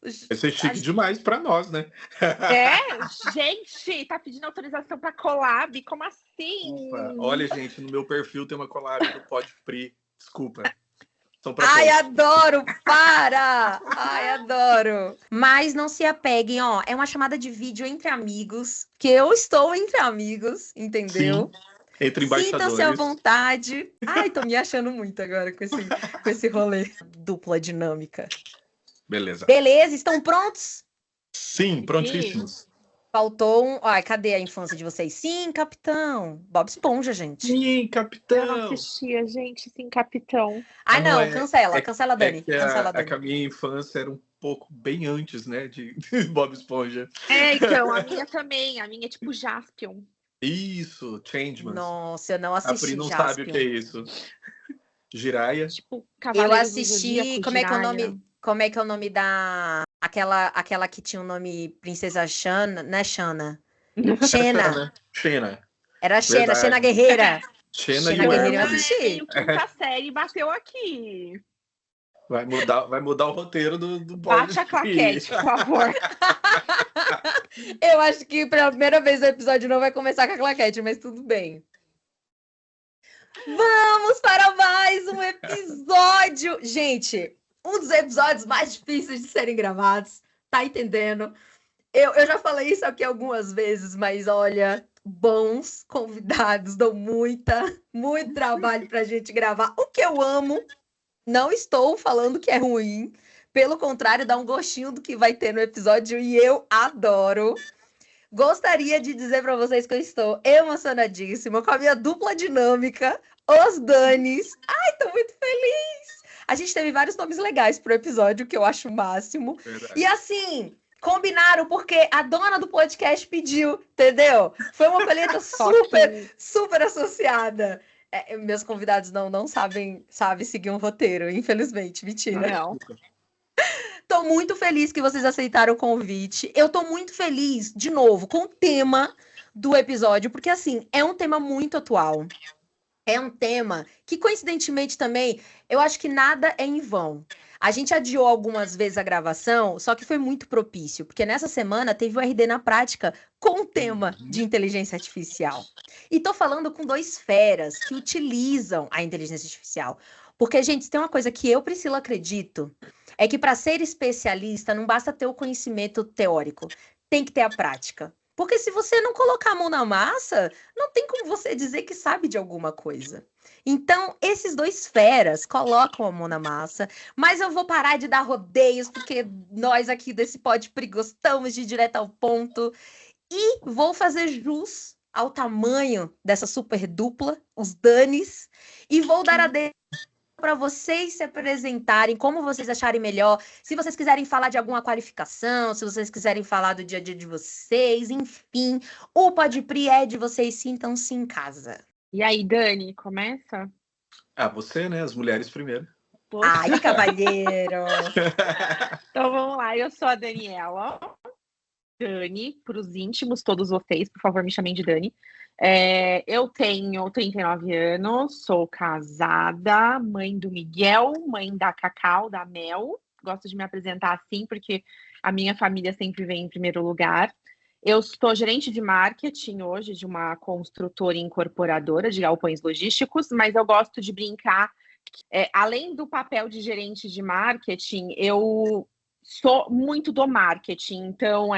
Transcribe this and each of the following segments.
Vai ser chique demais pra nós, né? Gente, tá pedindo autorização pra collab? Como assim? Ufa. Olha, gente, no meu perfil tem uma collab do Podfree. Desculpa. Ai, adoro! Para! Ai, adoro! Mas não se apeguem, ó. É uma chamada de vídeo entre amigos, que eu estou entre amigos, entendeu? Sim, entre embaixadores. Sintam-se à vontade. Ai, tô me achando muito agora com esse rolê. Dupla dinâmica. Beleza. Beleza, estão prontos? Sim, prontíssimos. Faltou um... Ai, cadê a infância de vocês? Sim, capitão. Bob Esponja, gente. Sim, capitão. Eu não assistia, gente. Sim, capitão. Ai, não, cancela. Cancela, Dani. Cancela, Dani. É que a minha infância era um pouco bem antes, né, de Bob Esponja. Então, a minha também. A minha é tipo Jaspion. Isso, Changeman. Nossa, eu não assisti. A Pri não sabe o que é isso. Jiraiya. Tipo, eu assisti. Como é que é o nome da... Aquela que tinha o nome Princesa Xana, né, Xana? Xena. Era Xena Guerreira. Xena Guerreira eu assisti. Quinta série bateu aqui. Vai mudar o roteiro do Bate a claquete, por favor. Eu acho que pela primeira vez o episódio não vai começar com a claquete, mas tudo bem. Vamos para mais um episódio. Gente, um dos episódios mais difíceis de serem gravados. Tá entendendo? Eu já falei isso aqui algumas vezes, mas olha, bons convidados dão muito trabalho pra gente gravar. O que eu amo, não estou falando que é ruim. Pelo contrário, dá um gostinho do que vai ter no episódio e eu adoro. Gostaria de dizer para vocês que eu estou emocionadíssima com a minha dupla dinâmica, os Danis. Ai, tô muito feliz! A gente teve vários nomes legais pro episódio, que eu acho o máximo. Verdade. E combinaram porque a dona do podcast pediu, entendeu? Foi uma colheita super associada. Meus convidados não sabem seguir um roteiro, infelizmente. Mentira. Não. Tô muito feliz que vocês aceitaram o convite. Eu tô muito feliz, de novo, com o tema do episódio, porque, assim, é um tema muito atual. É um tema que, coincidentemente, também, eu acho que nada é em vão. A gente adiou algumas vezes a gravação, só que foi muito propício, porque nessa semana teve o RD na prática com o tema de inteligência artificial. E tô falando com dois feras que utilizam a inteligência artificial. Porque, gente, se tem uma coisa que eu, Priscila, acredito, é que para ser especialista não basta ter o conhecimento teórico, tem que ter a prática. Porque se você não colocar a mão na massa, não tem como você dizer que sabe de alguma coisa. Então, esses dois feras colocam a mão na massa, mas eu vou parar de dar rodeios, porque nós aqui desse Podfree gostamos de ir direto ao ponto. E vou fazer jus ao tamanho dessa super dupla, os Danis, e vou dar a para vocês se apresentarem, como vocês acharem melhor, se vocês quiserem falar de alguma qualificação, se vocês quiserem falar do dia a dia de vocês, enfim, o Podfree é de vocês, sintam-se em casa. E aí, Dani, começa? Você, né? As mulheres primeiro. Ai, cavalheiro! Então vamos lá, eu sou a Daniela. Dani, para os íntimos, todos vocês, por favor, me chamem de Dani. Eu tenho 39 anos, sou casada, mãe do Miguel, mãe da Cacau, da Mel. Gosto de me apresentar assim, porque a minha família sempre vem em primeiro lugar. Eu sou gerente de marketing hoje de uma construtora incorporadora de galpões logísticos, mas eu gosto de brincar. Além do papel de gerente de marketing, eu sou muito do marketing. Então,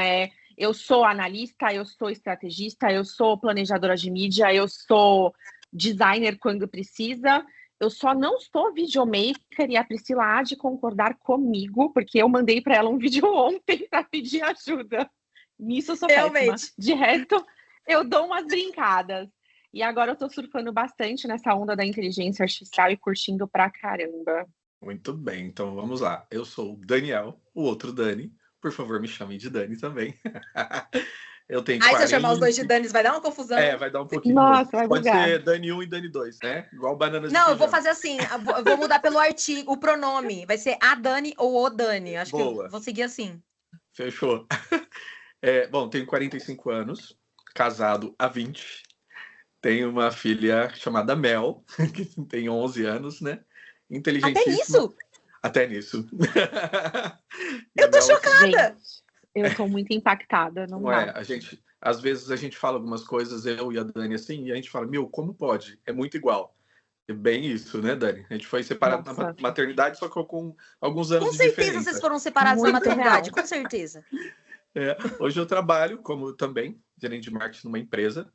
eu sou analista, eu sou estrategista, eu sou planejadora de mídia, eu sou designer quando precisa. Eu só não sou videomaker e a Priscila há de concordar comigo, porque eu mandei para ela um vídeo ontem para pedir ajuda. Nisso eu sou péssima. De resto, eu dou umas brincadas. E agora eu tô surfando bastante nessa onda da inteligência artificial e curtindo pra caramba. Muito bem, então vamos lá. Eu sou o Daniel, o outro Dani. Por favor, me chamem de Dani também. Eu tenho 40... se eu chamar os dois de Danis, vai dar uma confusão. Vai dar um pouquinho. Nossa, vai Pode bugar. ser Dani 1 e Dani 2, né? Igual bananas de Não, feijão. eu vou fazer assim, eu vou mudar pelo artigo, o pronome. Vai ser a Dani ou o Dani. Acho que eu vou seguir assim. Fechou. Bom, tenho 45 anos, casado há 20. Tenho uma filha chamada Mel, que tem 11 anos, né? Inteligentíssima. Até isso? até nisso. Eu tô chocada! Gente, eu tô muito impactada, não Não é, dá. às vezes a gente fala algumas coisas, eu e a Dani, assim, e a gente fala, como pode? É muito igual. É bem isso, né, Dani? A gente foi separado na Nossa, maternidade, só que com alguns Com anos de certeza vocês diferença. foram separados na muito maternidade, real. com certeza. Hoje eu trabalho como também gerente de marketing numa empresa.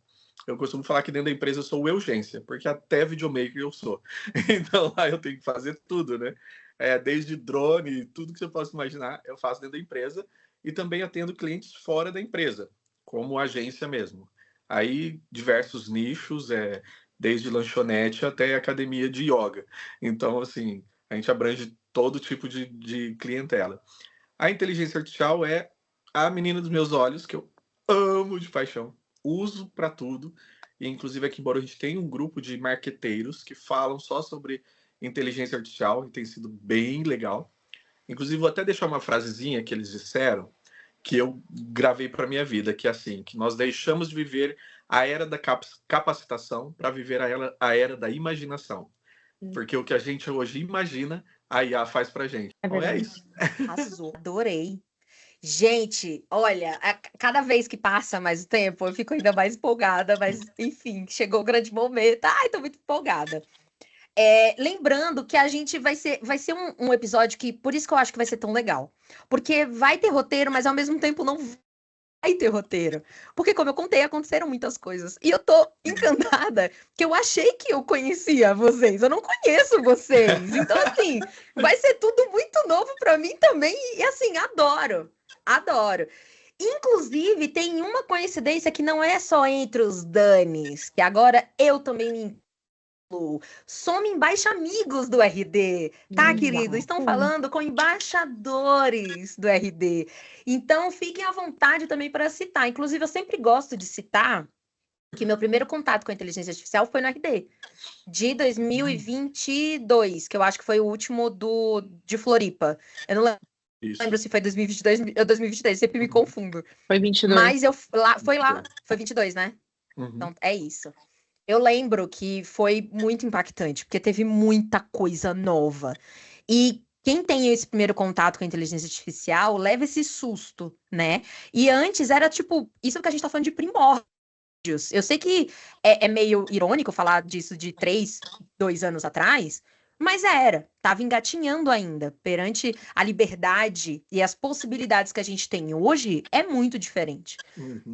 Eu costumo falar que dentro da empresa eu sou o Eugência, porque até videomaker eu sou. Então lá eu tenho que fazer tudo, né? Desde drone, tudo que você possa imaginar, eu faço dentro da empresa. E também atendo clientes fora da empresa, como agência mesmo. Aí diversos nichos, desde lanchonete até academia de yoga. Então, assim, a gente abrange todo tipo de clientela. A inteligência artificial é a menina dos meus olhos, que eu amo de paixão, uso para tudo. E, inclusive, aqui em Bauru, a gente tem um grupo de marqueteiros que falam só sobre inteligência artificial e tem sido bem legal. Inclusive, vou até deixar uma frasezinha que eles disseram, que eu gravei para minha vida, que é assim, que nós deixamos de viver a era da capacitação para viver a era da imaginação. Porque o que a gente hoje imagina, a IA faz pra gente. É Então é verdade. isso. Arrasou, adorei. Gente, olha, cada vez que passa mais o tempo, eu fico ainda mais empolgada, mas enfim, chegou o grande momento. Ai, tô muito empolgada. Lembrando que a gente vai ser um episódio que, por isso que eu acho que vai ser tão legal. Porque vai ter roteiro, mas ao mesmo tempo não vai ter roteiro. Porque, como eu contei, aconteceram muitas coisas. E eu tô encantada, que eu achei que eu conhecia vocês. Eu não conheço vocês. Então, assim, vai ser tudo muito novo pra mim também. E, assim, adoro. Adoro. Inclusive, tem uma coincidência que não é só entre os Danis, que agora eu também me incluo. Somos embaixamigos do RD, tá, querido? Estão falando com embaixadores do RD. Então, fiquem à vontade também para citar. Inclusive, eu sempre gosto de citar que meu primeiro contato com a inteligência artificial foi no RD, de 2022, que eu acho que foi o último de Floripa. Eu não Isso. lembro se foi 2022 ou 2023, sempre me confundo. Foi 22. Mas foi 22, né? Então, é isso. Eu lembro que foi muito impactante, porque teve muita coisa nova. E quem tem esse primeiro contato com a inteligência artificial leva esse susto, né? E antes era tipo, isso que a gente tá falando de primórdios. Eu sei que é meio irônico falar disso de 2 anos atrás, mas tava engatinhando ainda. Perante a liberdade e as possibilidades que a gente tem hoje, é muito diferente.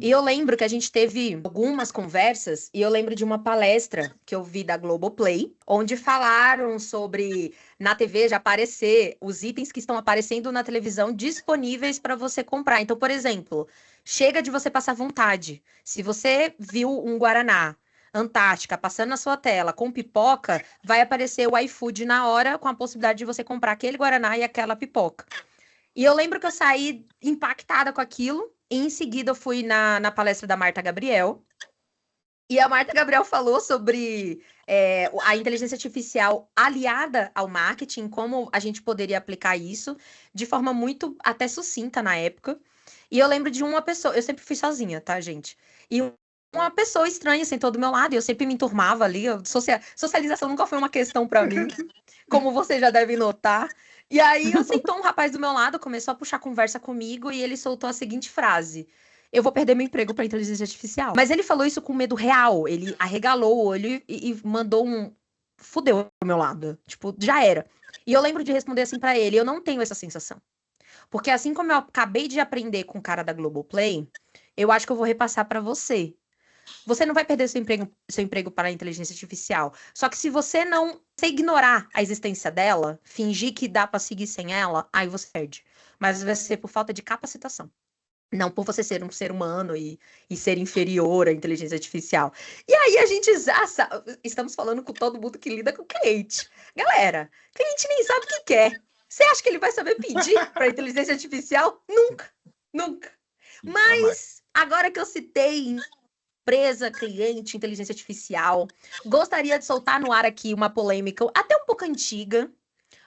E eu lembro que a gente teve algumas conversas, e eu lembro de uma palestra que eu vi da Globoplay, onde falaram sobre, na TV, já aparecer os itens que estão aparecendo na televisão disponíveis para você comprar. Então, por exemplo, chega de você passar vontade. Se você viu um Guaraná Antártica passando na sua tela com pipoca, vai aparecer o iFood na hora com a possibilidade de você comprar aquele Guaraná e aquela pipoca. E eu lembro que eu saí impactada com aquilo. E em seguida eu fui na palestra da Marta Gabriel. E a Marta Gabriel falou sobre a inteligência artificial aliada ao marketing, como a gente poderia aplicar isso de forma muito até sucinta na época. E eu lembro de uma pessoa, eu sempre fui sozinha, tá, gente? E uma pessoa estranha sentou do meu lado e eu sempre me enturmava ali. Socialização nunca foi uma questão para mim, como você já deve notar. E aí sentou um rapaz do meu lado, começou a puxar conversa comigo e ele soltou a seguinte frase: eu vou perder meu emprego para inteligência artificial. Mas ele falou isso com medo real. Ele arregalou o olho e mandou fudeu pro meu lado. Tipo, já era. E eu lembro de responder assim para ele: eu não tenho essa sensação. Porque assim como eu acabei de aprender com o cara da Globoplay, eu acho que eu vou repassar para você. Você não vai perder seu emprego para a inteligência artificial. Só que se você ignorar a existência dela, fingir que dá para seguir sem ela, aí você perde. Mas vai ser por falta de capacitação. Não por você ser um ser humano e ser inferior à inteligência artificial. E aí a gente já sabe, estamos falando com todo mundo que lida com o cliente. Galera, cliente nem sabe o que quer. Você acha que ele vai saber pedir para a inteligência artificial? Nunca, nunca. Mas agora que eu citei empresa, cliente, inteligência artificial, gostaria de soltar no ar aqui uma polêmica até um pouco antiga,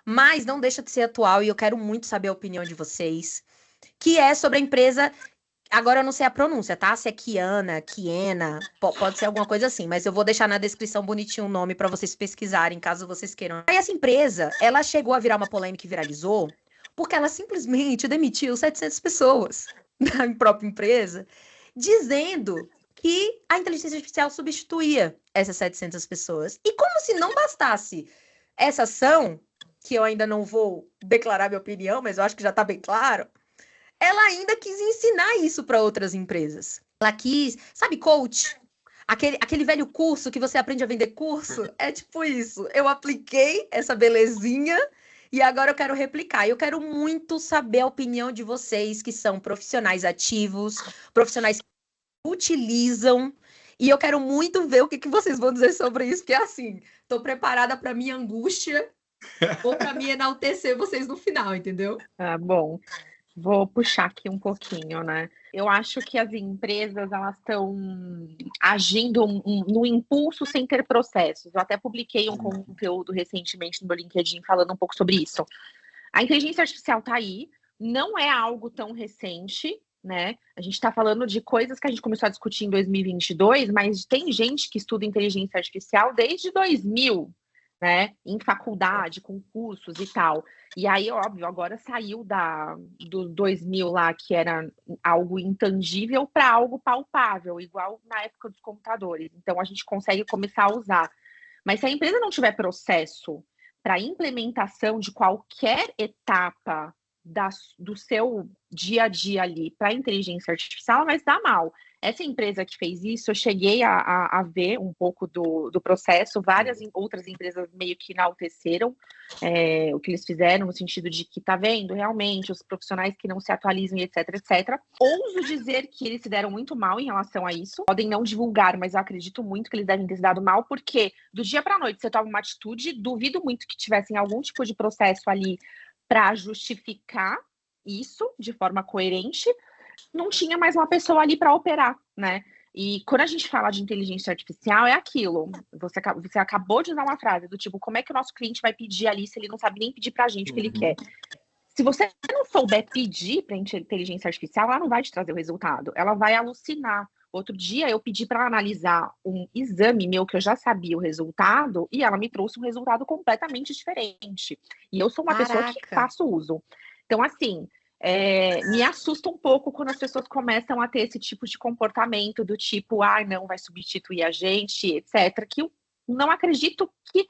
mas não deixa de ser atual e eu quero muito saber a opinião de vocês, que é sobre a empresa Agora eu não sei a pronúncia, tá? Se é Kiana, Kiena, pode ser alguma coisa assim, mas eu vou deixar na descrição bonitinho o nome para vocês pesquisarem, caso vocês queiram. Aí essa empresa, ela chegou a virar uma polêmica e viralizou, porque ela simplesmente demitiu 700 pessoas da própria empresa, dizendo que a inteligência artificial substituía essas 700 pessoas. E como se não bastasse essa ação, que eu ainda não vou declarar minha opinião, mas eu acho que já tá bem claro, ela ainda quis ensinar isso para outras empresas. Ela quis, sabe, coach? Aquele velho curso que você aprende a vender curso? É tipo isso. Eu apliquei essa belezinha e agora eu quero replicar. Eu quero muito saber a opinião de vocês que são profissionais ativos, profissionais que utilizam. E eu quero muito ver o que vocês vão dizer sobre isso, porque assim, tô preparada para minha angústia ou para me enaltecer vocês no final, entendeu? Ah, bom. Vou puxar aqui um pouquinho, né? Eu acho que as empresas, elas estão agindo no impulso sem ter processos. Eu até publiquei um conteúdo recentemente no meu LinkedIn falando um pouco sobre isso. A inteligência artificial está aí, não é algo tão recente, né? A gente está falando de coisas que a gente começou a discutir em 2022, mas tem gente que estuda inteligência artificial desde 2000, né? Em faculdade, com cursos e tal. E aí, óbvio, agora saiu do 2000 lá, que era algo intangível, para algo palpável, igual na época dos computadores. Então, a gente consegue começar a usar. Mas se a empresa não tiver processo para implementação de qualquer etapa do seu dia a dia ali para a inteligência artificial, vai se dar mal. Essa empresa que fez isso, eu cheguei a ver um pouco do processo, várias outras empresas meio que enalteceram o que eles fizeram, no sentido de que, tá vendo, realmente, os profissionais que não se atualizam, etc, etc. Ouso dizer que eles se deram muito mal em relação a isso. Podem não divulgar, mas eu acredito muito que eles devem ter se dado mal, porque do dia para a noite você toma uma atitude, duvido muito que tivessem algum tipo de processo ali para justificar isso de forma coerente, não tinha mais uma pessoa ali para operar, né? E quando a gente fala de inteligência artificial, é aquilo. Você acabou de usar uma frase do tipo, como é que o nosso cliente vai pedir ali se ele não sabe nem pedir para a gente o que ele quer? Se você não souber pedir para a inteligência artificial, ela não vai te trazer o resultado. Ela vai alucinar. Outro dia eu pedi para analisar um exame meu que eu já sabia o resultado e ela me trouxe um resultado completamente diferente. E eu sou uma pessoa que faço uso. Então, assim, me assusta um pouco quando as pessoas começam a ter esse tipo de comportamento do tipo, não vai substituir a gente, etc. Que eu não acredito que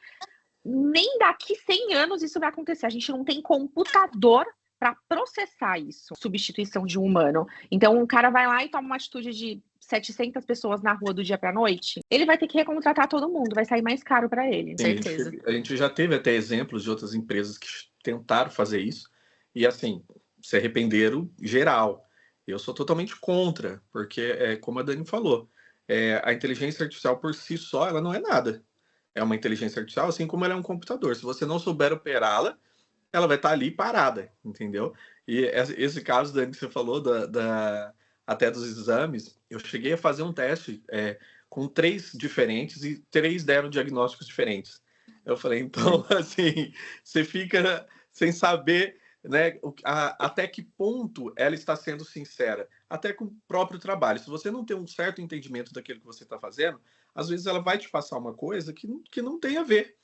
nem daqui 100 anos isso vai acontecer. A gente não tem computador para processar isso, substituição de um humano. Então, um cara vai lá e toma uma atitude de 700 pessoas na rua do dia para a noite, ele vai ter que recontratar todo mundo, vai sair mais caro para ele. Sim, certeza. A gente já teve até exemplos de outras empresas que tentaram fazer isso e, assim, se arrependeram geral. Eu sou totalmente contra, porque, como a Dani falou, a inteligência artificial por si só, ela não é nada. É uma inteligência artificial, assim como ela é um computador. Se você não souber operá-la, ela vai estar ali parada, entendeu? E esse caso, Dani, que você falou, até dos exames, eu cheguei a fazer um teste com 3 diferentes e 3 deram diagnósticos diferentes. Eu falei, então, assim, você fica sem saber, né, até que ponto ela está sendo sincera, até com o próprio trabalho. Se você não tem um certo entendimento daquilo que você está fazendo, às vezes ela vai te passar uma coisa que não tem a ver,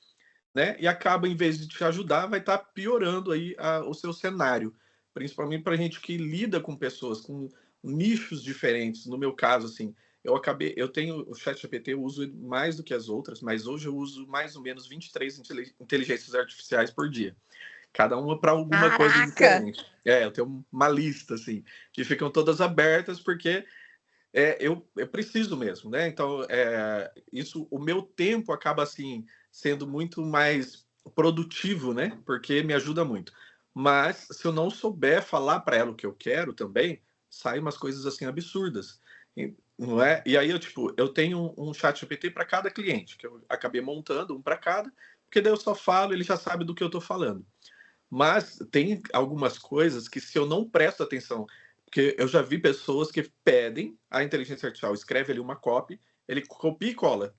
né? E acaba, em vez de te ajudar, vai estar piorando aí o seu cenário, principalmente para a gente que lida com pessoas com nichos diferentes. No meu caso, assim, eu tenho o ChatGPT, eu uso mais do que as outras, mas hoje eu uso mais ou menos 23 inteligências artificiais por dia. Cada uma para alguma coisa diferente. Eu tenho uma lista, assim, que ficam todas abertas, porque eu preciso mesmo, né? Então, o meu tempo acaba, assim, sendo muito mais produtivo, né? Porque me ajuda muito. Mas, se eu não souber falar para ela o que eu quero também, saem umas coisas, assim, absurdas. Não é? E aí, eu tenho um chat GPT para cada cliente, que eu acabei montando um para cada, porque daí eu só falo, ele já sabe do que eu estou falando. Mas tem algumas coisas que, se eu não presto atenção, porque eu já vi pessoas que pedem a inteligência artificial, escreve ali uma copy, ele copia e cola.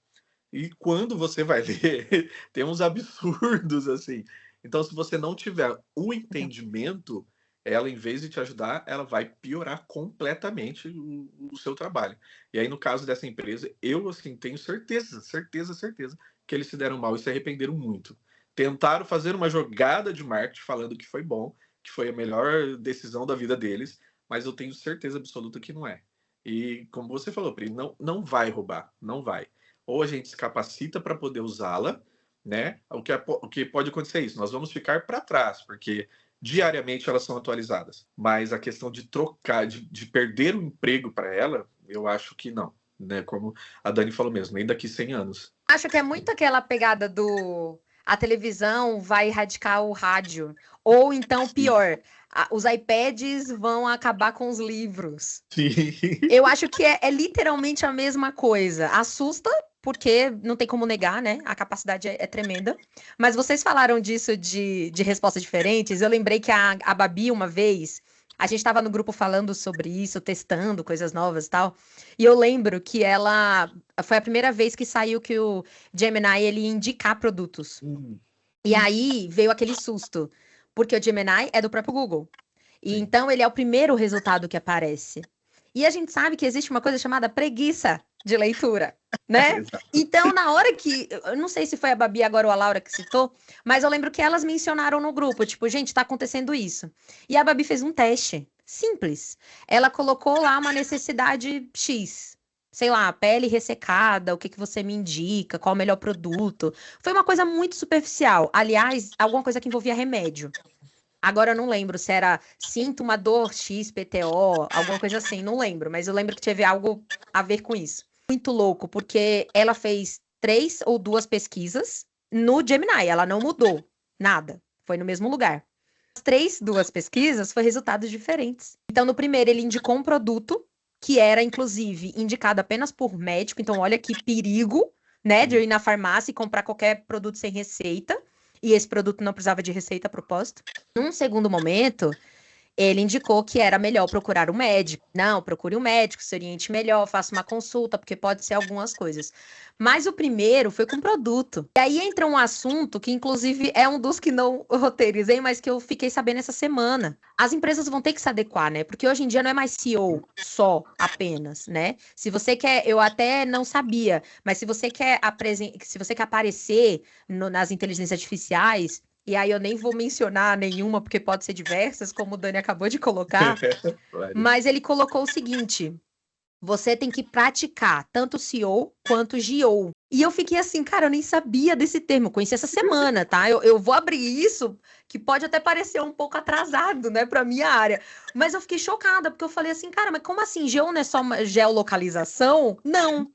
E quando você vai ler, tem uns absurdos, assim. Então, se você não tiver o entendimento, ela, em vez de te ajudar, ela vai piorar completamente o seu trabalho. E aí, no caso dessa empresa, eu, assim, tenho certeza que eles se deram mal e se arrependeram muito. Tentaram fazer uma jogada de marketing falando que foi bom, que foi a melhor decisão da vida deles, mas eu tenho certeza absoluta que não é. E, como você falou, Pri, não vai roubar, não vai. Ou a gente se capacita para poder usá-la, né? O que pode acontecer é isso, nós vamos ficar para trás, porque diariamente elas são atualizadas. Mas a questão de trocar, de perder o emprego para ela, eu acho que não. Né? Como a Dani falou mesmo, nem daqui 100 anos. Acho que é muito aquela pegada do a televisão vai erradicar o rádio. Ou então, pior, os iPads vão acabar com os livros. Sim. Eu acho que é literalmente a mesma coisa. Assusta, porque não tem como negar, né? A capacidade é tremenda. Mas vocês falaram disso de respostas diferentes. Eu lembrei que a Babi, uma vez, a gente estava no grupo falando sobre isso, testando coisas novas e tal. E eu lembro que ela... Foi a primeira vez que saiu que o Gemini, ele ia indicar produtos. E aí veio aquele susto. Porque o Gemini é do próprio Google. E então ele é o primeiro resultado que aparece. E a gente sabe que existe uma coisa chamada preguiça de leitura, né? Então, na hora que... Eu não sei se foi a Babi agora ou a Laura que citou, mas eu lembro que elas mencionaram no grupo, tipo, gente, tá acontecendo isso. E a Babi fez um teste simples. Ela colocou lá uma necessidade X. Sei lá, pele ressecada, o que você me indica, qual o melhor produto. Foi uma coisa muito superficial. Aliás, alguma coisa que envolvia remédio. Agora eu não lembro se era sinto uma dor X, PTO, alguma coisa assim, não lembro. Mas eu lembro que teve algo a ver com isso. Muito louco, porque ela fez 3 ou 2 pesquisas no Gemini. Ela não mudou nada. Foi no mesmo lugar. As 2 pesquisas foram resultados diferentes. Então, no primeiro, ele indicou um produto que era, inclusive, indicado apenas por médico. Então, olha que perigo, né, de eu ir na farmácia e comprar qualquer produto sem receita. E esse produto não precisava de receita a propósito. Num segundo momento, ele indicou que era melhor procurar um médico. Não, procure um médico, se oriente melhor, faça uma consulta, porque pode ser algumas coisas. Mas o primeiro foi com produto. E aí entra um assunto que, inclusive, é um dos que não roteirizei, mas que eu fiquei sabendo essa semana. As empresas vão ter que se adequar, né? Porque hoje em dia não é mais CEO só, apenas, né? Se você quer, eu até não sabia, mas se você quer aparecer nas inteligências artificiais, e aí eu nem vou mencionar nenhuma, porque pode ser diversas, como o Dani acabou de colocar. Mas ele colocou o seguinte: você tem que praticar tanto CEO quanto GO. E eu fiquei assim, cara, eu nem sabia desse termo, conheci essa semana, tá? Eu vou abrir isso, que pode até parecer um pouco atrasado, né, pra minha área. Mas eu fiquei chocada, porque eu falei assim, cara, mas como assim? GO não é só uma geolocalização? Não.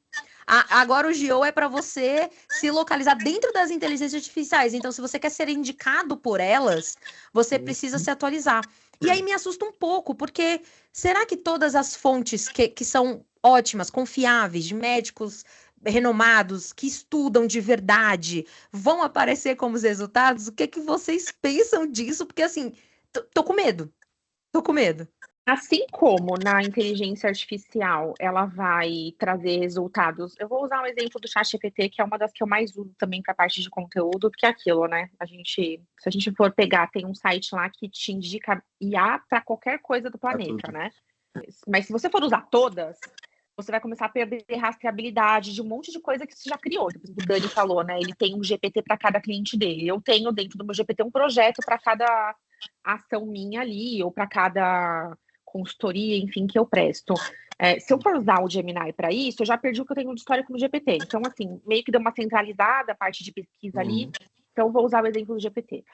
Agora o GO é para você se localizar dentro das inteligências artificiais. Então, se você quer ser indicado por elas, você precisa se atualizar. E aí me assusta um pouco, porque será que todas as fontes que são ótimas, confiáveis, de médicos renomados, que estudam de verdade, vão aparecer como os resultados? O que é que vocês pensam disso? Porque, assim, tô com medo. Tô com medo. Assim como na inteligência artificial ela vai trazer resultados, eu vou usar o exemplo do ChatGPT, que é uma das que eu mais uso também para a parte de conteúdo, porque é aquilo, né? Se a gente for pegar, tem um site lá que te indica IA para qualquer coisa do planeta, né? Mas se você for usar todas, você vai começar a perder rastreabilidade de um monte de coisa que você já criou. O Dani falou, né? Ele tem um GPT para cada cliente dele. Eu tenho dentro do meu GPT um projeto para cada ação minha ali, ou para cada consultoria, enfim, que eu presto. Se eu for usar o Gemini para isso, eu já perdi o que eu tenho de histórico no GPT. Então, assim, meio que deu uma centralizada a parte de pesquisa ali. Então, eu vou usar o exemplo do GPT.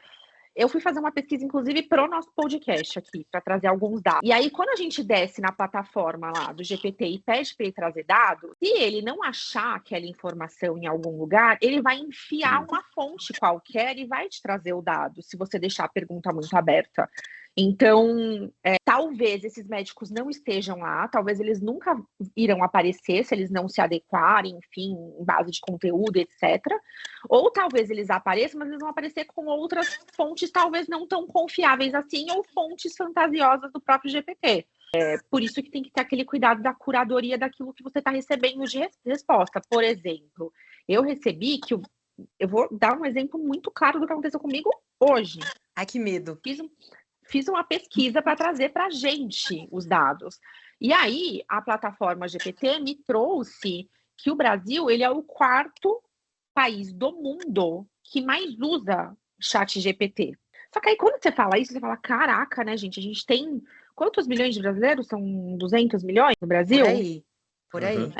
Eu fui fazer uma pesquisa, inclusive, para o nosso podcast aqui, para trazer alguns dados. E aí, quando a gente desce na plataforma lá do GPT e pede para ele trazer dados, se ele não achar aquela informação em algum lugar, ele vai enfiar uma fonte qualquer e vai te trazer o dado, se você deixar a pergunta muito aberta. Então, talvez esses médicos não estejam lá, talvez eles nunca irão aparecer se eles não se adequarem, enfim, em base de conteúdo, etc. Ou talvez eles apareçam, mas eles vão aparecer com outras fontes talvez não tão confiáveis assim, ou fontes fantasiosas do próprio GPT. Por isso que tem que ter aquele cuidado da curadoria daquilo que você está recebendo de resposta. Por exemplo, eu recebi que... Eu vou dar um exemplo muito claro do que aconteceu comigo hoje. Ai, que medo. fiz uma pesquisa para trazer para a gente os dados. E aí, a plataforma GPT me trouxe que o Brasil ele é o 4º país do mundo que mais usa chat GPT. Só que aí, quando você fala isso, você fala, caraca, né, gente? A gente tem quantos milhões de brasileiros? São 200 milhões no Brasil? Por aí. Uhum.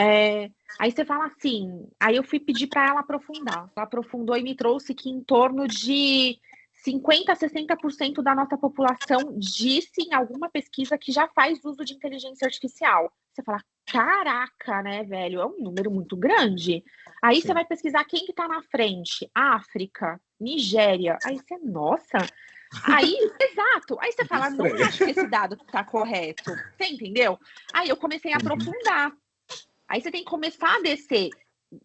Aí você fala assim, aí eu fui pedir para ela aprofundar. Ela aprofundou e me trouxe que em torno de 50% a 60% da nossa população disse em alguma pesquisa que já faz uso de inteligência artificial. Você fala, caraca, né, velho? É um número muito grande. Aí Sim. você vai pesquisar quem que tá na frente. África, Nigéria. Aí você, nossa... Aí, exato. Aí você fala, não acho que esse dado tá correto. Você entendeu? Aí eu comecei a aprofundar. Aí você tem que começar a descer.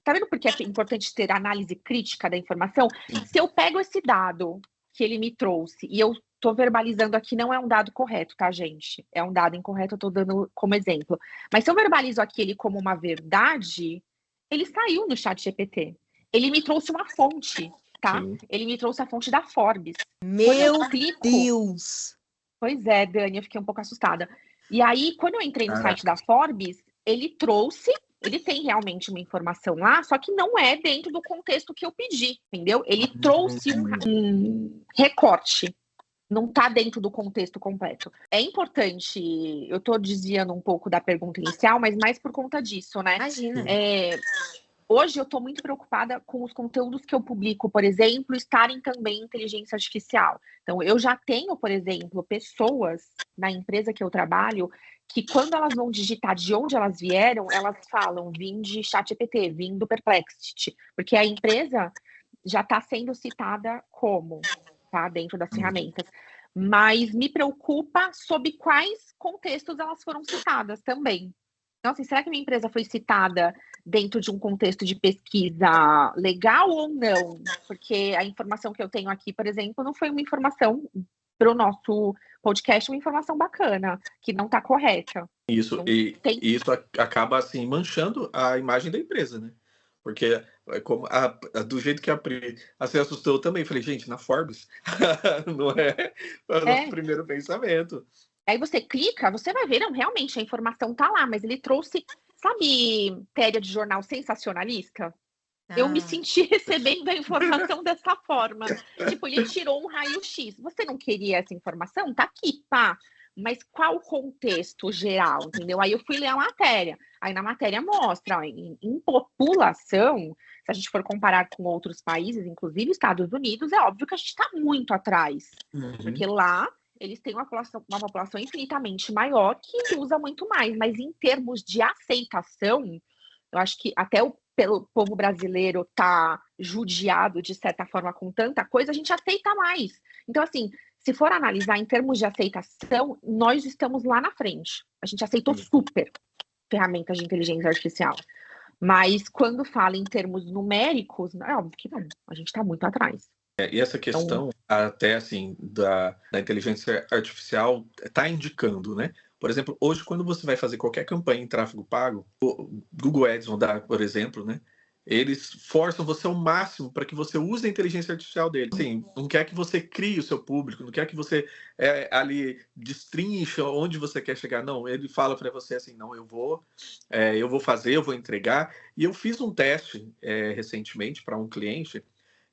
Tá vendo por que é importante ter análise crítica da informação? Se eu pego esse dado que ele me trouxe e eu tô verbalizando aqui, não é um dado correto, tá, gente? É um dado incorreto, eu tô dando como exemplo. Mas se eu verbalizo aqui ele como uma verdade, ele saiu no chat GPT. Ele me trouxe uma fonte, tá? Sim. Ele me trouxe a fonte da Forbes. Meu clico, Deus! Pois é, Dani, eu fiquei um pouco assustada. E aí, quando eu entrei no Caraca. site da Forbes, ele tem realmente uma informação lá, só que não é dentro do contexto que eu pedi, entendeu? Ele trouxe um recorte, não está dentro do contexto completo. É importante, eu estou desviando um pouco da pergunta inicial, mas mais por conta disso, né? Imagina. Hoje eu estou muito preocupada com os conteúdos que eu publico, por exemplo, estarem também em inteligência artificial. Então, eu já tenho, por exemplo, pessoas na empresa que eu trabalho que quando elas vão digitar de onde elas vieram, elas falam, vim de ChatGPT, vim do Perplexity, porque a empresa já está sendo citada como, tá, dentro das ferramentas. Mas me preocupa sob quais contextos elas foram citadas também. Então, assim, será que minha empresa foi citada dentro de um contexto de pesquisa legal ou não? Porque a informação que eu tenho aqui, por exemplo, não foi uma informação para o nosso podcast, uma informação bacana, que não está correta. Isso, Não e tem- isso acaba assim manchando a imagem da empresa, né? Porque como do jeito que a Pri se assustou eu também, falei, gente, na Forbes não é o nosso primeiro pensamento. Aí você clica, você vai ver, não, realmente a informação tá lá, mas ele trouxe, sabe, matéria de jornal sensacionalista? Eu me senti recebendo a informação dessa forma. Tipo, ele tirou um raio-x. Você não queria essa informação? Tá aqui, pá. Mas qual o contexto geral, entendeu? Aí eu fui ler a matéria. Aí na matéria mostra, ó, em população, se a gente for comparar com outros países, inclusive Estados Unidos, é óbvio que a gente está muito atrás. Porque lá eles têm uma população infinitamente maior que usa muito mais. Mas em termos de aceitação, eu acho que até pelo povo brasileiro tá judiado, de certa forma, com tanta coisa, a gente aceita mais. Então, assim, se for analisar em termos de aceitação, nós estamos lá na frente. A gente aceitou super ferramentas de inteligência artificial. Mas quando fala em termos numéricos, é óbvio que não. A gente está muito atrás. E essa questão, até assim, da inteligência artificial está indicando, né? Por exemplo, hoje, quando você vai fazer qualquer campanha em tráfego pago, o Google Ads, por exemplo, né? Eles forçam você ao máximo para que você use a inteligência artificial dele. Assim, não quer que você crie o seu público, não quer que você ali destrincha onde você quer chegar. Não, ele fala para você assim, não, eu vou fazer, eu vou entregar. E eu fiz um teste recentemente para um cliente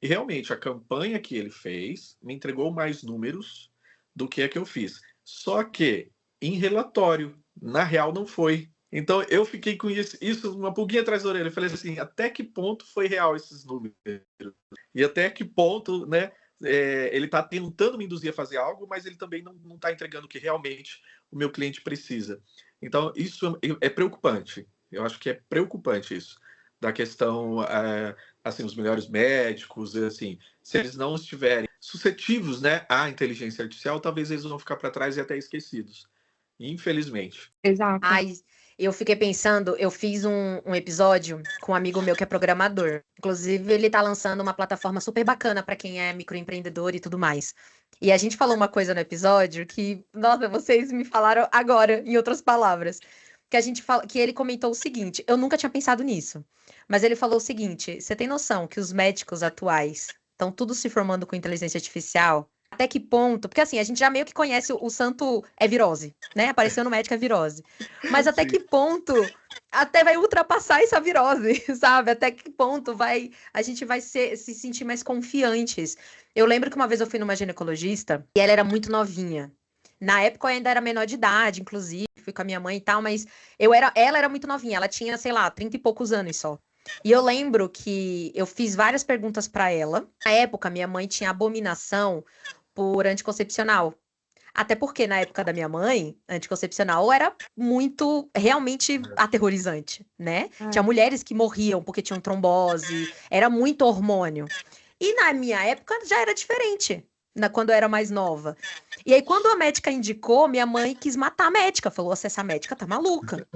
e realmente a campanha que ele fez me entregou mais números do que a que eu fiz. Só que em relatório, na real, não foi. Então, eu fiquei com isso uma pulguinha atrás da orelha. Eu falei assim, até que ponto foi real esses números? E até que ponto, né, ele está tentando me induzir a fazer algo, mas ele também não está entregando o que realmente o meu cliente precisa. Então, isso é preocupante. Eu acho que é preocupante isso. Da questão, assim, os melhores médicos, assim, se eles não estiverem suscetíveis, né, à inteligência artificial, talvez eles vão ficar para trás e até esquecidos. Infelizmente. Exato. Ai, eu fiquei pensando, eu fiz um episódio com um amigo meu que é programador. Inclusive, ele tá lançando uma plataforma super bacana para quem é microempreendedor e tudo mais. E a gente falou uma coisa no episódio que, nossa, vocês me falaram agora, em outras palavras. Que ele comentou o seguinte, eu nunca tinha pensado nisso, mas ele falou o seguinte, você tem noção que os médicos atuais estão tudo se formando com inteligência artificial? Até que ponto? Porque assim, a gente já meio que conhece o santo é virose, né? Apareceu no médico é virose. Mas até que ponto até vai ultrapassar essa virose, sabe? Até que ponto a gente vai se sentir mais confiantes. Eu lembro que uma vez eu fui numa ginecologista e ela era muito novinha. Na época eu ainda era menor de idade, inclusive, fui com a minha mãe e tal, mas ela era muito novinha, ela tinha, sei lá, 30 e poucos anos só. E eu lembro que eu fiz várias perguntas para ela. Na época, minha mãe tinha abominação por anticoncepcional. Até porque na época da minha mãe, anticoncepcional era muito, realmente aterrorizante, né? Tinha mulheres que morriam porque tinham trombose, era muito hormônio. E na minha época já era diferente, quando eu era mais nova. E aí, quando a médica indicou, minha mãe quis matar a médica. Falou, essa médica tá maluca.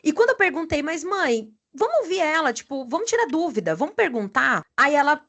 E quando eu perguntei, mas mãe, vamos ouvir ela, tipo, vamos tirar dúvida, vamos perguntar. Aí ela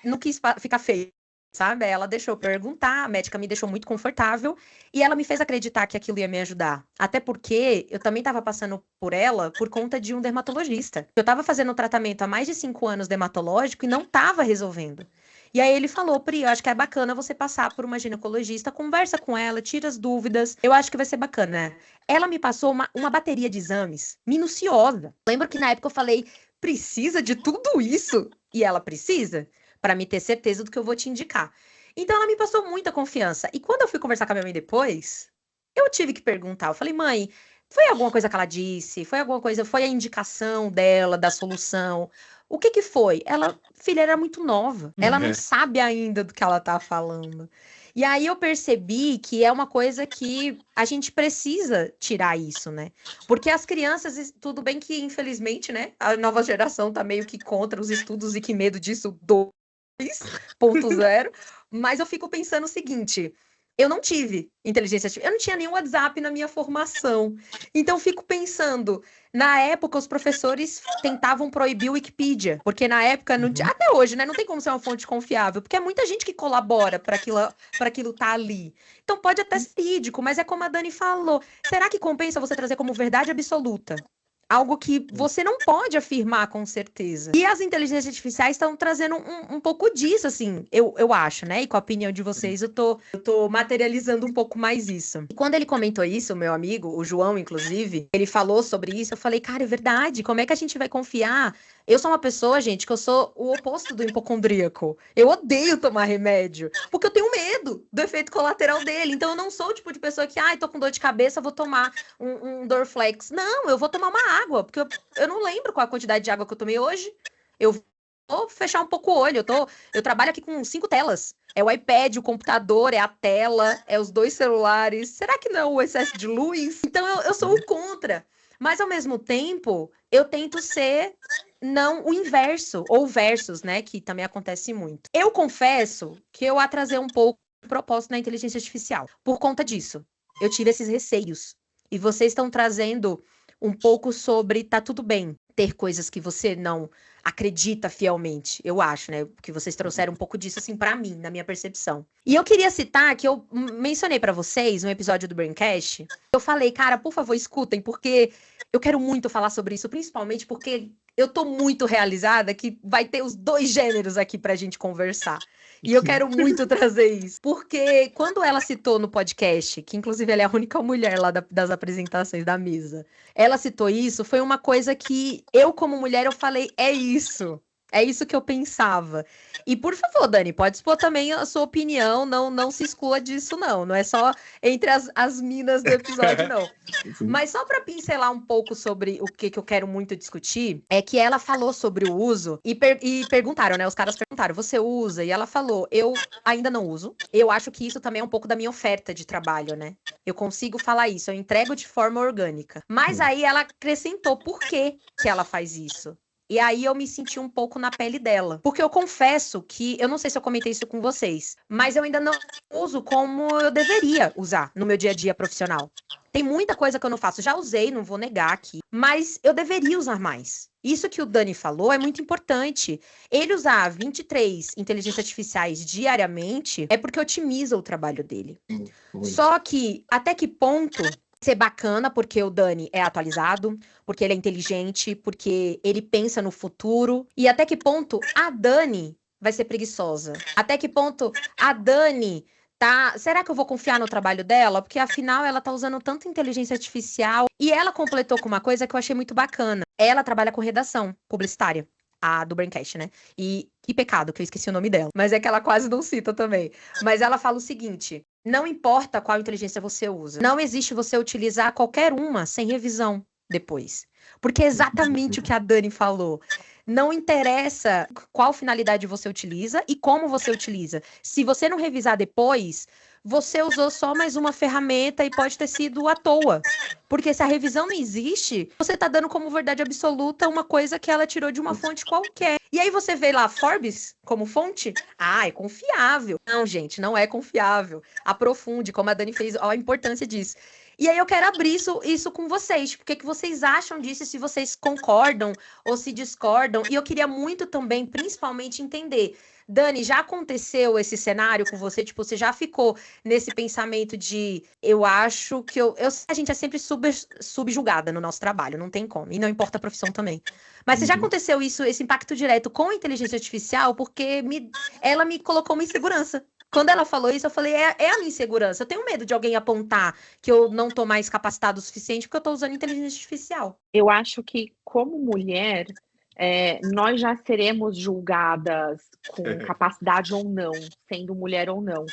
não quis ficar feia, sabe? Aí ela deixou eu perguntar, a médica me deixou muito confortável e ela me fez acreditar que aquilo ia me ajudar. Até porque eu também estava passando por ela por conta de um dermatologista. Eu estava fazendo um tratamento há mais de 5 anos dermatológico e não estava resolvendo. E aí ele falou, Pri, eu acho que é bacana você passar por uma ginecologista, conversa com ela, tira as dúvidas, eu acho que vai ser bacana. Ela me passou uma bateria de exames minuciosa. Lembro que na época eu falei, precisa de tudo isso? E ela precisa? Para me ter certeza do que eu vou te indicar. Então ela me passou muita confiança. E quando eu fui conversar com a minha mãe depois, eu tive que perguntar. Eu falei, mãe, foi alguma coisa que ela disse? Foi alguma coisa? Foi a indicação dela, da solução? O que foi? Ela, filha, era muito nova. Ela não sabe ainda do que ela tá falando. E aí eu percebi que é uma coisa que a gente precisa tirar isso, né? Porque as crianças, tudo bem que, infelizmente, né? A nova geração tá meio que contra os estudos e que medo disso 2.0. Mas eu fico pensando o seguinte... Eu não tive inteligência artificial, eu não tinha nenhum WhatsApp na minha formação. Então, fico pensando, na época, os professores tentavam proibir o Wikipedia, porque na época, não tinha, até hoje, né, não tem como ser uma fonte confiável, porque é muita gente que colabora para aquilo tá ali. Então, pode até ser ridículo, mas é como a Dani falou, será que compensa você trazer como verdade absoluta? Algo que você não pode afirmar com certeza. E as inteligências artificiais estão trazendo um pouco disso, assim, eu acho, né? E com a opinião de vocês, eu tô materializando um pouco mais isso. E quando ele comentou isso, o meu amigo, o João, inclusive, ele falou sobre isso, eu falei, cara, é verdade, como é que a gente vai confiar? Eu sou uma pessoa, gente, que eu sou o oposto do hipocondríaco. Eu odeio tomar remédio, porque eu tenho medo do efeito colateral dele. Então, eu não sou o tipo de pessoa que, tô com dor de cabeça, vou tomar um Dorflex. Não, eu vou tomar uma água, porque eu não lembro qual a quantidade de água que eu tomei hoje. Eu vou fechar um pouco o olho. Eu trabalho aqui com 5 telas. É o iPad, o computador, é a tela, é os 2 celulares. Será que não é o excesso de luz? Então, eu sou o contra. Mas, ao mesmo tempo, eu tento ser não o inverso, ou versus, né, que também acontece muito. Eu confesso que eu atrasei um pouco o propósito na inteligência artificial. Por conta disso, eu tive esses receios. E vocês estão trazendo um pouco sobre tá tudo bem ter coisas que você não acredita fielmente, eu acho, né? Que vocês trouxeram um pouco disso, assim, pra mim, na minha percepção. E eu queria citar que eu mencionei pra vocês um episódio do Braincast. Eu falei, cara, por favor, escutem, porque eu quero muito falar sobre isso, principalmente porque eu tô muito realizada que vai ter os 2 gêneros aqui pra gente conversar. E eu quero muito trazer isso. Porque quando ela citou no podcast, que inclusive ela é a única mulher lá das apresentações da mesa, ela citou isso, foi uma coisa que eu, como mulher, eu falei, é isso. É isso que eu pensava. E, por favor, Dani, pode expor também a sua opinião, não se exclua disso, não. Não é só entre as minas do episódio, não. Mas só para pincelar um pouco sobre o que eu quero muito discutir, é que ela falou sobre o uso e perguntaram, né? Os caras perguntaram, você usa? E ela falou, eu ainda não uso. Eu acho que isso também é um pouco da minha oferta de trabalho, né? Eu consigo falar isso, eu entrego de forma orgânica. Mas aí ela acrescentou por que ela faz isso. E aí eu me senti um pouco na pele dela. Porque eu confesso que, eu não sei se eu comentei isso com vocês, mas eu ainda não uso como eu deveria usar no meu dia a dia profissional. Tem muita coisa que eu não faço. Já usei, não vou negar aqui, mas eu deveria usar mais. Isso que o Dani falou é muito importante. Ele usar 23 inteligências artificiais diariamente é porque otimiza o trabalho dele. Só que, até que ponto ser bacana, porque o Dani é atualizado, porque ele é inteligente, porque ele pensa no futuro. E até que ponto a Dani vai ser preguiçosa? Até que ponto a Dani Será que eu vou confiar no trabalho dela? Porque afinal ela tá usando tanta inteligência artificial. E ela completou com uma coisa que eu achei muito bacana. Ela trabalha com redação publicitária, a do Braincast, né? E que pecado que eu esqueci o nome dela. Mas é que ela quase não cita também. Mas ela fala o seguinte: não importa qual inteligência você usa, não existe você utilizar qualquer uma sem revisão depois. Porque é exatamente o que a Dani falou. Não interessa qual finalidade você utiliza e como você utiliza. Se você não revisar depois, você usou só mais uma ferramenta e pode ter sido à toa. Porque se a revisão não existe, você está dando como verdade absoluta uma coisa que ela tirou de uma fonte qualquer. E aí você vê lá Forbes como fonte? Ah, é confiável. Não, gente, não é confiável. Aprofunde, como a Dani fez, a importância disso. E aí eu quero abrir isso com vocês. O que vocês acham disso, se vocês concordam ou se discordam. E eu queria muito também, principalmente, entender. Dani, já aconteceu esse cenário com você? Tipo, você já ficou nesse pensamento de eu acho que a gente é sempre subjugada no nosso trabalho, não tem como. E não importa a profissão também. Mas já aconteceu esse impacto direto com a inteligência artificial? Porque ela me colocou uma insegurança. Quando ela falou isso, eu falei, é a minha insegurança. Eu tenho medo de alguém apontar que eu não tô mais capacitado o suficiente porque eu tô usando inteligência artificial. Eu acho que, como mulher, nós já seremos julgadas com capacidade ou não, sendo mulher ou não.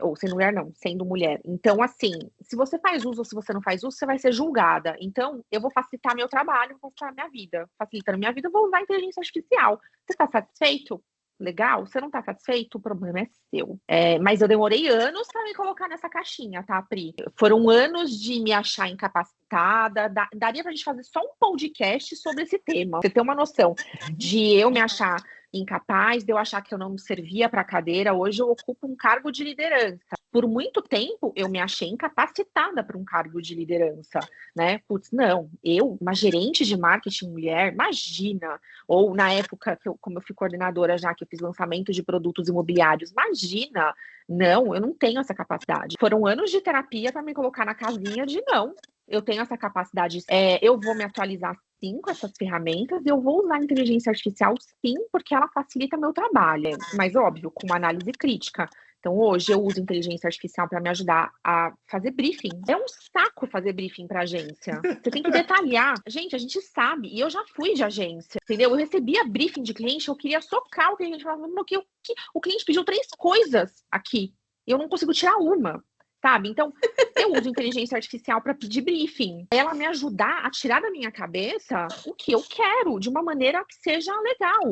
Ou sendo mulher não, sendo mulher. Então, assim, se você faz uso ou se você não faz uso, você vai ser julgada. Então, eu vou facilitar meu trabalho, vou facilitar minha vida. Facilitando minha vida, eu vou usar a inteligência artificial. Você está satisfeito? Legal? Você não tá satisfeito? O problema é seu. Mas eu demorei anos para me colocar nessa caixinha, tá, Pri? Foram anos de me achar incapacitada. Daria pra gente fazer só um podcast sobre esse tema. Você ter uma noção de eu me achar incapaz, de eu achar que eu não servia para a cadeira. Hoje eu ocupo um cargo de liderança. Por muito tempo, eu me achei incapacitada para um cargo de liderança, né? Putz, não, uma gerente de marketing mulher, imagina. Ou na época, como eu fui coordenadora já, que eu fiz lançamento de produtos imobiliários, imagina. Não, eu não tenho essa capacidade. Foram anos de terapia para me colocar na casinha de não. Eu tenho essa capacidade, eu vou me atualizar sim com essas ferramentas, eu vou usar a inteligência artificial sim, porque ela facilita meu trabalho, mas óbvio, com uma análise crítica. Então hoje eu uso inteligência artificial para me ajudar a fazer briefing. É um saco fazer briefing para agência. Você tem que detalhar. Gente, a gente sabe, e eu já fui de agência, entendeu? Eu recebia briefing de cliente, eu queria socar o cliente, falava, o cliente pediu 3 coisas aqui, eu não consigo tirar uma. Sabe? Então, eu uso inteligência artificial para pedir briefing. Ela me ajudar a tirar da minha cabeça o que eu quero, de uma maneira que seja legal.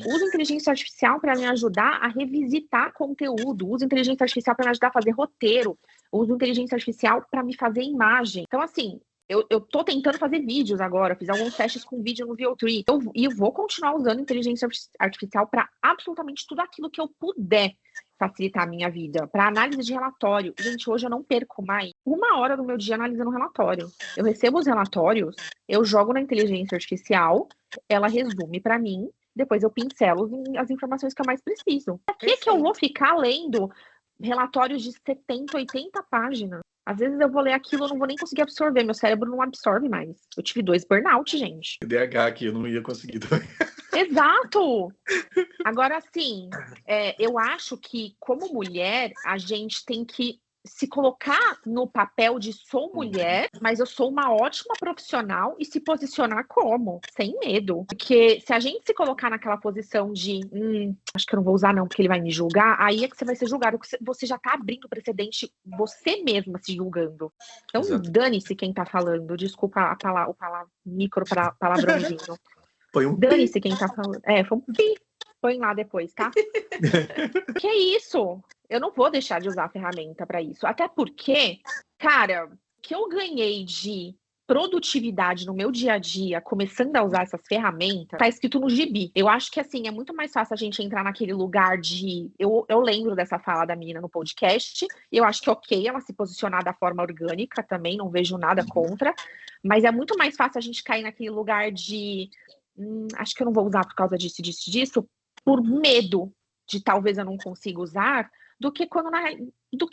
Uso inteligência artificial para me ajudar a revisitar conteúdo. Uso inteligência artificial para me ajudar a fazer roteiro. Uso inteligência artificial para me fazer imagem. Então, assim, eu tô tentando fazer vídeos agora. Fiz alguns testes com vídeo no VO3. E eu vou continuar usando inteligência artificial para absolutamente tudo aquilo que eu puder facilitar a minha vida. Para análise de relatório. Gente, hoje eu não perco mais 1 hora do meu dia analisando relatório. Eu recebo os relatórios, eu jogo na inteligência artificial, ela resume para mim, depois eu pincelo as informações que eu mais preciso. Por que eu vou ficar lendo relatórios de 70, 80 páginas? Às vezes eu vou ler aquilo, eu não vou nem conseguir absorver, meu cérebro não absorve mais. Eu tive 2 burnout, gente. DH aqui, eu não ia conseguir também. Exato! Agora, assim, eu acho que, como mulher, a gente tem que se colocar no papel de sou mulher, mas eu sou uma ótima profissional e se posicionar como, sem medo. Porque se a gente se colocar naquela posição de acho que eu não vou usar não, porque ele vai me julgar, aí é que você vai ser julgado, porque você já tá abrindo precedente você mesma se julgando. Então, dane-se quem tá falando. Desculpa o micro palavrãozinho. Dane-se quem tá falando. Foi um pi. Põe lá depois, tá? Que isso? Eu não vou deixar de usar a ferramenta para isso. Até porque, cara, o que eu ganhei de produtividade no meu dia a dia, começando a usar essas ferramentas, tá escrito no gibi. Eu acho que, assim, é muito mais fácil a gente entrar naquele lugar de... Eu lembro dessa fala da menina no podcast, e eu acho que ok ela se posicionar da forma orgânica também, não vejo nada contra, mas é muito mais fácil a gente cair naquele lugar de... acho que eu não vou usar por causa disso, por medo de talvez eu não consiga usar, do que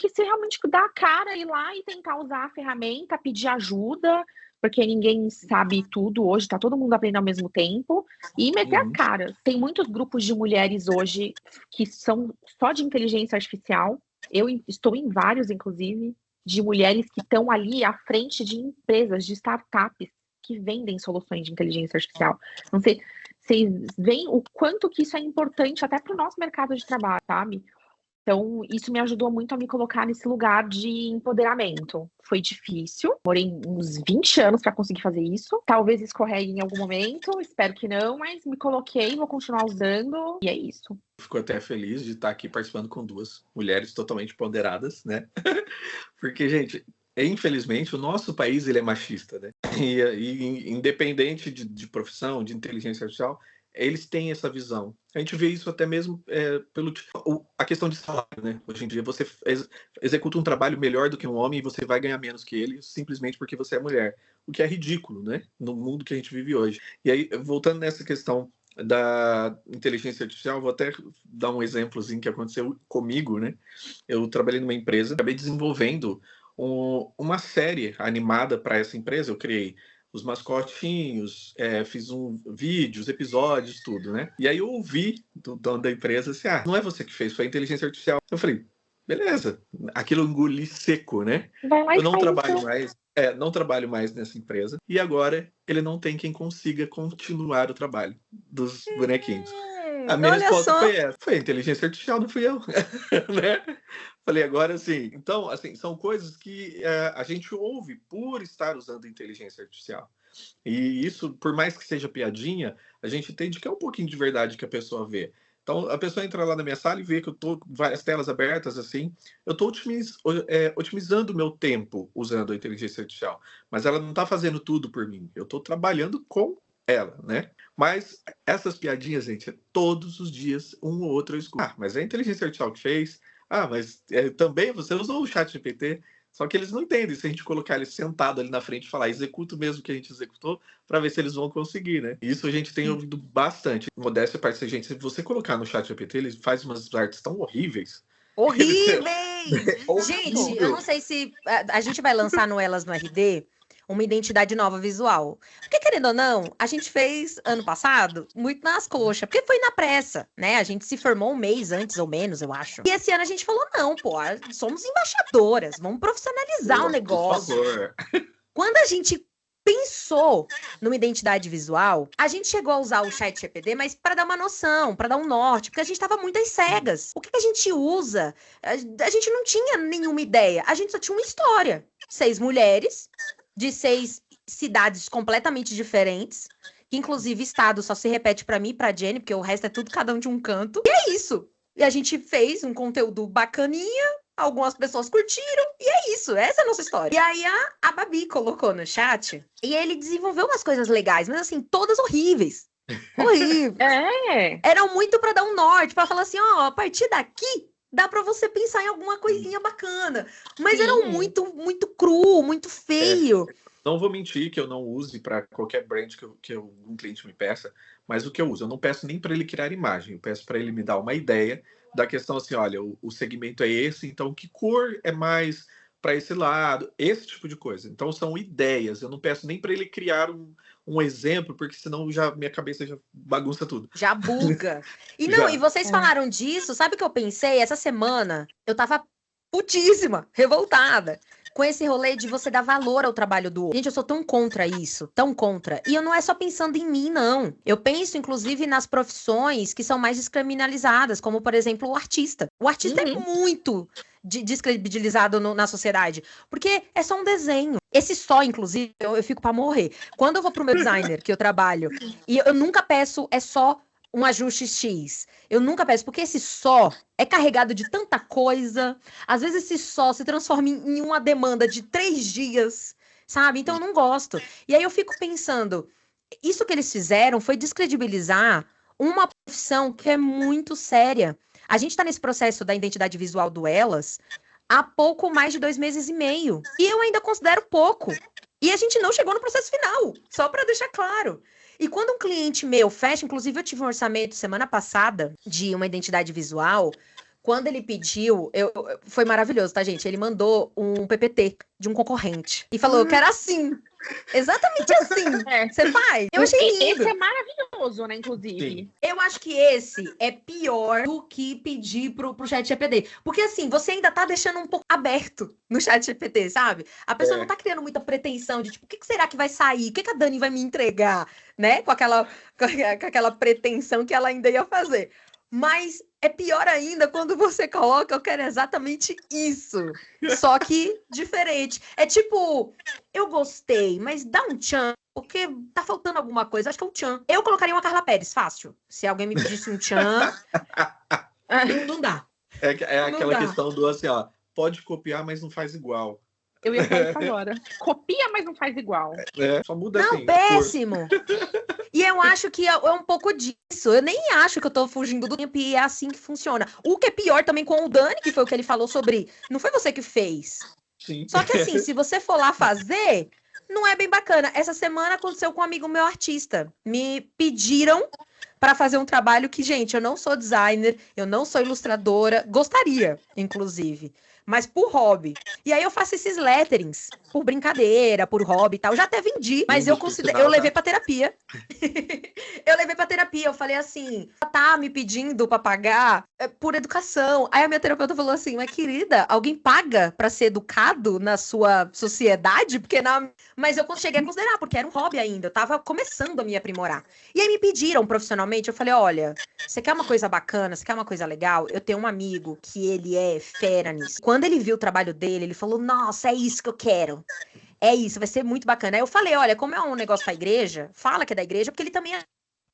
se realmente dar a cara, ir lá e tentar usar a ferramenta, pedir ajuda, porque ninguém sabe tudo hoje, tá todo mundo aprendendo ao mesmo tempo, e meter a cara. Tem muitos grupos de mulheres hoje que são só de inteligência artificial, Eu estou em vários, inclusive, de mulheres que estão ali à frente de empresas, de startups que vendem soluções de inteligência artificial. Não sei, vocês veem o quanto que isso é importante até para o nosso mercado de trabalho, sabe? Então, isso me ajudou muito a me colocar nesse lugar de empoderamento. Foi difícil, demorei uns 20 anos para conseguir fazer isso. Talvez escorregue em algum momento, espero que não, mas me coloquei, vou continuar usando, e é isso. Fico até feliz de estar aqui participando com duas mulheres totalmente ponderadas, né? Porque, gente, infelizmente, o nosso país ele é machista, né? E independente de profissão, de inteligência artificial, eles têm essa visão. A gente vê isso até mesmo a questão de salário, né? Hoje em dia você executa um trabalho melhor do que um homem e você vai ganhar menos que ele simplesmente porque você é mulher. O que é ridículo, né? No mundo que a gente vive hoje. E aí, voltando nessa questão da inteligência artificial, vou até dar um exemplozinho que aconteceu comigo, né? Eu trabalhei numa empresa, acabei desenvolvendo uma série animada para essa empresa. Eu criei os mascotinhos, fiz vídeos, episódios, tudo, né? E aí eu ouvi do dono da empresa assim, não é você que fez, foi a inteligência artificial. Eu falei, beleza, aquilo eu engoli seco, né? Vai lá Eu e não faz trabalho isso. mais, não trabalho mais nessa empresa, e agora ele não tem quem consiga continuar o trabalho dos bonequinhos. A minha Olha resposta só. foi essa. Foi a inteligência artificial, não fui eu. Né? Falei, agora sim. Então, assim, são coisas que a gente ouve por estar usando inteligência artificial. E isso, por mais que seja piadinha, a gente entende que é um pouquinho de verdade que a pessoa vê. Então, a pessoa entra lá na minha sala e vê que eu estou com várias telas abertas, assim. Eu estou otimizando o meu tempo usando a inteligência artificial. Mas ela não está fazendo tudo por mim. Eu estou trabalhando com ela, né? Mas essas piadinhas, gente, todos os dias, um ou outro eu escuto. Mas é a inteligência artificial que fez. Mas também você usou o ChatGPT. Só que eles não entendem se a gente colocar eles sentado ali na frente e falar, executa o mesmo que a gente executou, para ver se eles vão conseguir, né? Isso a gente tem ouvido bastante. Modéstia à parte, gente, se você colocar no ChatGPT, ele faz umas artes tão horríveis. Horríveis! Gente, eu não sei se a gente vai lançar no Elas no RD uma identidade nova visual. Porque, querendo ou não, a gente fez ano passado muito nas coxas, porque foi na pressa, né? A gente se formou um mês antes ou menos, eu acho. E esse ano a gente falou, não, pô, somos embaixadoras, vamos profissionalizar o negócio. Por favor. Quando a gente pensou numa identidade visual, a gente chegou a usar o ChatGPT, mas para dar uma noção, para dar um norte, porque a gente estava muito às cegas. O que a gente usa? A gente não tinha nenhuma ideia, a gente só tinha uma história. 6 mulheres de 6 cidades completamente diferentes, que inclusive estado só se repete para mim e pra Jenny, porque o resto é tudo cada um de um canto. E é isso. E a gente fez um conteúdo bacaninha, algumas pessoas curtiram, e é isso, essa é a nossa história. E aí a Babi colocou no chat, e ele desenvolveu umas coisas legais, mas assim, todas horríveis. Horríveis. Eram muito pra dar um norte, pra falar assim, a partir daqui, dá pra você pensar em alguma coisinha bacana. Mas eram muito, muito cru, muito feio. Não vou mentir que eu não use para qualquer brand que um cliente me peça, mas o que eu uso? Eu não peço nem para ele criar imagem, eu peço para ele me dar uma ideia da questão assim, olha, o segmento é esse, então que cor é mais para esse lado, esse tipo de coisa. Então são ideias, eu não peço nem para ele criar um exemplo, porque senão minha cabeça já bagunça tudo. Já buga. E vocês falaram disso, sabe o que eu pensei? Essa semana eu tava putíssima, revoltada com esse rolê de você dar valor ao trabalho do outro. Gente, eu sou tão contra isso, tão contra. E eu não é só pensando em mim, não. Eu penso, inclusive, nas profissões que são mais descriminalizadas, como, por exemplo, o artista. O artista é muito descredibilizado na sociedade, porque é só um desenho. Esse só, inclusive, eu fico pra morrer. Quando eu vou pro meu designer, que eu trabalho, e eu nunca peço, é só um ajuste X. Eu nunca peço, porque esse só é carregado de tanta coisa. Às vezes esse só se transforma em uma demanda de 3 dias, sabe? Então eu não gosto. E aí eu fico pensando, isso que eles fizeram foi descredibilizar uma profissão que é muito séria. A gente tá nesse processo da identidade visual do Elas há pouco mais de 2 meses e meio. E eu ainda considero pouco. E a gente não chegou no processo final, só para deixar claro. E quando um cliente meu fecha, inclusive eu tive um orçamento semana passada de uma identidade visual, quando ele pediu, foi maravilhoso, tá, gente? Ele mandou um PPT de um concorrente e falou, eu quero assim. Exatamente assim. Você faz. Eu achei lindo. Esse é maravilhoso. trabalhoso, né, inclusive. Sim. Eu acho que esse é pior do que pedir pro chat GPT. Porque assim, você ainda tá deixando um pouco aberto no chat GPT, sabe? A pessoa não tá criando muita pretensão de tipo, o que será que vai sair? O que a Dani vai me entregar? Né? Com aquela pretensão que ela ainda ia fazer. Mas é pior ainda quando você coloca, eu quero exatamente isso. Só que diferente. É tipo, eu gostei, mas dá um tchan, porque tá faltando alguma coisa. Acho que é um tchan. Eu colocaria uma Carla Pérez, fácil. Se alguém me pedisse um tchan, não dá. É Não aquela dá. questão do assim, ó, pode copiar, mas não faz igual. Eu ia falar isso agora. Copia, mas não faz igual. Só muda Não, assim. péssimo. E eu acho que é um pouco disso. Eu nem acho que eu tô fugindo do tempo e é assim que funciona. O que é pior também com o Dani, que foi o que ele falou sobre... Não foi você que fez. Sim. Só que assim, se você for lá fazer, não é bem bacana. Essa semana aconteceu com um amigo meu artista. Me pediram para fazer um trabalho que, gente, eu não sou designer, eu não sou ilustradora. Gostaria, inclusive. Mas por hobby. E aí eu faço esses letterings, por brincadeira, por hobby e tal. Já até vendi, mas eu levei pra terapia. Eu levei pra terapia, eu falei assim, tá me pedindo pra pagar por educação. Aí a minha terapeuta falou assim, mas querida, alguém paga pra ser educado na sua sociedade? Porque Mas eu cheguei a considerar, porque era um hobby ainda, eu tava começando a me aprimorar. E aí me pediram profissionalmente, eu falei, olha, você quer uma coisa bacana, você quer uma coisa legal? Eu tenho um amigo que ele é fera nisso. Quando ele viu o trabalho dele, ele falou, nossa, é isso que eu quero. É isso, vai ser muito bacana. Aí eu falei, olha, como é um negócio pra igreja, fala que é da igreja, porque ele também é da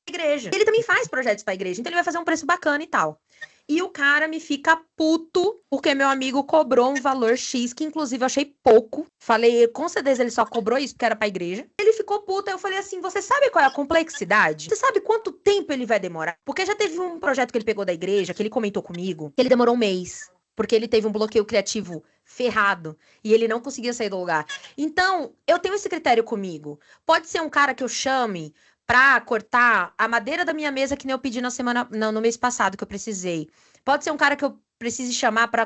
igreja. Ele também faz projetos pra igreja, então ele vai fazer um preço bacana e tal. E o cara me fica puto, porque meu amigo cobrou um valor X, que inclusive eu achei pouco. Falei, com certeza ele só cobrou isso porque era pra igreja. Ele ficou puto, aí eu falei assim, você sabe qual é a complexidade? Você sabe quanto tempo ele vai demorar? Porque já teve um projeto que ele pegou da igreja, que ele comentou comigo, que ele demorou um mês. Porque ele teve um bloqueio criativo ferrado e ele não conseguia sair do lugar. Então, eu tenho esse critério comigo. Pode ser um cara que eu chame pra cortar a madeira da minha mesa que nem eu pedi no mês passado que eu precisei. Pode ser um cara que eu precise chamar pra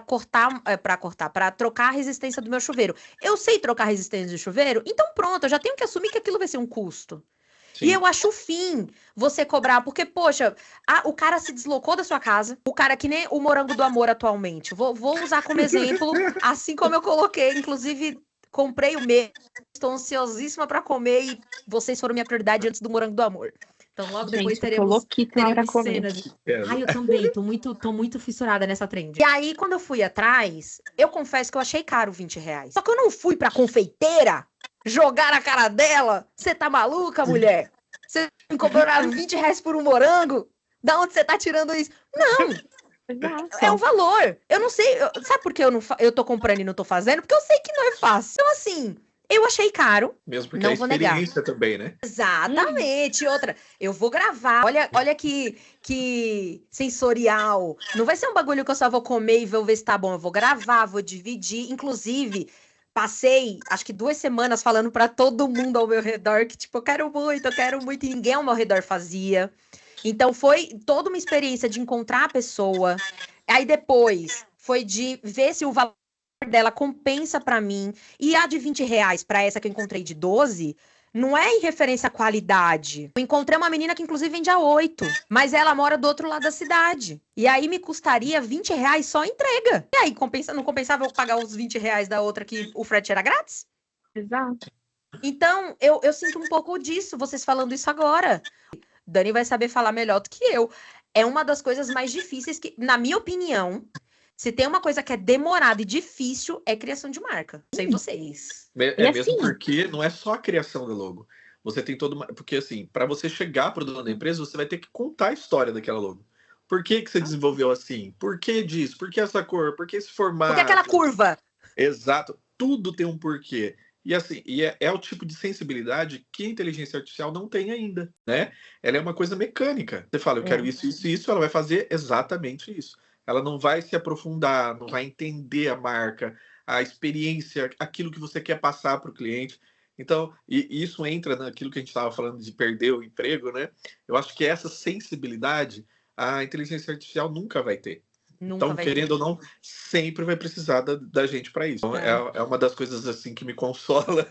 trocar a resistência do meu chuveiro. Eu sei trocar a resistência do chuveiro, então pronto, eu já tenho que assumir que aquilo vai ser um custo. Sim. E eu acho o fim você cobrar, porque, poxa, o cara se deslocou da sua casa, o cara que nem o Morango do Amor atualmente. Vou usar como exemplo, assim como eu coloquei, inclusive, comprei o meu, estou ansiosíssima para comer e vocês foram minha prioridade antes do Morango do Amor. Então logo depois teremos cenas. Ai, eu também, tô muito fissurada nessa trend. E aí, quando eu fui atrás, eu confesso que eu achei caro R$20. Só que eu não fui pra confeiteira jogar na cara dela. Você tá maluca, mulher? Você me cobrou R$20 por um morango? Da onde você tá tirando isso? Não! É um valor. Eu não sei. Sabe por que eu tô comprando e não tô fazendo? Porque eu sei que não é fácil. Então, assim, eu achei caro. Mesmo porque não a vou negar. experiência também, né? Exatamente. Outra, eu vou gravar. Olha que sensorial. Não vai ser um bagulho que eu só vou comer e vou ver se tá bom. Eu vou gravar, vou dividir. Inclusive, passei, acho que 2 semanas falando pra todo mundo ao meu redor que, tipo, eu quero muito. E ninguém ao meu redor fazia. Então, foi toda uma experiência de encontrar a pessoa. Aí, depois, foi de ver se o valor dela compensa pra mim. E a de R$20 pra essa que eu encontrei de 12, não é em referência à qualidade. Eu encontrei uma menina que, inclusive, vende a 8, mas ela mora do outro lado da cidade. E aí me custaria R$20 só a entrega. E aí, não compensava eu pagar os R$20 da outra que o frete era grátis? Exato. Então, eu sinto um pouco disso, vocês falando isso agora. Dani vai saber falar melhor do que eu. É uma das coisas mais difíceis que, na minha opinião, se tem uma coisa que é demorada e difícil, é criação de marca. Não sei vocês. É mesmo porque não é só a criação da logo. Você tem toda uma... Porque, assim, para você chegar para o dono da empresa, você vai ter que contar a história daquela logo. Por que você desenvolveu assim? Por que disso? Por que essa cor? Por que esse formato? Por que aquela curva? Exato. Tudo tem um porquê. E assim, é o tipo de sensibilidade que a inteligência artificial não tem ainda, né? Ela é uma coisa mecânica. Você fala, eu quero isso, isso, isso, ela vai fazer exatamente isso. Ela não vai se aprofundar, não vai entender a marca, a experiência, aquilo que você quer passar para o cliente. Então, e isso entra naquilo que a gente estava falando de perder o emprego, né? Eu acho que essa sensibilidade a inteligência artificial nunca vai ter. Nunca Então, vai querendo ter. ou não, sempre vai precisar da gente para isso. Então, É. é uma das coisas assim que me consola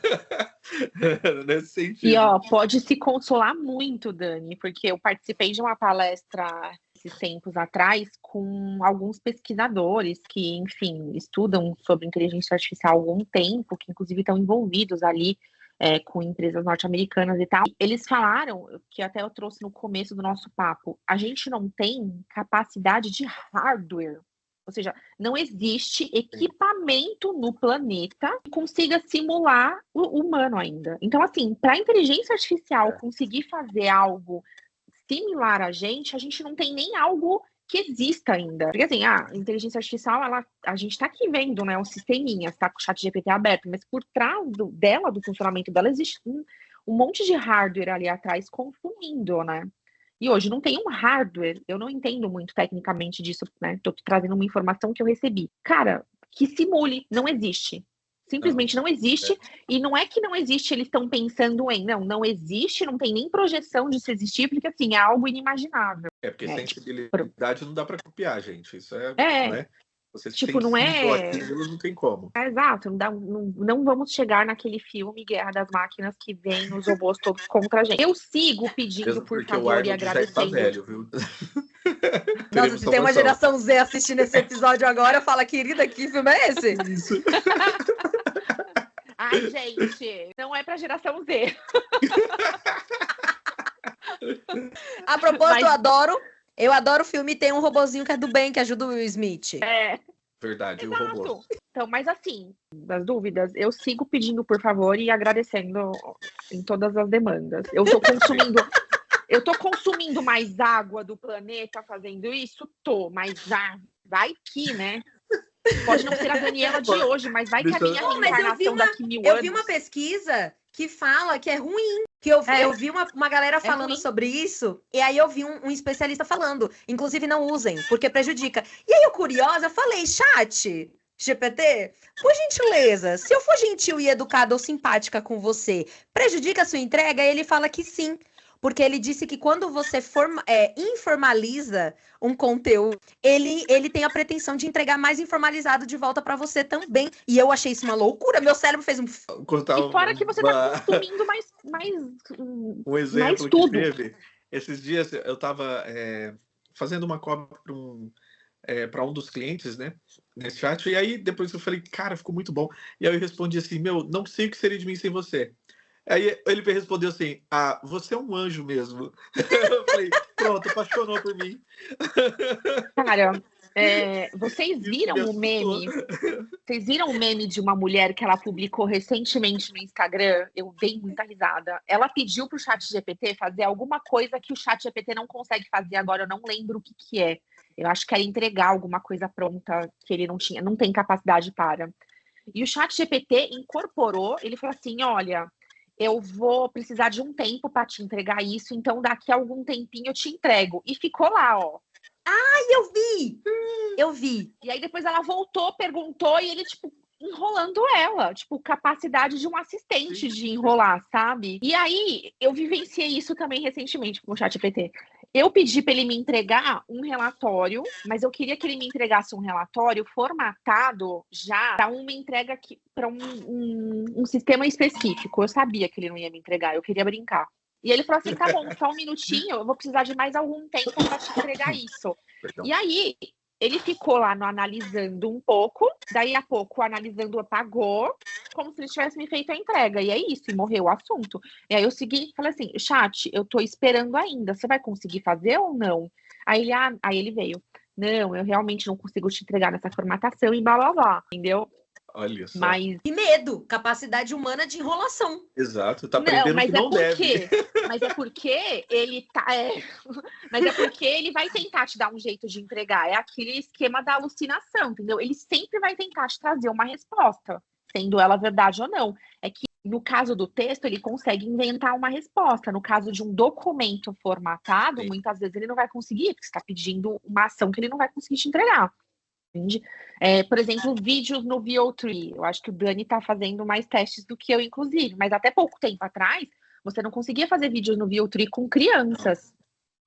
nesse E, sentido. pode se consolar muito, Dani, porque eu participei de uma palestra esses tempos atrás com alguns pesquisadores que, enfim, estudam sobre inteligência artificial há algum tempo, que inclusive estão envolvidos ali com empresas norte-americanas e tal. Eles falaram, que até eu trouxe no começo do nosso papo, a gente não tem capacidade de hardware. Ou seja, não existe equipamento no planeta que consiga simular o humano ainda. Então, assim, para a inteligência artificial conseguir fazer algo similar a gente não tem nem algo que exista ainda. Porque, assim, a inteligência artificial, a gente está aqui vendo, né, um sisteminha, está com o chat GPT aberto, mas por trás do funcionamento dela, existe um monte de hardware ali atrás consumindo, né? E hoje não tem um hardware, eu não entendo muito tecnicamente disso, né? Tô trazendo uma informação que eu recebi. Cara, que simule, não existe. Simplesmente não existe. E não é que não existe, eles estão pensando em. Não existe, não tem nem projeção de se existir, porque assim, é algo inimaginável. Porque sensibilidade não dá para copiar, gente. Isso é. Né? Você tipo, sensível não é. àquilo, não tem como. Exato, não vamos chegar naquele filme Guerra das Máquinas que vem os robôs todos contra a gente. Eu sigo pedindo, Mesmo por porque o favor, e Arnold já está agradecendo. velho, viu? Nossa, se tem uma geração Z assistindo esse episódio agora, fala, querida, que filme é esse? Isso. Ai, gente, não é pra geração Z. A propósito, eu adoro o filme, tem um robozinho que é do bem, que ajuda o Will Smith. Verdade, Exato. o robô. Então, mas assim, das dúvidas, eu sigo pedindo, por favor, e agradecendo em todas as demandas. Eu tô consumindo mais água do planeta fazendo isso? Mas vai que, né? Pode não ser a Daniela de hoje, mas vai que a minha reencarnação daqui 1000 anos. Eu vi uma pesquisa que fala que é ruim. Que eu vi uma galera falando sobre isso, e aí eu vi um especialista falando, inclusive não usem, porque prejudica. E aí eu, curiosa, falei, chat GPT, por gentileza, se eu for gentil e educada ou simpática com você, prejudica a sua entrega? E ele fala que sim. Porque ele disse que quando você informaliza um conteúdo, ele tem a pretensão de entregar mais informalizado de volta para você também. E eu achei isso uma loucura. Meu cérebro fez um... E fora que você tá consumindo mais um exemplo mais tudo. Que teve. Esses dias eu estava fazendo uma cópia para um dos clientes, né? Nesse chat. E aí depois eu falei, cara, ficou muito bom. E aí eu respondi assim, não sei o que seria de mim sem você. Aí ele me respondeu assim, você é um anjo mesmo. Eu falei, pronto, apaixonou por mim. Cara, vocês viram o meme? Vocês viram o meme de uma mulher que ela publicou recentemente no Instagram? Eu dei muita risada. Ela pediu pro ChatGPT fazer alguma coisa que o ChatGPT não consegue fazer agora, eu não lembro o que é. Eu acho que era entregar alguma coisa pronta que ele não tem capacidade para. E o ChatGPT incorporou, ele falou assim, olha, eu vou precisar de um tempo para te entregar isso, então daqui a algum tempinho eu te entrego. E ficou lá, ó. Ai, eu vi! Eu vi. E aí depois ela voltou, perguntou, e ele, tipo, enrolando ela. Tipo, capacidade de um assistente de enrolar, sabe? E aí, eu vivenciei isso também recentemente com o ChatGPT. Eu pedi para ele me entregar um relatório, mas eu queria que ele me entregasse um relatório formatado já para uma entrega para um sistema específico. Eu sabia que ele não ia me entregar, eu queria brincar. E ele falou assim, tá bom, só um minutinho, eu vou precisar de mais algum tempo para te entregar isso. Perdão. E aí, ele ficou lá analisando um pouco, daí a pouco analisando apagou, como se ele tivesse me feito a entrega. E é isso, e morreu o assunto. E aí eu segui e falei assim, chat, eu tô esperando ainda, você vai conseguir fazer ou não? Aí ele veio, não, eu realmente não consigo te entregar nessa formatação e blá blá blá, entendeu? Olha só. Mas... E medo, capacidade humana de enrolação. Exato, tá aprendendo que não deve. Mas é porque ele tá... Mas é porque ele vai tentar te dar um jeito de entregar. É aquele esquema da alucinação, entendeu? Ele sempre vai tentar te trazer uma resposta, sendo ela verdade ou não. É que no caso do texto, ele consegue inventar uma resposta. No caso de um documento formatado, muitas vezes ele não vai conseguir, porque você está pedindo uma ação que ele não vai conseguir te entregar. Entende? Por exemplo, vídeos no VO3. Eu acho que o Dani está fazendo mais testes do que eu, inclusive. Mas até pouco tempo atrás, você não conseguia fazer vídeos no VO3 com crianças.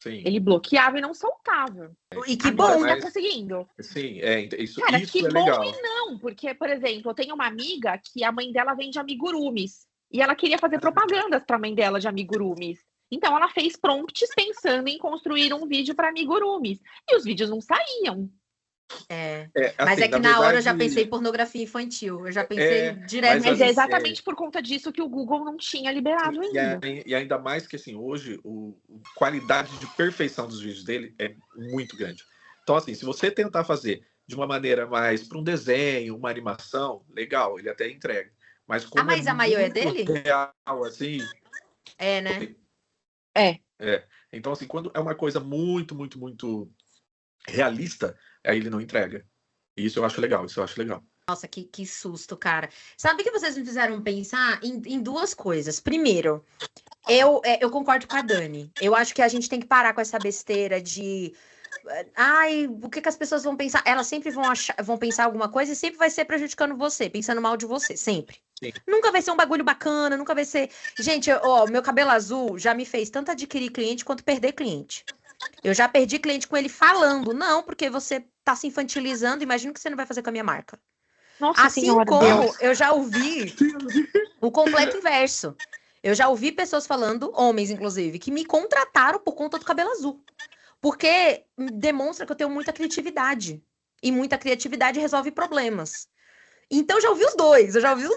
Sim. Ele bloqueava e não soltava. E que Agora bom. ele tá conseguindo. Sim, isso, Cara, isso que é bom legal. e não, porque, por exemplo, eu tenho uma amiga que a mãe dela vende amigurumis e ela queria fazer propagandas para a mãe dela de amigurumis. Então ela fez prompts pensando em construir um vídeo para amigurumis e os vídeos não saíam. Mas Assim, é que na hora eu já pensei em verdade, pornografia infantil. Eu já pensei direto mas Mas é nisso. exatamente por conta disso que o Google não tinha liberado ainda. E ainda mais que assim, hoje a qualidade de perfeição dos vídeos dele é muito grande. Então, assim, se você tentar fazer de uma maneira mais para um desenho, uma animação, legal, ele até entrega. Mas como Mas a maior é muito dele? real, assim. Né? Então, assim, quando é uma coisa muito, muito, muito realista, aí ele não entrega. Isso eu acho legal, isso eu acho legal. Nossa, que susto, cara. Sabe o que vocês me fizeram pensar em duas coisas? Primeiro, eu concordo com a Dani. Eu acho que a gente tem que parar com essa besteira de... Ai, o que as pessoas vão pensar? Elas sempre vão pensar alguma coisa e sempre vai ser prejudicando você, pensando mal de você, sempre. Sim. Nunca vai ser um bagulho bacana, nunca vai ser... Gente, meu cabelo azul já me fez tanto adquirir cliente quanto perder cliente. Eu já perdi cliente com ele falando, não, porque você tá se infantilizando, imagina que você não vai fazer com a minha marca. Nossa Assim Senhora, como Deus. eu já ouvi o completo inverso. Eu já ouvi pessoas falando, homens inclusive, que me contrataram por conta do cabelo azul. Porque demonstra que eu tenho muita criatividade. E muita criatividade resolve problemas. Então eu já ouvi os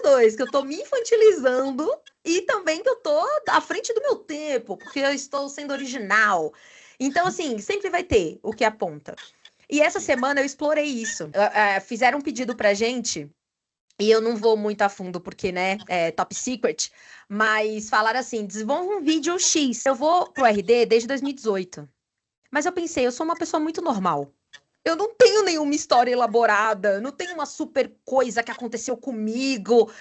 dois, que eu tô me infantilizando e também que eu tô à frente do meu tempo, porque eu estou sendo original. Então, assim, sempre vai ter o que aponta. E essa semana eu explorei isso. Fizeram um pedido pra gente, e eu não vou muito a fundo, porque, né, é top secret, mas falaram assim, desenvolva um vídeo X. Eu vou pro RD desde 2018. Mas eu pensei, eu sou uma pessoa muito normal. Eu não tenho nenhuma história elaborada, não tenho uma super coisa que aconteceu comigo.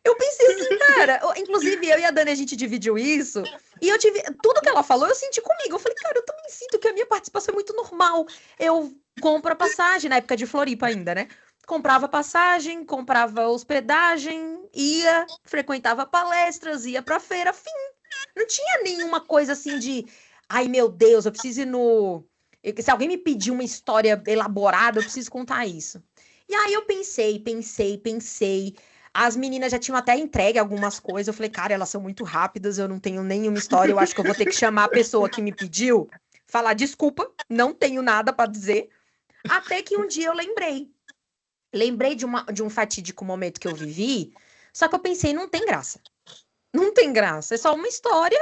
Eu pensei assim, cara, inclusive eu e a Dani, a gente dividiu isso, e eu tive, tudo que ela falou, eu senti comigo. Eu falei, cara, eu também sinto que a minha participação é muito normal. Eu compro a passagem, na época de Floripa ainda, né? Comprava passagem, comprava hospedagem, ia, frequentava palestras, ia pra feira, fim. Não tinha nenhuma coisa assim de, ai meu Deus, eu preciso ir no... Se alguém me pedir uma história elaborada, eu preciso contar isso. E aí eu pensei. As meninas já tinham até entregue algumas coisas. Eu falei, cara, elas são muito rápidas, eu não tenho nenhuma história. Eu acho que eu vou ter que chamar a pessoa que me pediu, falar desculpa, não tenho nada para dizer. Até que um dia eu lembrei. Lembrei de um fatídico momento que eu vivi, só que eu pensei, não tem graça. Não tem graça, é só uma história,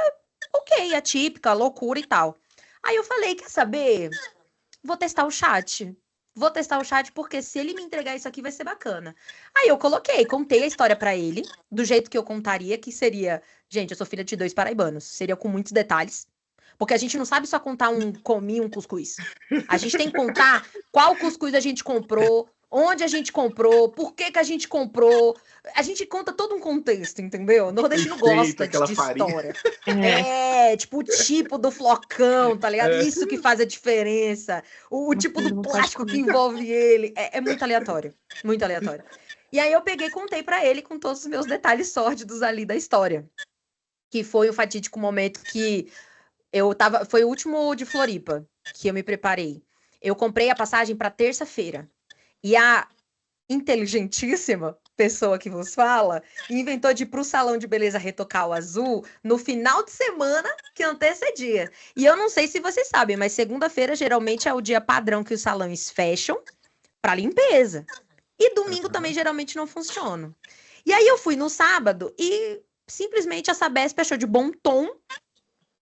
ok, atípica, loucura e tal. Aí eu falei, quer saber? Vou testar o chat. Vou testar o chat porque se ele me entregar isso aqui vai ser bacana. Aí eu contei a história pra ele, do jeito que eu contaria, que seria... Gente, eu sou filha de 2 paraibanos. Seria com muitos detalhes. Porque a gente não sabe só contar comi um cuscuz. A gente tem que contar qual cuscuz a gente comprou, onde a gente comprou, por que a gente comprou. A gente conta todo um contexto, entendeu? O nordestino gosta de história. Tipo o tipo do flocão, tá ligado? Isso que faz a diferença. O tipo do plástico que envolve ele. É muito aleatório. Muito aleatório. E aí eu peguei e contei pra ele com todos os meus detalhes sórdidos ali da história. Que foi o fatídico momento que foi o último de Floripa que eu me preparei. Eu comprei a passagem para terça-feira. E a inteligentíssima pessoa que vos fala inventou de ir pro salão de beleza retocar o azul no final de semana que antecedia. E eu não sei se vocês sabem, mas segunda-feira geralmente é o dia padrão que os salões fecham para limpeza. E domingo também geralmente não funciona. E aí eu fui no sábado e simplesmente a Sabesp achou de bom tom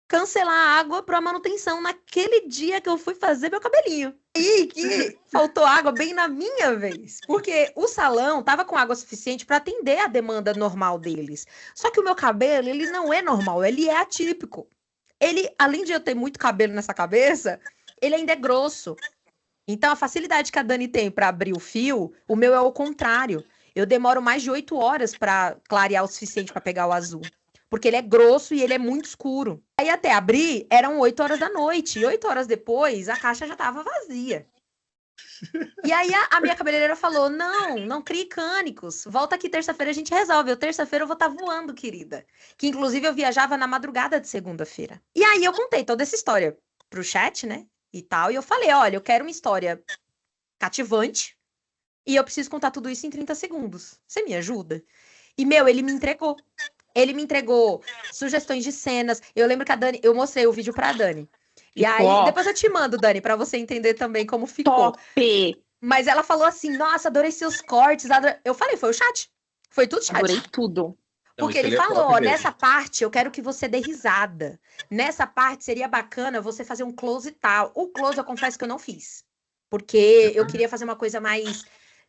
cancelar a água para manutenção naquele dia que eu fui fazer meu cabelinho. E que faltou água bem na minha vez, porque o salão tava com água suficiente para atender a demanda normal deles. Só que o meu cabelo, ele não é normal, ele é atípico. Ele, além de eu ter muito cabelo nessa cabeça, ele ainda é grosso. Então a facilidade que a Dani tem para abrir o fio, o meu é o contrário. Eu demoro mais de 8 horas para clarear o suficiente para pegar o azul. Porque ele é grosso e ele é muito escuro. Aí até abrir, eram 8 horas da noite. E 8 horas depois, a caixa já estava vazia. E aí a minha cabeleireira falou, não crie cânicos. Volta aqui terça-feira, a gente resolve. Terça-feira eu vou estar voando, querida. Que inclusive eu viajava na madrugada de segunda-feira. E aí eu contei toda essa história pro chat, né? E tal. E eu falei, olha, eu quero uma história cativante e eu preciso contar tudo isso em 30 segundos. Você me ajuda? E, meu, ele me entregou. Ele me entregou sugestões de cenas. Eu lembro que a Dani... Eu mostrei o vídeo pra Dani. E aí, depois eu te mando, Dani, pra você entender também como ficou. Top! Mas ela falou assim, nossa, adorei seus cortes. Eu falei, foi o chat. Foi tudo chat. Adorei tudo. Porque ele falou, ó, nessa parte eu quero que você dê risada. Nessa parte seria bacana você fazer um close e tal. O close eu confesso que eu não fiz. Porque eu queria fazer uma coisa mais...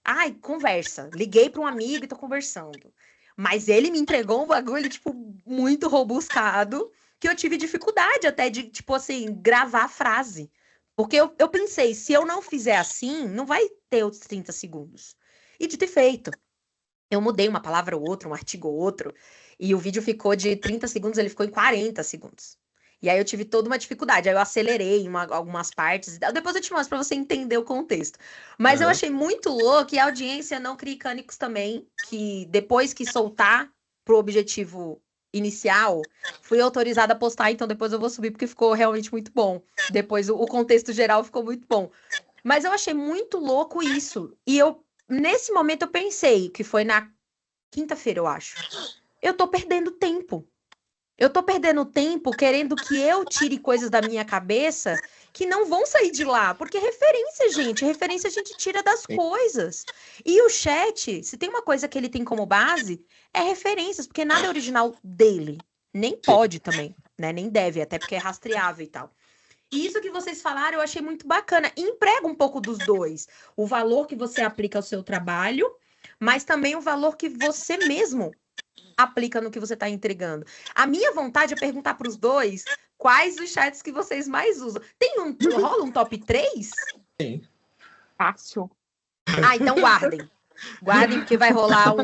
Ai, conversa. Liguei para um amigo e tô conversando. Mas ele me entregou um bagulho, tipo, muito robuscado, que eu tive dificuldade até de, tipo assim, gravar a frase. Porque eu pensei, se eu não fizer assim, não vai ter os 30 segundos. E de ter feito. Eu mudei uma palavra ou outra, um artigo ou outro, e o vídeo ficou de 30 segundos, ele ficou em 40 segundos. E aí eu tive toda uma dificuldade, aí eu acelerei algumas partes, depois eu te mostro pra você entender o contexto. Mas eu achei muito louco, e a audiência não crie cânicos também, que depois que soltar pro objetivo inicial, fui autorizada a postar, então depois eu vou subir, porque ficou realmente muito bom. Depois o contexto geral ficou muito bom. Mas eu achei muito louco isso, e nesse momento eu pensei, que foi na quinta-feira, eu acho. Eu tô perdendo tempo. Eu tô perdendo tempo querendo que eu tire coisas da minha cabeça que não vão sair de lá. Porque referência a gente tira das coisas. E o chat, se tem uma coisa que ele tem como base, é referências, porque nada é original dele. Nem pode também, né? Nem deve, até porque é rastreável e tal. E isso que vocês falaram, eu achei muito bacana. E emprega um pouco dos dois. O valor que você aplica ao seu trabalho, mas também o valor que você mesmo aplica no que você está entregando. A minha vontade é perguntar para os dois quais os chats que vocês mais usam. Rola um top 3? Sim. Fácil. Ah, então guardem. Guardem, porque vai rolar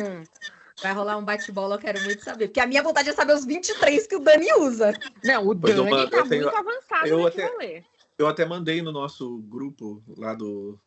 um bate-bola, eu quero muito saber. Porque a minha vontade é saber os 23 que o Dani usa. Não, o Pois Dani tá muito avançado nesse rolê. Eu até mandei no nosso grupo lá do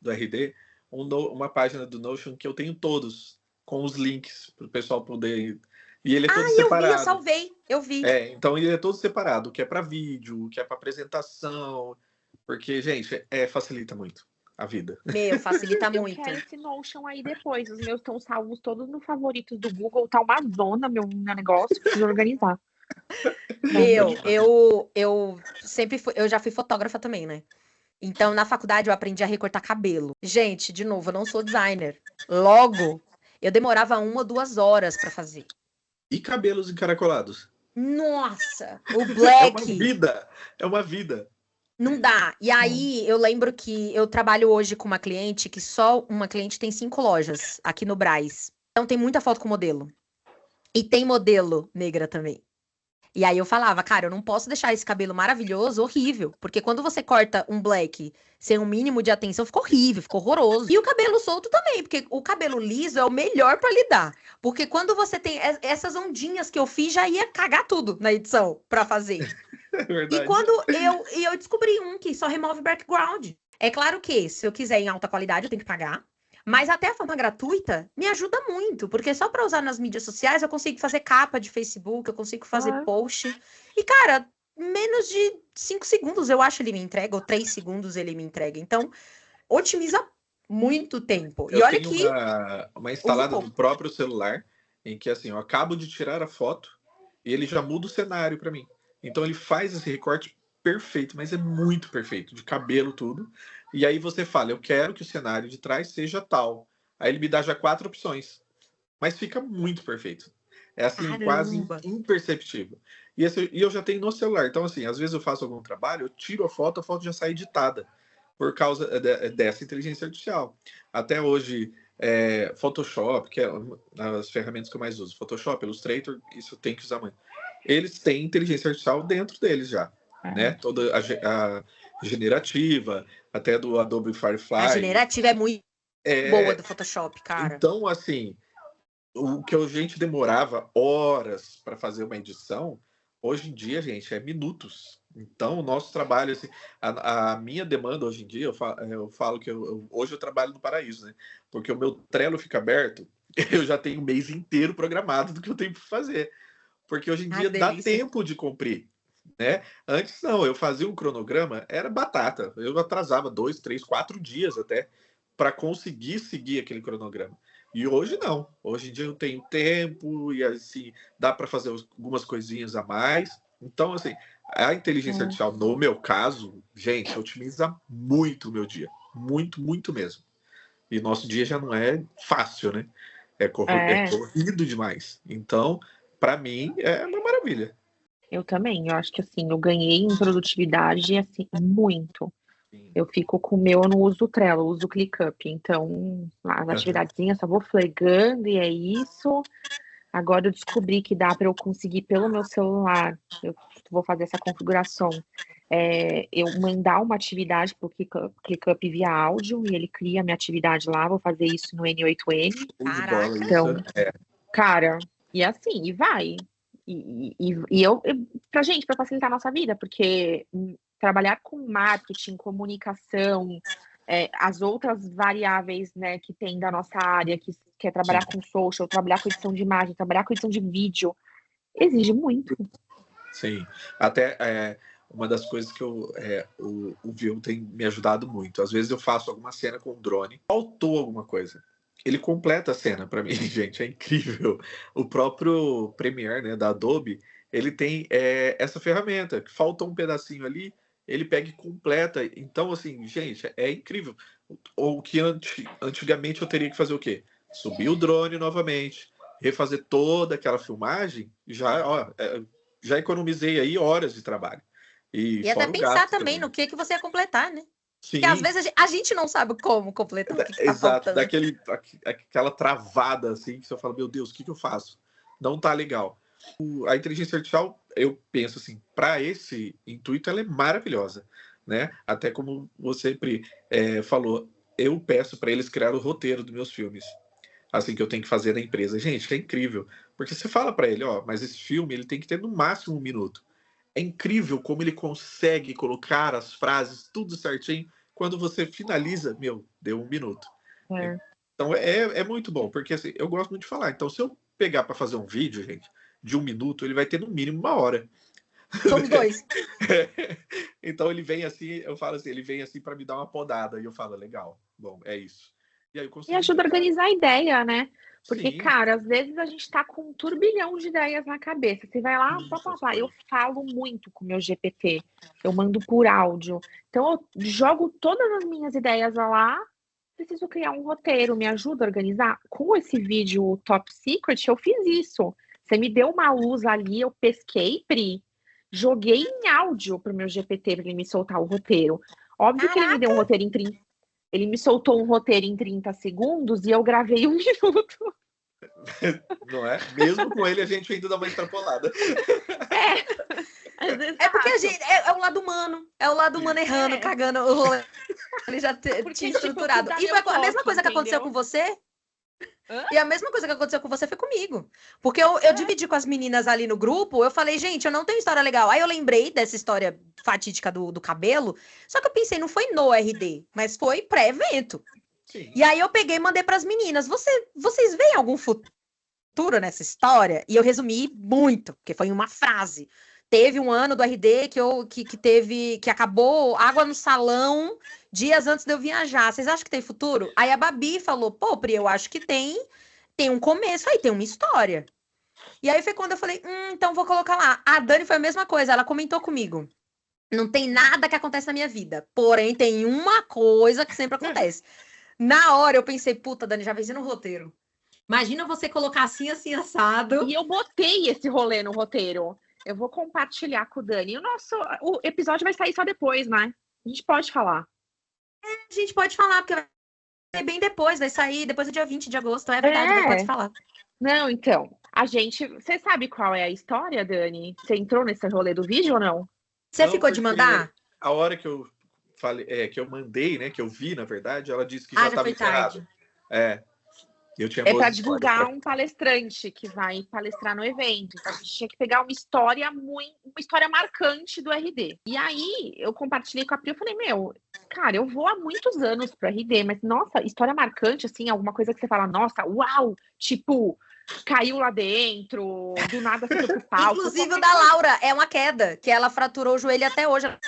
RD uma página do Notion que eu tenho todos, com os links para o pessoal poder... E ele é todo separado. Eu salvei, eu vi. Então ele é todo separado, o que é para vídeo, o que é para apresentação, porque, gente, facilita muito a vida. Meu, facilita muito. Eu quero esse Notion aí depois. Os meus estão salvos todos no favoritos do Google. Tá uma zona, meu negócio. Preciso organizar. Meu, eu sempre fui... Eu já fui fotógrafa também, né? Então, na faculdade, eu aprendi a recortar cabelo. Gente, de novo, eu não sou designer. Logo, eu demorava 1 ou 2 horas pra fazer. E cabelos encaracolados? Nossa, o black. É uma vida. Não dá. E aí, eu lembro que eu trabalho hoje com uma cliente que só uma cliente tem 5 lojas aqui no Brás. Então, tem muita foto com modelo. E tem modelo negra também. E aí eu falava, cara, eu não posso deixar esse cabelo maravilhoso horrível. Porque quando você corta um black sem um mínimo de atenção, fica horrível, fica horroroso. E o cabelo solto também, porque o cabelo liso é o melhor pra lidar. Porque quando você tem essas ondinhas que eu fiz, já ia cagar tudo na edição pra fazer. É verdade. E quando eu descobri um que só remove background. É claro que, se eu quiser em alta qualidade, eu tenho que pagar. Mas até a forma gratuita me ajuda muito, porque só para usar nas mídias sociais eu consigo fazer capa de Facebook, eu consigo fazer post. E, cara, menos de 5 segundos eu acho ele me entrega, ou 3 segundos ele me entrega. Então, otimiza muito tempo. E olha que... uma instalada no próprio celular, em que, assim, eu acabo de tirar a foto e ele já muda o cenário para mim. Então, ele faz esse recorte perfeito, mas é muito perfeito, de cabelo, tudo. E aí você fala, eu quero que o cenário de trás seja tal. Aí ele me dá já 4 opções. Mas fica muito perfeito. É assim, Caramba. quase imperceptível. E eu já tenho no celular. Então, assim, às vezes eu faço algum trabalho, eu tiro a foto já sai editada. Por causa dessa inteligência artificial. Até hoje, Photoshop, que é as ferramentas que eu mais uso. Photoshop, Illustrator, isso tem que usar muito. Eles têm inteligência artificial dentro deles já. Né? Toda a generativa, até do Adobe Firefly. A generativa é muito boa do Photoshop, cara. Então, assim, o que a gente demorava horas para fazer uma edição, hoje em dia, gente, é minutos. Então, o nosso trabalho, assim, a minha demanda hoje em dia, eu falo que hoje eu trabalho no paraíso, né? Porque o meu Trello fica aberto, eu já tenho o mês inteiro programado do que eu tenho para fazer. Porque hoje em dia dá tempo de cumprir. né? Antes não, eu fazia um cronograma, era batata. Eu atrasava 2, 3, 4 dias até para conseguir seguir aquele cronograma. E hoje não. Hoje em dia eu tenho tempo e assim dá para fazer algumas coisinhas a mais. Então, assim, a inteligência artificial, no meu caso, gente, otimiza muito o meu dia. Muito, muito mesmo. E nosso dia já não é fácil, né? É corrido demais. Então, para mim, é uma maravilha. Eu também, eu acho que assim, eu ganhei em produtividade, assim, muito. Sim. Eu fico com o meu, eu não uso o Trello, eu uso o ClickUp. Então, as atividadezinhas, só vou flegando e é isso. Agora eu descobri que dá para eu conseguir pelo meu celular, eu vou fazer essa configuração, eu mandar uma atividade para o ClickUp via áudio e ele cria a minha atividade lá, vou fazer isso no N8N. Caraca. Então, cara, e assim, e vai. E eu pra gente, para facilitar a nossa vida, porque trabalhar com marketing, comunicação, as outras variáveis, né, que tem da nossa área, que é trabalhar com social, trabalhar com edição de imagem, trabalhar com edição de vídeo, exige muito. Sim, até uma das coisas que o Vim tem me ajudado muito. Às vezes eu faço alguma cena com drone, faltou alguma coisa. Ele completa a cena para mim, gente, é incrível. O próprio Premiere, né, da Adobe, ele tem essa ferramenta, que falta um pedacinho ali, ele pega e completa. Então, assim, gente, é incrível. Ou que antigamente eu teria que fazer o quê? Subir o drone novamente, refazer toda aquela filmagem, já economizei aí horas de trabalho. E até pensar também no que você ia completar, né? Sim. Porque às vezes a gente não sabe como completar, o que tá Exato, faltando. aquela travada assim, que você fala, meu Deus, o que eu faço? Não tá legal. A inteligência artificial, eu penso assim, para esse intuito ela é maravilhosa, né? Até como você falou, eu peço para eles criar o roteiro dos meus filmes, assim, que eu tenho que fazer na empresa. Gente, é incrível, porque você fala para ele, mas esse filme ele tem que ter no máximo 1 minuto. É incrível como ele consegue colocar as frases tudo certinho. Quando você finaliza, deu 1 minuto. Então é muito bom, porque assim, eu gosto muito de falar. Então, se eu pegar para fazer um vídeo, gente, de 1 minuto, ele vai ter no mínimo 1 hora. Somos 2. Então ele vem assim, eu falo assim, ele vem assim para me dar uma podada. E eu falo, legal, bom, é isso. E aí eu consigo. E ajuda a organizar a ideia, né? Porque, Sim. cara, às vezes a gente tá com um turbilhão de ideias na cabeça. Você vai lá, eu falo muito com o meu GPT, eu mando por áudio. Então, eu jogo todas as minhas ideias lá, preciso criar um roteiro, me ajuda a organizar. Com esse vídeo Top Secret, eu fiz isso. Você me deu uma luz ali, eu pesquei, Pri, joguei em áudio pro meu GPT para ele me soltar o roteiro. Óbvio que ele me deu um roteiro em 30. Ele me soltou um roteiro em 30 segundos e eu gravei 1 minuto. Não é? Mesmo com ele, a gente ainda dá uma extrapolada. É porque a gente é o lado humano. É o lado humano errando, cagando o rolê. Ele já tinha estruturado. E foi a mesma coisa que aconteceu com você? E a mesma coisa que aconteceu com você foi comigo. Porque eu dividi com as meninas ali no grupo, eu falei, gente, eu não tenho história legal. Aí eu lembrei dessa história fatídica do cabelo, só que eu pensei, não foi no RD, mas foi pré-evento. E aí eu peguei e mandei pras meninas, vocês veem algum futuro nessa história? E eu resumi muito, porque foi uma frase. Teve um ano do RD que acabou água no salão dias antes de eu viajar. Vocês acham que tem futuro? Aí a Babi falou, pô, Pri, eu acho que tem um começo aí, tem uma história. E aí foi quando eu falei, então vou colocar lá. A Dani foi a mesma coisa, ela comentou comigo. Não tem nada que acontece na minha vida, porém tem uma coisa que sempre acontece. Na hora eu pensei, puta, Dani, já pensei no roteiro. Imagina você colocar assim, assado. E eu botei esse rolê no roteiro. Eu vou compartilhar com o Dani. O episódio vai sair só depois, né? A gente pode falar. A gente pode falar, porque vai ser bem depois, vai sair depois do dia 20 de agosto. É verdade, pode falar. Não, então, você sabe qual é a história, Dani? Você entrou nesse rolê do vídeo ou não? Você ficou de mandar? A hora que eu falei, que eu mandei, né, que eu vi, na verdade, ela disse que já estava encerrado. Eu tinha para divulgar um palestrante que vai palestrar no evento. Então a gente tinha que pegar uma história marcante do RD. E aí eu compartilhei com a Pri, eu falei, cara, eu vou há muitos anos pro RD, mas nossa, história marcante, assim, alguma coisa que você fala, nossa, uau, tipo, caiu lá dentro, do nada foi pro palco. Inclusive o da Laura é uma queda, que ela fraturou o joelho até hoje, ela